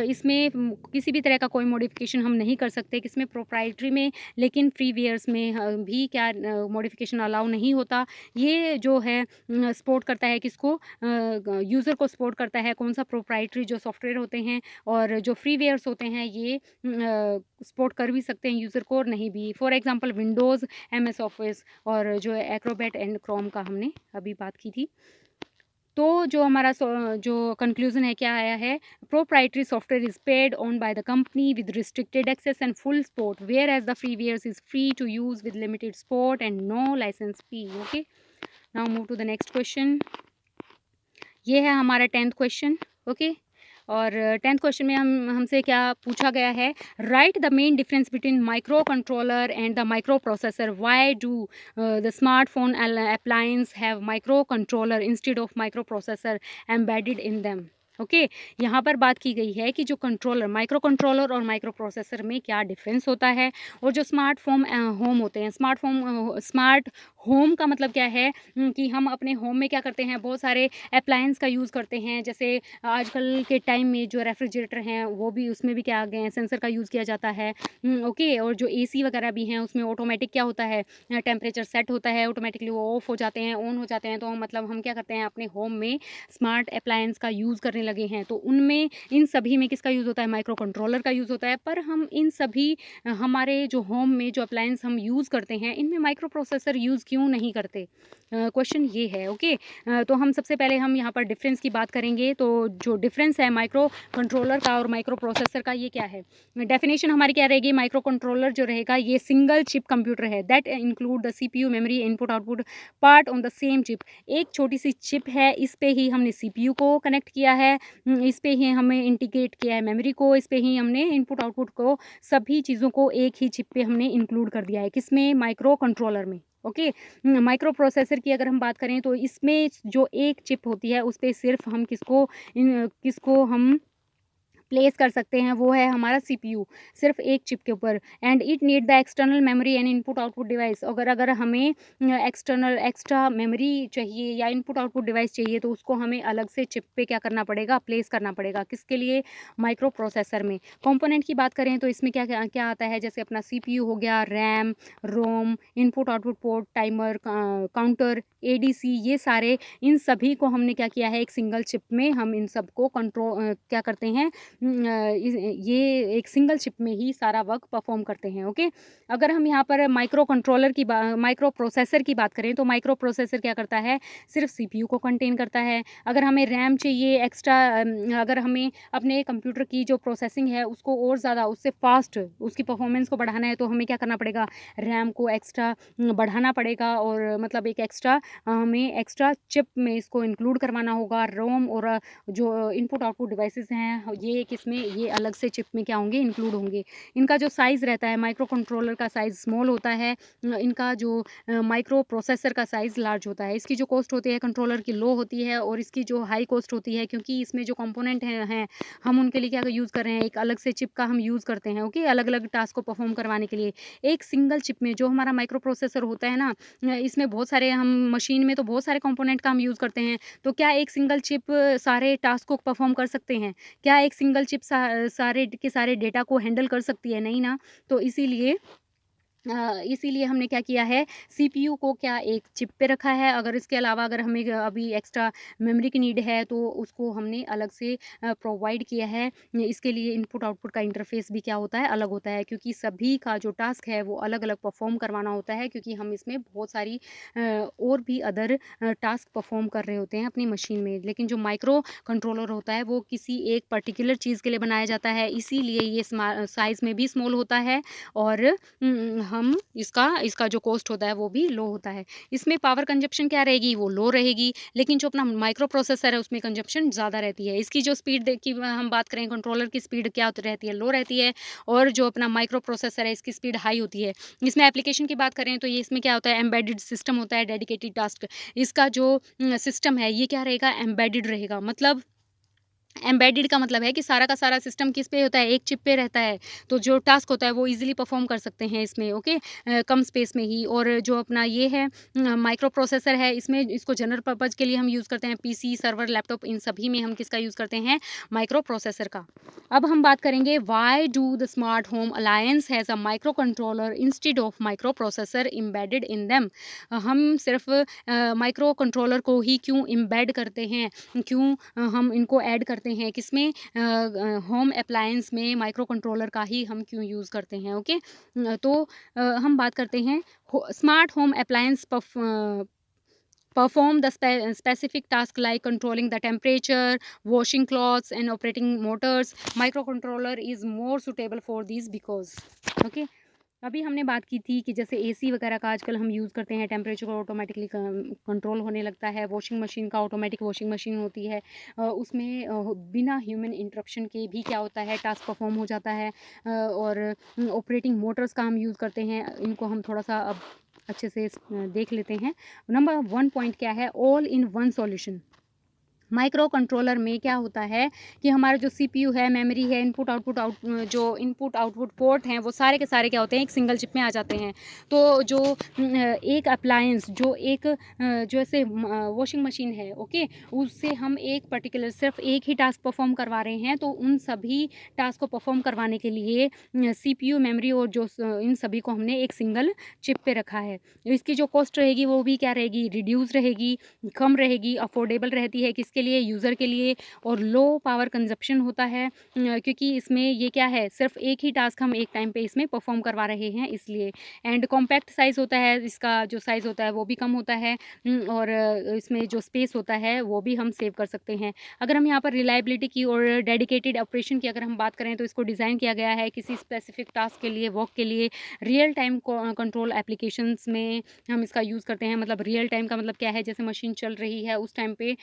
इसमें किसी भी तरह का कोई मॉडिफिकेशन हम नहीं कर सकते, किसमें, प्रोप्राइटरी में, लेकिन फ्रीवेयर्स में भी क्या मॉडिफिकेशन अलाउ नहीं होता। ये जो है सपोर्ट करता है किसको, यूज़र को सपोर्ट करता है। कौन सा, प्रोप्राइटरी जो सॉफ्टवेयर होते हैं, और जो फ्रीवेयर्स होते हैं ये सपोर्ट कर भी सकते हैं यूज़र को और नहीं भी। For example Windows, MS office और जो एक्रोबैट एंड क्रोम का हमने अभी बात की थी। तो जो हमारा जो कंक्लूजन है क्या आया है, proprietary software is paid on by the company with restricted access and full support, whereas the freeware is free to use with limited support and no licence fee. Okay, now move to the next question. ये है हमारा 10th question. Okay, और 10th question में हमसे क्या पूछा गया है, right the main difference between micro controller and the micro processor, why do the smartphone appliance have micro controller instead of micro processor embedded in them. Okay, यहाँ पर बात की गई है कि जो कंट्रोलर, माइक्रो कंट्रोलर और माइक्रो प्रोसेसर में क्या डिफरेंस होता है, और जो स्मार्ट होम होते हैं, स्मार्ट होम का मतलब क्या है कि हम अपने होम में क्या करते हैं, बहुत सारे अप्लायंस का यूज़ करते हैं। जैसे आजकल के टाइम में जो रेफ्रिजरेटर हैं वो भी, उसमें भी क्या आ गए हैं, सेंसर का यूज़ किया जाता है। ओके, और जो एसी वगैरह भी हैं उसमें ऑटोमेटिक क्या होता है, टेम्परेचर सेट होता है, ऑटोमेटिकली वो ऑफ हो जाते हैं, ऑन हो जाते हैं। तो मतलब हम क्या करते हैं, अपने होम में स्मार्ट अप्लायंस का यूज़ करने लगे हैं। तो उनमें, इन सभी में किसका यूज़ होता है, माइक्रो कंट्रोलर का यूज़ होता है। पर हम इन सभी हमारे जो होम में जो अप्लायंस हम यूज़ करते हैं, इनमें माइक्रो प्रोसेसर यूज़ क्यों नहीं करते, क्वेश्चन ये है। ओके, तो हम सबसे पहले हम यहाँ पर डिफरेंस की बात करेंगे। तो जो डिफरेंस है माइक्रो कंट्रोलर का और माइक्रो प्रोसेसर का, ये क्या है, डेफिनेशन हमारी क्या रहेगी, माइक्रो कंट्रोलर जो रहेगा ये सिंगल चिप कंप्यूटर है, that include the CPU, memory, input output part on the same chip. एक छोटी सी चिप है, इस पे ही हमने सीपीयू को कनेक्ट किया है, इस पे ही हमें इंटीग्रेट किया है मेमोरी को, इस पे ही हमने इनपुट आउटपुट को, सभी चीज़ों को एक ही चिप पे हमने इंक्लूड कर दिया है। किसमें, माइक्रो कंट्रोलर में। ओके, माइक्रो प्रोसेसर की अगर हम बात करें तो इसमें जो एक चिप होती है उस पे सिर्फ हम किसको हम प्लेस कर सकते हैं, वो है हमारा सीपीयू, सिर्फ एक चिप के ऊपर। And it need the external memory and input output device. अगर हमें एक्स्ट्रा मेमोरी चाहिए या इनपुट आउटपुट डिवाइस चाहिए तो उसको हमें अलग से चिप पे क्या करना पड़ेगा, प्लेस करना पड़ेगा। किसके लिए, माइक्रो प्रोसेसर में। कंपोनेंट की बात करें तो इसमें क्या क्या क्या आता है, जैसे अपना सीपीयू हो गया, RAM, ROM, input output port, timer, counter, ADC, ये सारे, इन सभी को हमने क्या किया है, एक सिंगल चिप में हम इन सबको कंट्रोल क्या करते हैं, ये एक सिंगल चिप में ही सारा वर्क परफॉर्म करते हैं। ओके, अगर हम यहाँ पर माइक्रो प्रोसेसर की बात करें तो माइक्रो प्रोसेसर क्या करता है, सिर्फ सीपीयू को कंटेन करता है। अगर हमें रैम चाहिए एक्स्ट्रा, अगर हमें अपने कंप्यूटर की जो प्रोसेसिंग है उसको और ज़्यादा, उससे फास्ट उसकी परफॉर्मेंस को बढ़ाना है, तो हमें क्या करना पड़ेगा, रैम को एक्स्ट्रा बढ़ाना पड़ेगा, और मतलब एक एक्स्ट्रा हमें एक्स्ट्रा चिप में इसको इंक्लूड करवाना होगा। रोम और जो इनपुट आउटपुट डिवाइसेस हैं ये किसमें, ये अलग से चिप में क्या होंगे, इंक्लूड होंगे। इनका जो साइज़ रहता है, माइक्रो कंट्रोलर का साइज़ स्मॉल होता है, इनका जो माइक्रो प्रोसेसर का साइज़ लार्ज होता है। इसकी जो कॉस्ट होती है कंट्रोलर की लो होती है, और इसकी जो हाई कॉस्ट होती है, क्योंकि इसमें जो कंपोनेंट हैं हम उनके लिए क्या यूज़ कर रहे हैं, एक अलग से चिप का हम यूज़ करते हैं। ओके, अलग अलग टास्क को परफॉर्म करवाने के लिए। एक सिंगल चिप में जो हमारा माइक्रो प्रोसेसर होता है ना, इसमें बहुत सारे, हम मशीन में तो बहुत सारे कंपोनेंट का हम यूज़ करते हैं। तो क्या एक सिंगल चिप सारे टास्क को परफॉर्म कर सकते हैं, क्या एक सिंगल चिप सारे के सारे डेटा को हैंडल कर सकती है, नहीं ना। तो इसीलिए हमने क्या किया है, सीपीयू को क्या एक चिप पे रखा है। अगर इसके अलावा अगर हमें अभी एक्स्ट्रा मेमोरी की नीड है तो उसको हमने अलग से प्रोवाइड किया है। इसके लिए इनपुट आउटपुट का इंटरफेस भी क्या होता है, अलग होता है, क्योंकि सभी का जो टास्क है वो अलग अलग परफॉर्म करवाना होता है, क्योंकि हम इसमें बहुत सारी और भी अदर टास्क परफॉर्म कर रहे होते हैं अपनी मशीन में। लेकिन जो माइक्रो कंट्रोलर होता है वो किसी एक पर्टिकुलर चीज़ के लिए बनाया जाता है, इसीलिए ये साइज़ में भी स्मॉल होता है, और हम इसका जो कॉस्ट होता है वो भी लो होता है। इसमें पावर कंजप्शन क्या रहेगी, वो लो रहेगी, लेकिन जो अपना माइक्रो प्रोसेसर है उसमें कंजप्शन ज़्यादा रहती है। इसकी जो स्पीड की हम बात करें, कंट्रोलर की स्पीड क्या रहती है, लो रहती है, और जो अपना माइक्रो प्रोसेसर है इसकी स्पीड हाई होती है। इसमें एप्लीकेशन की बात करें तो ये इसमें क्या होता है, एम्बेडेड सिस्टम होता है, डेडिकेटेड टास्क। इसका जो सिस्टम है ये क्या रहेगा, एम्बेडेड रहेगा। मतलब एम्बेडेड का मतलब है कि सारा का सारा सिस्टम किस पे होता है, एक चिप पे रहता है, तो जो टास्क होता है वो इजीली परफॉर्म कर सकते हैं इसमें। ओके, कम स्पेस में ही। और जो अपना ये है माइक्रो प्रोसेसर है, इसमें इसको जनरल पर्पज़ के लिए हम यूज़ करते हैं, पीसी, सर्वर, लैपटॉप, इन सभी में हम किसका यूज़ करते हैं, माइक्रो प्रोसेसर का। अब हम बात करेंगे, why do the smart home alliance has a micro controller instead of micro processor embedded in them. हम सिर्फ माइक्रो कंट्रोलर को ही क्यों एम्बेड करते हैं, क्यों हम इनको ऐड करते हैं किसमें, होम अप्लायंस में माइक्रो कंट्रोलर का ही हम क्यों यूज़ करते हैं। ओके, तो हम बात करते हैं smart home appliance perform the specific task like controlling the temperature, washing clothes and operating motors. Microcontroller is more suitable for these because okay. अभी हमने बात की थी कि जैसे एसी वगैरह का आजकल हम यूज़ करते हैं, टेम्परेचर को ऑटोमेटिकली कंट्रोल होने लगता है। वॉशिंग मशीन का ऑटोमेटिक वॉशिंग मशीन होती है, उसमें बिना ह्यूमन इंटरप्शन के भी क्या होता है टास्क परफॉर्म हो जाता है। और ऑपरेटिंग मोटर्स का हम यूज़ करते हैं, इनको हम थोड़ा सा अब अच्छे से देख लेते हैं। नंबर 1 पॉइंट क्या है, all in one solution. Micro controller में क्या होता है कि हमारा जो सीपीयू है, मेमोरी है, जो इनपुट आउटपुट पोर्ट हैं, वो सारे के सारे क्या होते हैं एक सिंगल चिप में आ जाते हैं। तो जो एक अप्लायंस जो एक जैसे वॉशिंग मशीन है, ओके, उससे हम एक पर्टिकुलर सिर्फ एक ही टास्क परफॉर्म करवा रहे हैं, तो उन सभी टास्क को परफॉर्म करवाने के लिए सीपीयू, मेमोरी और जो इन सभी को हमने एक सिंगल चिप पे रखा है। इसकी जो कॉस्ट रहेगी वो भी क्या रहेगी, रिड्यूस रहेगी, कम रहेगी, अफोर्डेबल रहती है किसके लिए, यूज़र के लिए, और लो पावर कंजप्शन होता है क्योंकि इसमें ये क्या है सिर्फ एक ही टास्क हम एक टाइम पे इसमें परफॉर्म करवा रहे हैं इसलिए। एंड कॉम्पैक्ट साइज़ होता है, इसका जो साइज़ होता है वो भी कम होता है और इसमें जो स्पेस होता है वो भी हम सेव कर सकते हैं। अगर हम यहाँ पर रिलायबिलिटी की और डेडिकेटेड ऑपरेशन की अगर हम बात करें तो इसको डिज़ाइन किया गया है किसी स्पेसिफिक टास्क के लिए, वर्क के लिए। रियल टाइम कंट्रोल एप्लीकेशंस में हम इसका यूज़ करते हैं। मतलब रियल टाइम का मतलब क्या है, जैसे मशीन चल रही है उस टाइम पे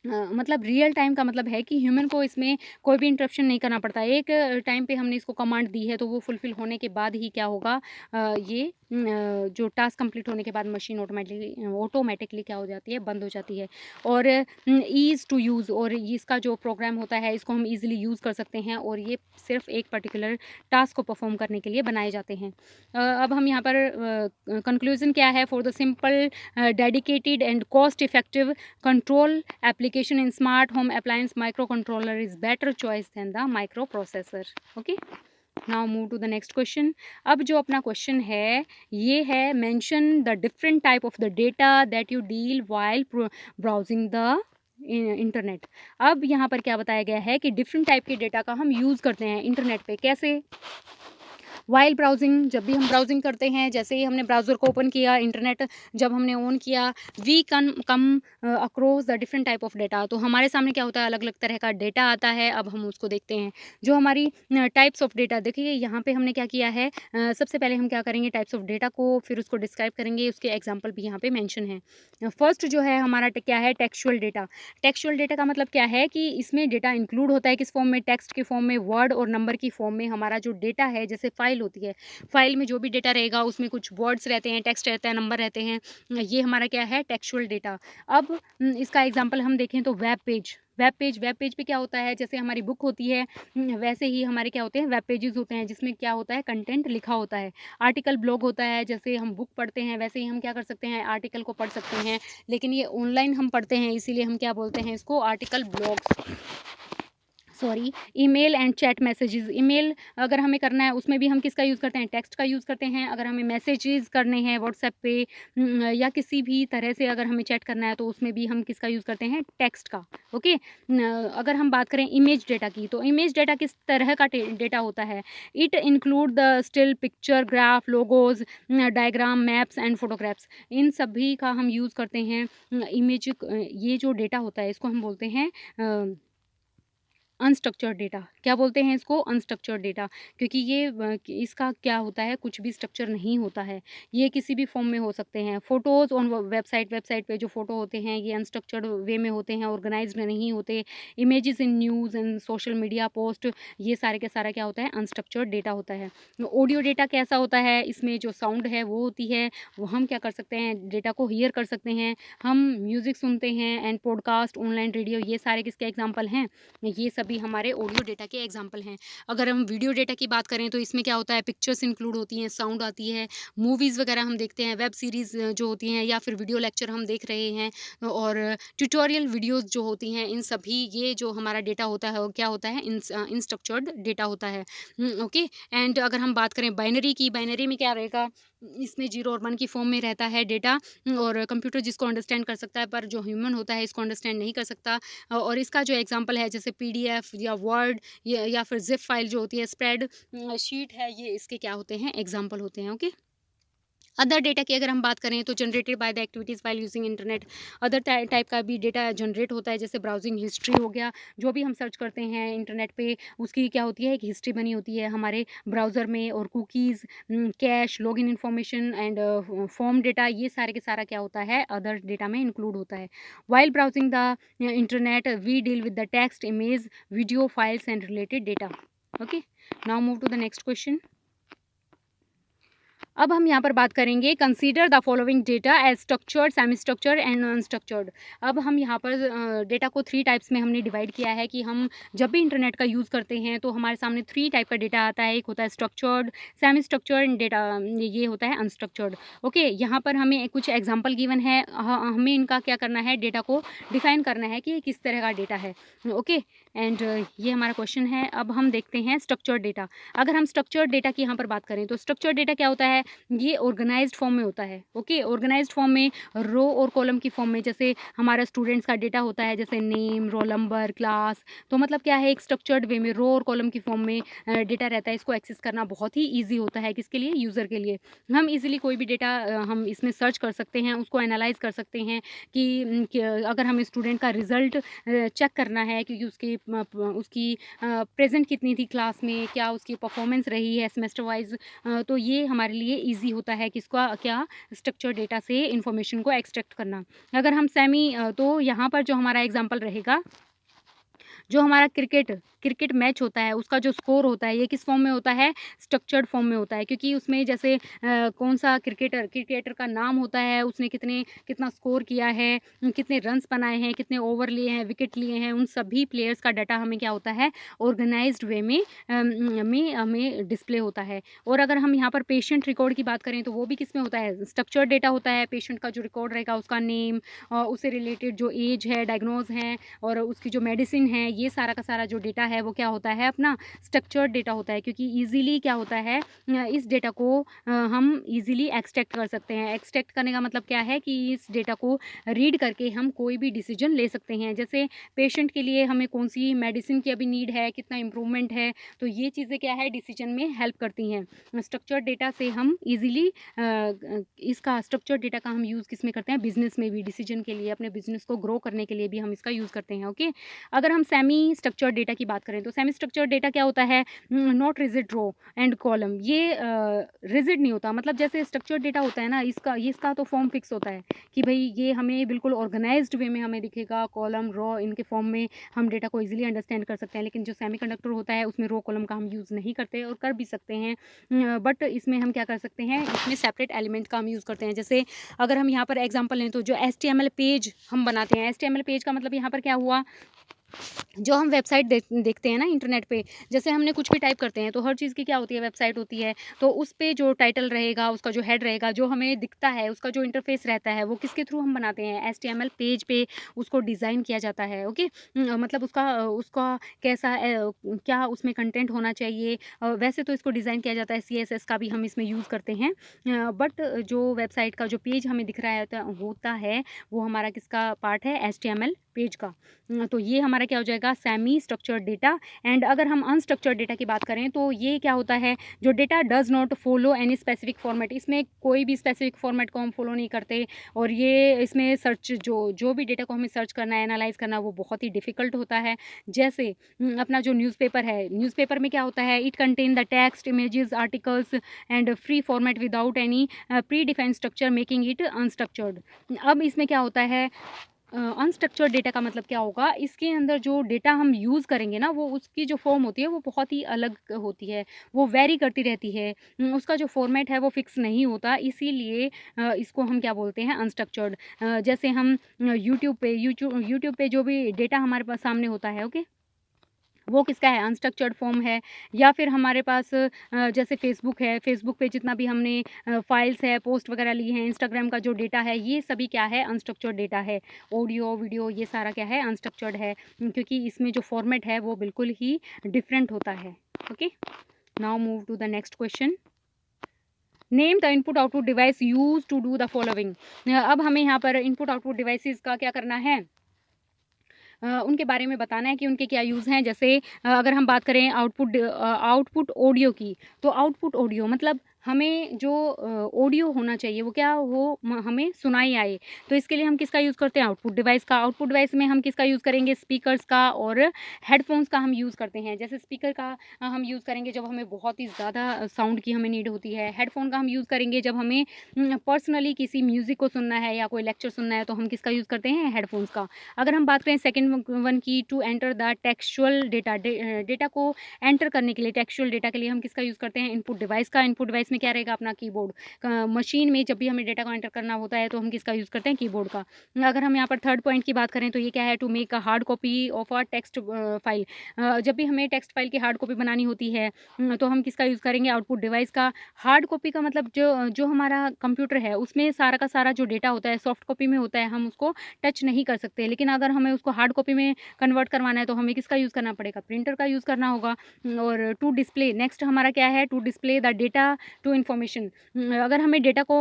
मतलब रियल टाइम का मतलब है कि ह्यूमन को इसमें कोई भी इंटरप्शन नहीं करना पड़ता। एक टाइम पे हमने इसको कमांड दी है तो वो फुलफ़िल होने के बाद ही क्या होगा, ये जो टास्क कंप्लीट होने के बाद मशीन ऑटोमेटिकली क्या हो जाती है, बंद हो जाती है। और ईज़ टू यूज़, और इसका जो प्रोग्राम होता है इसको हम ईज़िली यूज़ कर सकते हैं और ये सिर्फ एक पर्टिकुलर टास्क को परफॉर्म करने के लिए बनाए जाते हैं। अब हम यहाँ पर कंक्लूज़न क्या है, for the simple, dedicated and cost effective control application in smart home appliance, microcontroller is better choice than the microprocessor. Okay, now move to the next question. अब जो अपना क्वेश्चन है ये है, mention the different type of the data that you deal while browsing the internet. अब यहाँ पर क्या बताया गया है कि डिफरेंट टाइप के डेटा का हम यूज़ करते हैं इंटरनेट पे। कैसे, वाइल ब्राउजिंग, जब भी हम ब्राउजिंग करते हैं, जैसे ही हमने ब्राउज़र को ओपन किया, इंटरनेट जब हमने ऑन किया, we can come across the different type of data. तो हमारे सामने क्या होता है, अलग अलग तरह का डेटा आता है। अब हम उसको देखते हैं, जो हमारी टाइप्स ऑफ डेटा। देखिए यहाँ पे हमने क्या किया है, सबसे पहले हम क्या करेंगे, टाइप्स ऑफ डेटा को फिर उसको डिस्क्राइब करेंगे, उसके एग्जाम्पल भी यहाँ पे मैंशन है। फर्स्ट जो है हमारा क्या है, टेक्सचुअल डेटा। टेक्सचुअल डेटा का मतलब क्या है कि इसमें डेटा इंक्लूड होता है किस फॉर्म में, टेक्स्ट के फॉर्म में, वर्ड और नंबर की फॉर्म में। हमारा जो डेटा है, जैसे फाइल होती है, फाइल में जो भी डेटा रहेगा उसमें कुछ वर्ड्स रहते हैं, टेक्स्ट रहता है, नंबर रहते हैं, ये हमारा क्या है, टेक्सचुअल डेटा। अब इसका एग्जांपल हम देखें तो वेब पेज पे क्या होता है, जैसे हमारी बुक होती है वैसे ही हमारे क्या होते हैं, वेब पेजेस होते हैं जिसमें क्या होता है, कंटेंट लिखा होता है। आर्टिकल ब्लॉग होता है, जैसे हम बुक पढ़ते हैं वैसे ही हम क्या कर सकते हैं, आर्टिकल को पढ़ सकते हैं, लेकिन ये ऑनलाइन हम पढ़ते हैं इसीलिए हम क्या बोलते हैं इसको, article blogs. Sorry, email and chat messages. Email अगर हमें करना है उसमें भी हम किसका यूज़ करते हैं, टेक्स्ट का यूज़ करते हैं। अगर हमें मैसेजेस करने हैं व्हाट्सएप पे या किसी भी तरह से अगर हमें चैट करना है तो उसमें भी हम किसका यूज़ करते हैं, टेक्स्ट का। ओके, अगर हम बात करें इमेज डेटा की, तो इमेज डेटा किस तरह का डेटा होता है, it include the still picture, graph, logos, diagram, maps and photographs. इन सभी का हम यूज़ करते हैं। इमेज ये जो डेटा होता है इसको हम बोलते हैं अनस्ट्रक्चर्ड डेटा। क्या बोलते हैं इसको, अनस्ट्रक्चर्ड डेटा, क्योंकि ये इसका क्या होता है, कुछ भी स्ट्रक्चर नहीं होता है, ये किसी भी फॉर्म में हो सकते हैं। फ़ोटोज़ ऑन वेबसाइट पे जो फ़ोटो होते हैं ये अनस्ट्रक्चर्ड वे में होते हैं, ऑर्गेनाइज्ड नहीं होते। Images in news and social media post, ये सारे के सारा क्या होता है, अनस्ट्रक्चर्ड डेटा होता है। ऑडियो डेटा कैसा होता है, इसमें जो साउंड है वो होती है, वो हम क्या कर सकते हैं, डेटा को हियर कर सकते हैं, हम म्यूज़िक सुनते हैं एंड पॉडकास्ट, ऑनलाइन रेडियो, ये सारे किसके एग्जाम्पल हैं, ये सभी हमारे ऑडियो डेटा के एग्जाम्पल हैं। अगर हम वीडियो डेटा की बात करें तो इसमें क्या होता है, पिक्चर्स इंक्लूड होती हैं, साउंड आती है, मूवीज़ वगैरह हम देखते हैं, वेब सीरीज़ जो होती हैं, या फिर वीडियो लेक्चर हम देख रहे हैं, और ट्यूटोरियल वीडियोज़ जो होती हैं, इन सभी ये जो हमारा डेटा होता है वो क्या होता है, इंस्ट्रक्चर्ड डेटा होता है। ओके, एंड अगर हम बात करें बाइनरी की, बाइनरी में क्या रहेगा, इसमें 0 और 1 की फॉर्म में रहता है डेटा, और कंप्यूटर जिसको अंडरस्टैंड कर सकता है पर जो ह्यूमन होता है इसको अंडरस्टैंड नहीं कर सकता। और इसका जो एग्जांपल है जैसे पीडीएफ या वर्ड या फिर जिप फाइल जो होती है, स्प्रेड शीट है, ये इसके क्या होते हैं, एग्जांपल होते हैं। ओके, अदर डेटा की अगर हम बात करें तो generated by the activities while using internet, other type का भी डेटा जनरेट होता है, जैसे ब्राउजिंग हिस्ट्री हो गया। जो भी हम सर्च करते हैं इंटरनेट पे, उसकी क्या होती है, एक हिस्ट्री बनी होती है हमारे ब्राउज़र में। और cookies, cash, login information and form data, ये सारे के सारा क्या होता है, अदर डेटा में इंक्लूड होता है। While browsing the internet we deal with the text, image, video, files and related data. Okay, now move to the next question. अब हम यहाँ पर बात करेंगे, consider the following data as structured, semi structured and unstructured. अब हम यहाँ पर डेटा को 3 टाइप्स में हमने डिवाइड किया है कि हम जब भी इंटरनेट का यूज़ करते हैं तो हमारे सामने 3 टाइप का डेटा आता है। एक होता है स्ट्रक्चर्ड, सेमी स्ट्रक्चर्ड डेटा, ये होता है अनस्ट्रक्चर्ड। ओके, यहाँ पर हमें कुछ एग्जाम्पल गिवन है, हमें इनका क्या करना है, डेटा को डिफाइन करना है कि किस तरह का डेटा है। ओके, एंड ये हमारा क्वेश्चन है। अब हम देखते हैं स्ट्रक्चर्ड डेटा। अगर हम स्ट्रक्चर्ड डेटा की यहाँ पर बात करें तो स्ट्रक्चर्ड डेटा क्या होता है, ये ऑर्गेनाइज्ड फॉर्म में होता है। ओके, ऑर्गेनाइज्ड फॉर्म में, रो और कॉलम की फॉर्म में, जैसे हमारा स्टूडेंट्स का डेटा होता है, जैसे नेम, रोल नंबर, क्लास। तो मतलब क्या है, एक स्ट्रक्चर्ड वे में रो और कॉलम की फॉर्म में डेटा रहता है। इसको एक्सेस करना बहुत ही ईजी होता है, किसके लिए, यूज़र के लिए। हम इजीली कोई भी डेटा हम इसमें सर्च कर सकते हैं, उसको एनालाइज कर सकते हैं कि अगर हमें स्टूडेंट का रिजल्ट चेक करना है, क्योंकि उसकी प्रेजेंट कितनी थी क्लास में, क्या उसकी परफॉर्मेंस रही है सेमेस्टर वाइज, तो ये हमारे लिए इजी होता है किसका, क्या, स्ट्रक्चर डेटा से इंफॉर्मेशन को एक्सट्रैक्ट करना। अगर हम सेमी, तो यहाँ पर जो हमारा एग्जांपल रहेगा, जो हमारा क्रिकेट मैच होता है, उसका जो स्कोर होता है, ये किस फॉर्म में होता है, स्ट्रक्चर्ड फॉर्म में होता है। क्योंकि उसमें जैसे कौन सा क्रिकेटर का नाम होता है, उसने कितना स्कोर किया है, कितने रन्स बनाए हैं, कितने ओवर लिए हैं, विकेट लिए हैं, उन सभी प्लेयर्स का डाटा हमें क्या होता है, ऑर्गेनाइज्ड वे में हमें डिस्प्ले होता है। और अगर हम यहाँ पर पेशेंट रिकॉर्ड की बात करें तो वो भी किस में होता है, स्ट्रक्चर्ड डेटा होता है। पेशेंट का जो रिकॉर्ड रहेगा, उसका नेम, उससे रिलेटेड जो एज है, डायग्नोज है, और उसकी जो मेडिसिन है, ये सारा का सारा जो डेटा है वो क्या होता है, अपना स्ट्रक्चर्ड डेटा होता है। क्योंकि ईजिली क्या होता है, इस डेटा को हम ईजिली एक्सट्रैक्ट कर सकते हैं। एक्सट्रैक्ट करने का मतलब क्या है कि इस डेटा को रीड करके हम कोई भी डिसीजन ले सकते हैं। जैसे पेशेंट के लिए हमें कौन सी मेडिसिन की अभी नीड है, कितना इम्प्रूवमेंट है, तो ये चीज़ें क्या है, डिसीजन में हेल्प करती हैं। स्ट्रक्चर्ड डेटा से हम ईजिली इसका स्ट्रक्चर्ड डेटा का हम यूज़ किस में करते हैं, बिजनेस में भी, डिसीजन के लिए, अपने बिजनेस को ग्रो करने के लिए भी हम इसका यूज़ करते हैं। ओके, अगर हम सेमी स्ट्रक्चर्ड डेटा की बात करें तो सेमी स्ट्रक्चर्ड डेटा क्या होता है, not rigid row and column. ये रिजिड नहीं होता, मतलब जैसे स्ट्रक्चर्ड डेटा होता है ना, इसका तो फॉर्म फिक्स होता है कि भाई ये हमें बिल्कुल ऑर्गेनाइज्ड वे में हमें दिखेगा, कॉलम, रो, इनके फॉर्म में हम डेटा को इजीली अंडरस्टैंड कर सकते हैं। लेकिन जो सेमीकंडक्टर होता है उसमें रो कॉलम का हम यूज़ नहीं करते, और कर भी सकते हैं, बट इसमें हम क्या कर सकते हैं, इसमें सेपरेट एलिमेंट का हम यूज़ करते हैं। जैसे अगर हम यहाँ पर एग्जांपल लें तो जो HTML पेज हम बनाते हैं, HTML पेज का मतलब यहाँ पर क्या हुआ, जो हम वेबसाइट देखते हैं ना इंटरनेट पे, जैसे हमने कुछ भी टाइप करते हैं तो हर चीज़ की क्या होती है, वेबसाइट होती है। तो उस पे जो टाइटल रहेगा, उसका जो हेड रहेगा, जो हमें दिखता है, उसका जो इंटरफेस रहता है, वो किसके थ्रू हम बनाते हैं, HTML पेज पे उसको डिज़ाइन किया जाता है। ओके, मतलब उसका कैसा क्या उसमें कंटेंट होना चाहिए, वैसे तो इसको डिज़ाइन किया जाता है, CSS का भी हम इसमें यूज़ करते हैं। बट जो वेबसाइट का जो पेज हमें दिख रहा होता है, वो हमारा किसका पार्ट है, HTML पेज का। तो ये हमारा क्या हो जाएगा, सेमी स्ट्रक्चर्ड डेटा। एंड अगर हम अनस्ट्रक्चर्ड डेटा की बात करें तो ये क्या होता है, जो data does not follow any specific format, इसमें कोई भी स्पेसिफिक फॉर्मेट को हम फॉलो नहीं करते। और ये इसमें सर्च, जो भी डेटा को हमें सर्च करना है, एनालाइज करना, वो बहुत ही डिफिकल्ट होता है। जैसे अपना जो न्यूज़पेपर है, न्यूज़पेपर में क्या होता है, it contain the text, images, articles and free format without any pre defined structure making it unstructured. अब इसमें क्या होता है, अनस्ट्रक्चर्ड डेटा का मतलब क्या होगा, इसके अंदर जो डेटा हम यूज़ करेंगे ना, वो उसकी जो फॉर्म होती है वो बहुत ही अलग होती है, वो वेरी करती रहती है। उसका जो फॉर्मेट है वो फिक्स नहीं होता, इसीलिए इसको हम क्या बोलते हैं, अनस्ट्रक्चर्ड। जैसे हम यूट्यूब पे जो भी डेटा हमारे पास सामने होता है, ओके, वो किसका है, अनस्ट्रक्चर्ड फॉर्म है। या फिर हमारे पास जैसे फेसबुक है, फेसबुक पे जितना भी हमने फाइल्स है, पोस्ट वगैरह ली हैं, इंस्टाग्राम का जो डेटा है, ये सभी क्या है, अनस्ट्रक्चर्ड डेटा है। ऑडियो, वीडियो, ये सारा क्या है, अनस्ट्रक्चर्ड है, क्योंकि इसमें जो फॉर्मेट है वो बिल्कुल ही डिफरेंट होता है। Okay, now move to the next question. Name the input output device use to do the following. अब हमें यहाँ पर इनपुट आउटपुट डिवाइसेस का क्या करना है, उनके बारे में बताना है कि उनके क्या यूज़ हैं। जैसे अगर हम बात करें आउटपुट ऑडियो की, तो आउटपुट ऑडियो मतलब हमें जो ऑडियो होना चाहिए वो क्या हो, हमें सुनाई आए। तो इसके लिए हम किसका यूज़ करते हैं, आउटपुट डिवाइस का। आउटपुट डिवाइस में हम किसका यूज़ करेंगे, स्पीकर्स का और हेडफोन्स का हम यूज़ करते हैं। जैसे स्पीकर का हम यूज़ करेंगे जब हमें बहुत ही ज़्यादा साउंड की हमें नीड होती है। हेडफोन का हम यूज़ करेंगे जब हमें पर्सनली किसी म्यूज़िक को सुनना है या कोई लेक्चर सुनना है, तो हम किसका यूज़ करते हैं, हेडफोन्स का। अगर हम बात करें सेकंड वन की, to enter the textual data, data को एंटर करने के लिए, टेक्सचुअल डेटा के लिए हम किसका यूज़ करते हैं, इनपुट डिवाइस का। इनपुट डिवाइस में क्या रहेगा, अपना कीबोर्ड। मशीन में जब भी हमें डेटा को एंटर करना होता है तो हम किसका यूज़ करते हैं, कीबोर्ड का। अगर हम यहाँ पर थर्ड पॉइंट की बात करें तो ये क्या है, to make a hard copy of a text file. जब भी हमें टेक्स्ट फाइल की हार्ड कॉपी बनानी होती है तो हम किसका यूज़ करेंगे, आउटपुट डिवाइस का। हार्ड कॉपी का मतलब जो जो हमारा कंप्यूटर है उसमें सारा का सारा जो डेटा होता है सॉफ्ट कॉपी में होता है, हम उसको टच नहीं कर सकते। लेकिन अगर हमें उसको हार्ड कॉपी में कन्वर्ट करवाना है तो हमें किसका यूज़ करना पड़ेगा, प्रिंटर का यूज़ करना होगा। और टू डिस्प्ले, नेक्स्ट हमारा क्या है, to display the data to information. अगर हमें डेटा को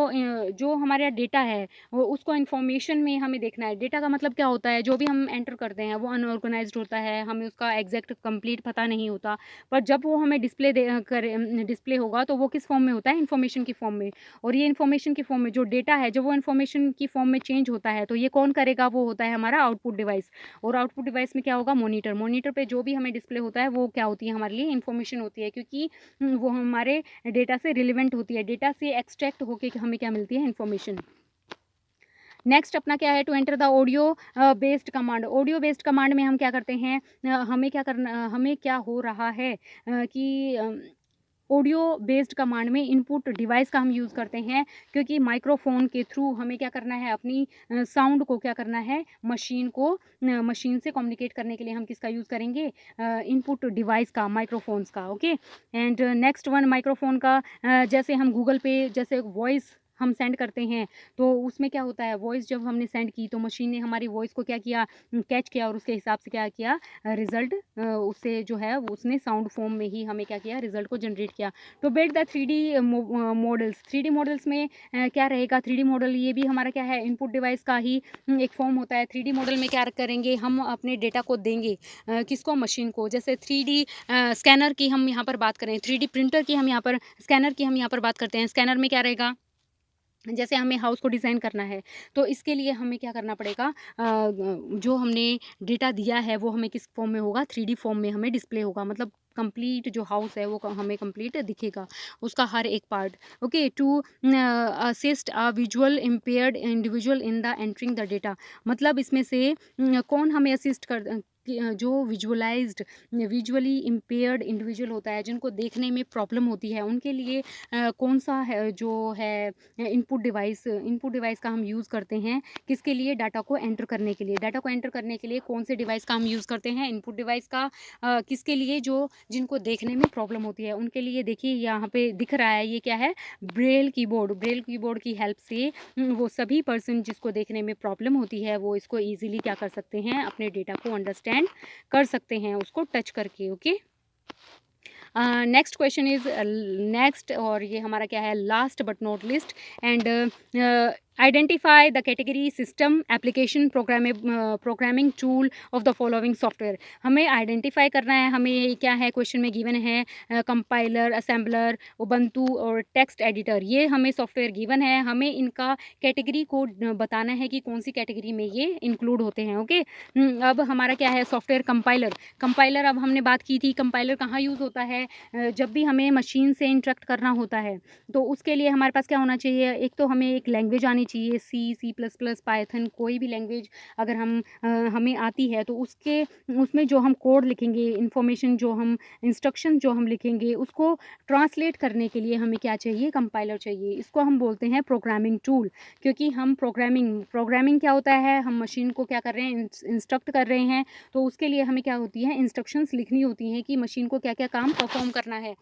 जो हमारा डेटा है वो उसको इन्फॉर्मेशन में हमें देखना है। डेटा का मतलब क्या होता है, जो भी हम एंटर करते हैं वो अनऑर्गेनाइज्ड होता है, हमें उसका एग्जैक्ट कंप्लीट पता नहीं होता। पर जब वो हमें डिस्प्ले होगा तो वो किस फॉर्म में होता है, इन्फॉर्मेशन की फॉर्म में। और ये इन्फॉर्मेशन की फॉर्म में जो डेटा है, जब वो इन्फॉर्मेशन की फॉर्म में चेंज होता है तो ये कौन करेगा, वो होता है हमारा आउटपुट डिवाइस। और आउटपुट डिवाइस में क्या होगा, मॉनिटर। मॉनिटर पे जो भी हमें डिस्प्ले होता है वो क्या होती है, हमारे लिए इन्फॉर्मेशन होती है, क्योंकि वो हमारे डेटा से रिलेवेंट होती है, डेटा से एक्सट्रैक्ट होके हमें क्या मिलती है, इन्फॉर्मेशन। नेक्स्ट अपना क्या है, to enter the audio based command. Audio based command में हम क्या करते हैं, हमें क्या करना, हमें क्या हो रहा है कि ऑडियो बेस्ड कमांड में इनपुट डिवाइस का हम यूज़ करते हैं, क्योंकि माइक्रोफोन के थ्रू हमें क्या करना है, अपनी साउंड को क्या करना है, मशीन से कम्युनिकेट करने के लिए हम किसका यूज़ करेंगे, इनपुट डिवाइस का, माइक्रोफोन्स का। Okay. And next one microphone का, जैसे हम गूगल पे जैसे वॉइस हम सेंड करते हैं तो उसमें क्या होता है, वॉइस जब हमने सेंड की तो मशीन ने हमारी वॉइस को क्या किया, कैच किया, और उसके हिसाब से क्या किया, रिजल्ट उससे जो है वो उसने साउंड फॉर्म में ही हमें क्या किया, रिजल्ट को जनरेट किया। तो build the 3D models. 3D models में क्या रहेगा, 3D मॉडल ये भी हमारा क्या है, इनपुट डिवाइस का ही एक फॉर्म होता है। 3D मॉडल में क्या करेंगे, हम अपने डेटा को देंगे किसको, मशीन को। जैसे 3D स्कैनर की हम यहाँ पर बात करें, 3D प्रिंटर की हम यहाँ पर, स्कैनर की हम यहाँ पर बात करते हैं। स्कैनर में क्या रहेगा, जैसे हमें हाउस को डिज़ाइन करना है तो इसके लिए हमें क्या करना पड़ेगा, जो हमने डेटा दिया है वो हमें किस फॉर्म में होगा, 3D फॉर्म में हमें डिस्प्ले होगा। मतलब कंप्लीट जो हाउस है वो हमें कंप्लीट दिखेगा, उसका हर एक part. Okay. To assist a visual impaired individual in the entering the data. मतलब इसमें से कौन हमें असिस्ट जो विजुअली इम्पेयर्ड इंडिविजुअल होता है, जिनको देखने में प्रॉब्लम होती है, उनके लिए कौन सा है जो है इनपुट डिवाइस का हम यूज़ करते हैं, किसके लिए, डाटा को एंटर करने के लिए। डाटा को एंटर करने के लिए कौन से डिवाइस का हम यूज़ करते हैं, इनपुट डिवाइस का। किसके लिए, जो जिनको देखने में प्रॉब्लम होती है उनके लिए। देखिए यहाँ पे दिख रहा है, ये क्या है, ब्रेल कीबोर्ड। ब्रेल कीबोर्ड की हेल्प से वो सभी पर्सन जिसको देखने में प्रॉब्लम होती है वो इसको ईजिली क्या कर सकते हैं, अपने डेटा को अंडरस्टैंड कर सकते हैं उसको टच करके। Okay. Next question is next, और ये हमारा क्या है, last but not list. And identify the category system application programming tool of the following software. हमें आइडेंटिफाई करना है, हमें ये क्या है, क्वेश्चन में गिवन है कंपाइलर, असेंबलर, उबंटू और टेक्स्ट एडिटर। ये हमें सॉफ्टवेयर गिवन है, हमें इनका कैटेगरी को बताना है कि कौन सी कैटेगरी में ये इंक्लूड होते हैं। ओके। अब हमारा क्या है, सॉफ्टवेयर कंपाइलर। कंपाइलर अब हमने बात की थी, कंपाइलर कहाँ यूज़ होता है, जब भी हमें मशीन से इंटरेक्ट करना होता है तो उसके लिए हमारे पास क्या होना चाहिए, एक तो हमें एक लैंग्वेज आनी चाहिए, C++, पाइथन, कोई भी लैंग्वेज अगर हमें आती है तो उसमें जो हम कोड लिखेंगे, इंफॉर्मेशन जो हम इंस्ट्रक्शन जो हम लिखेंगे उसको ट्रांसलेट करने के लिए हमें क्या चाहिए, कंपाइलर चाहिए। इसको हम बोलते हैं प्रोग्रामिंग टूल, क्योंकि हम प्रोग्रामिंग क्या होता है, हम मशीन को क्या कर रहे हैं, इंस्ट्रक्ट कर रहे हैं। तो उसके लिए हमें क्या होती है, इंस्ट्रक्शंस लिखनी होती हैं कि मशीन को क्या क्या काम परफॉर्म करना है।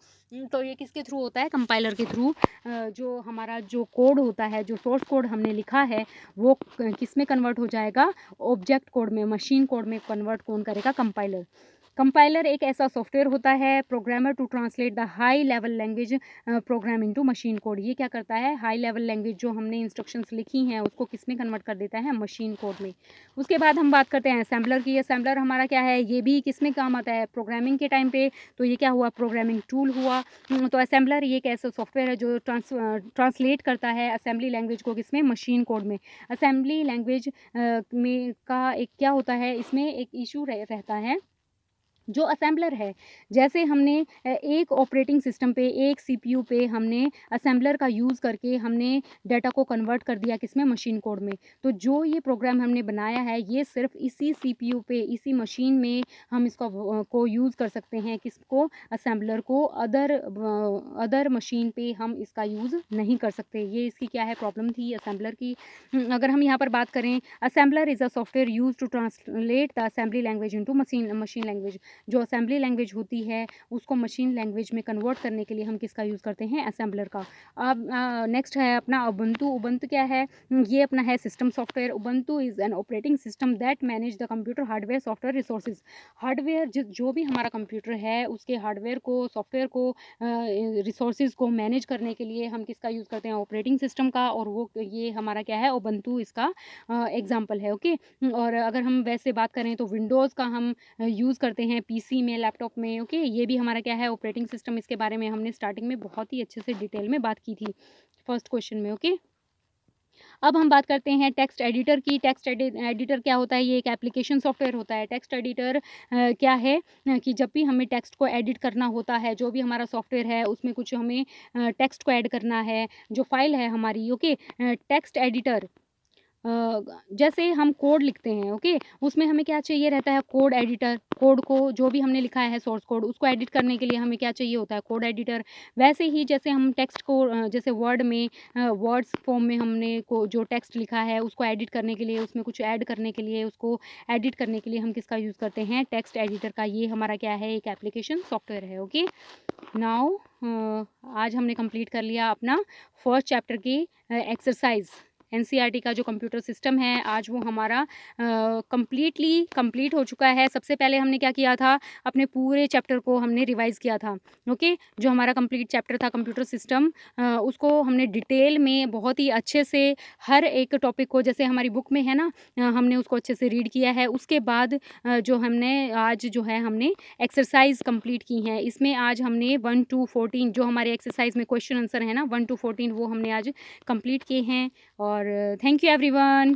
तो ये किसके थ्रू होता है, कंपाइलर के थ्रू। जो हमारा जो कोड होता है, जो सोर्स कोड हमने लिखा है वो किस में कन्वर्ट हो जाएगा, ऑब्जेक्ट कोड में, मशीन कोड में कन्वर्ट कौन करेगा, कंपाइलर। कंपाइलर एक ऐसा सॉफ्टवेयर होता है programmer to translate the high level language program into machine code. ये क्या करता है, हाई लेवल लैंग्वेज जो हमने इंस्ट्रक्शंस लिखी हैं उसको किस में कन्वर्ट कर देता है, मशीन कोड में। उसके बाद हम बात करते हैं असेंबलर की। असेंबलर हमारा क्या है, ये भी किस में काम आता है, प्रोग्रामिंग के टाइम पे। तो ये क्या हुआ, प्रोग्रामिंग टूल हुआ। तो असेंबलर ये एक ऐसा सॉफ्टवेयर है जो ट्रांसलेट करता है असेंबली लैंग्वेज को किस में, मशीन कोड में। असेंबली लैंग्वेज में का एक क्या होता है, इसमें एक इशू रहता है। जो असेंबलर है, जैसे हमने एक ऑपरेटिंग सिस्टम पे, एक सीपीयू पे हमने असेंबलर का यूज़ करके हमने डाटा को कन्वर्ट कर दिया किसमें, मशीन कोड में। तो जो ये प्रोग्राम हमने बनाया है ये सिर्फ इसी सीपीयू पे, इसी मशीन में हम इसका को यूज़ कर सकते हैं, किसको, असेंबलर को। अदर मशीन पे हम इसका यूज़ नहीं कर सकते। ये इसकी क्या है, प्रॉब्लम थी असेंबलर की। अगर हम यहाँ पर बात करें, assembler is a software use to translate the assembly language into machine language. जो असेंबली लैंग्वेज होती है उसको मशीन लैंग्वेज में कन्वर्ट करने के लिए हम किसका यूज़ करते हैं, असेंबलर का। अब नेक्स्ट है अपना उबंटू। उबंटू क्या है, ये अपना है system software. Ubuntu is an operating system that manage the computer hardware software resources. Hardware जो भी हमारा कंप्यूटर है उसके हार्डवेयर को, सॉफ्टवेयर को, रिसोर्सेज को मैनेज करने के लिए हम किसका यूज़ करते हैं, ऑपरेटिंग सिस्टम का। और वो ये हमारा क्या है, उबंटू इसका एग्जाम्पल है। ओके। और अगर हम वैसे बात करें तो विंडोज़ का हम यूज़ करते हैं पीसी में, लैपटॉप में। ओके, ये भी हमारा क्या है, ऑपरेटिंग सिस्टम। इसके बारे में हमने स्टार्टिंग में बहुत ही अच्छे से डिटेल में बात की थी फर्स्ट क्वेश्चन में। ओके, अब हम बात करते हैं टेक्स्ट एडिटर की। टेक्स्ट एडिटर क्या होता है, ये एक एप्लीकेशन सॉफ्टवेयर होता है। टेक्स्ट एडिटर क्या है कि जब भी हमें टेक्स्ट को एडिट करना होता है, जो भी हमारा सॉफ्टवेयर है उसमें कुछ हमें टेक्स्ट को ऐड करना है, जो फाइल है हमारी। ओके, टेक्स्ट एडिटर जैसे हम कोड लिखते हैं, ओके, उसमें हमें क्या चाहिए रहता है, कोड एडिटर। कोड को, जो भी हमने लिखा है सोर्स कोड, उसको एडिट करने के लिए हमें क्या चाहिए होता है, कोड एडिटर। वैसे ही जैसे हम टेक्स्ट को जैसे वर्ड में, वर्ड्स फॉर्म में हमने को जो टेक्स्ट लिखा है उसको एडिट करने के लिए, उसमें कुछ ऐड करने के लिए, उसको एडिट करने के लिए हम किसका यूज़ करते हैं, टेक्स्ट एडिटर का। ये हमारा क्या है, एक एप्लीकेशन सॉफ्टवेयर है। ओके, नाउ आज हमने कंप्लीट कर लिया अपना फर्स्ट चैप्टर की एक्सरसाइज। एनसीईआरटी का जो कंप्यूटर सिस्टम है आज वो हमारा कंप्लीट हो चुका है। सबसे पहले हमने क्या किया था, अपने पूरे चैप्टर को हमने रिवाइज़ किया था। ओके, जो हमारा कंप्लीट चैप्टर था कंप्यूटर सिस्टम, उसको हमने डिटेल में बहुत ही अच्छे से हर एक टॉपिक को, जैसे हमारी बुक में है ना, हमने उसको अच्छे से रीड किया है। उसके बाद जो हमने आज जो है हमने एक्सरसाइज कंप्लीट की हैं। इसमें आज हमने 1 to 14 जो हमारे एक्सरसाइज में क्वेश्चन आंसर है ना 1 to 14 वो हमने आज कंप्लीट किए हैं। और थैंक यू एवरीवन।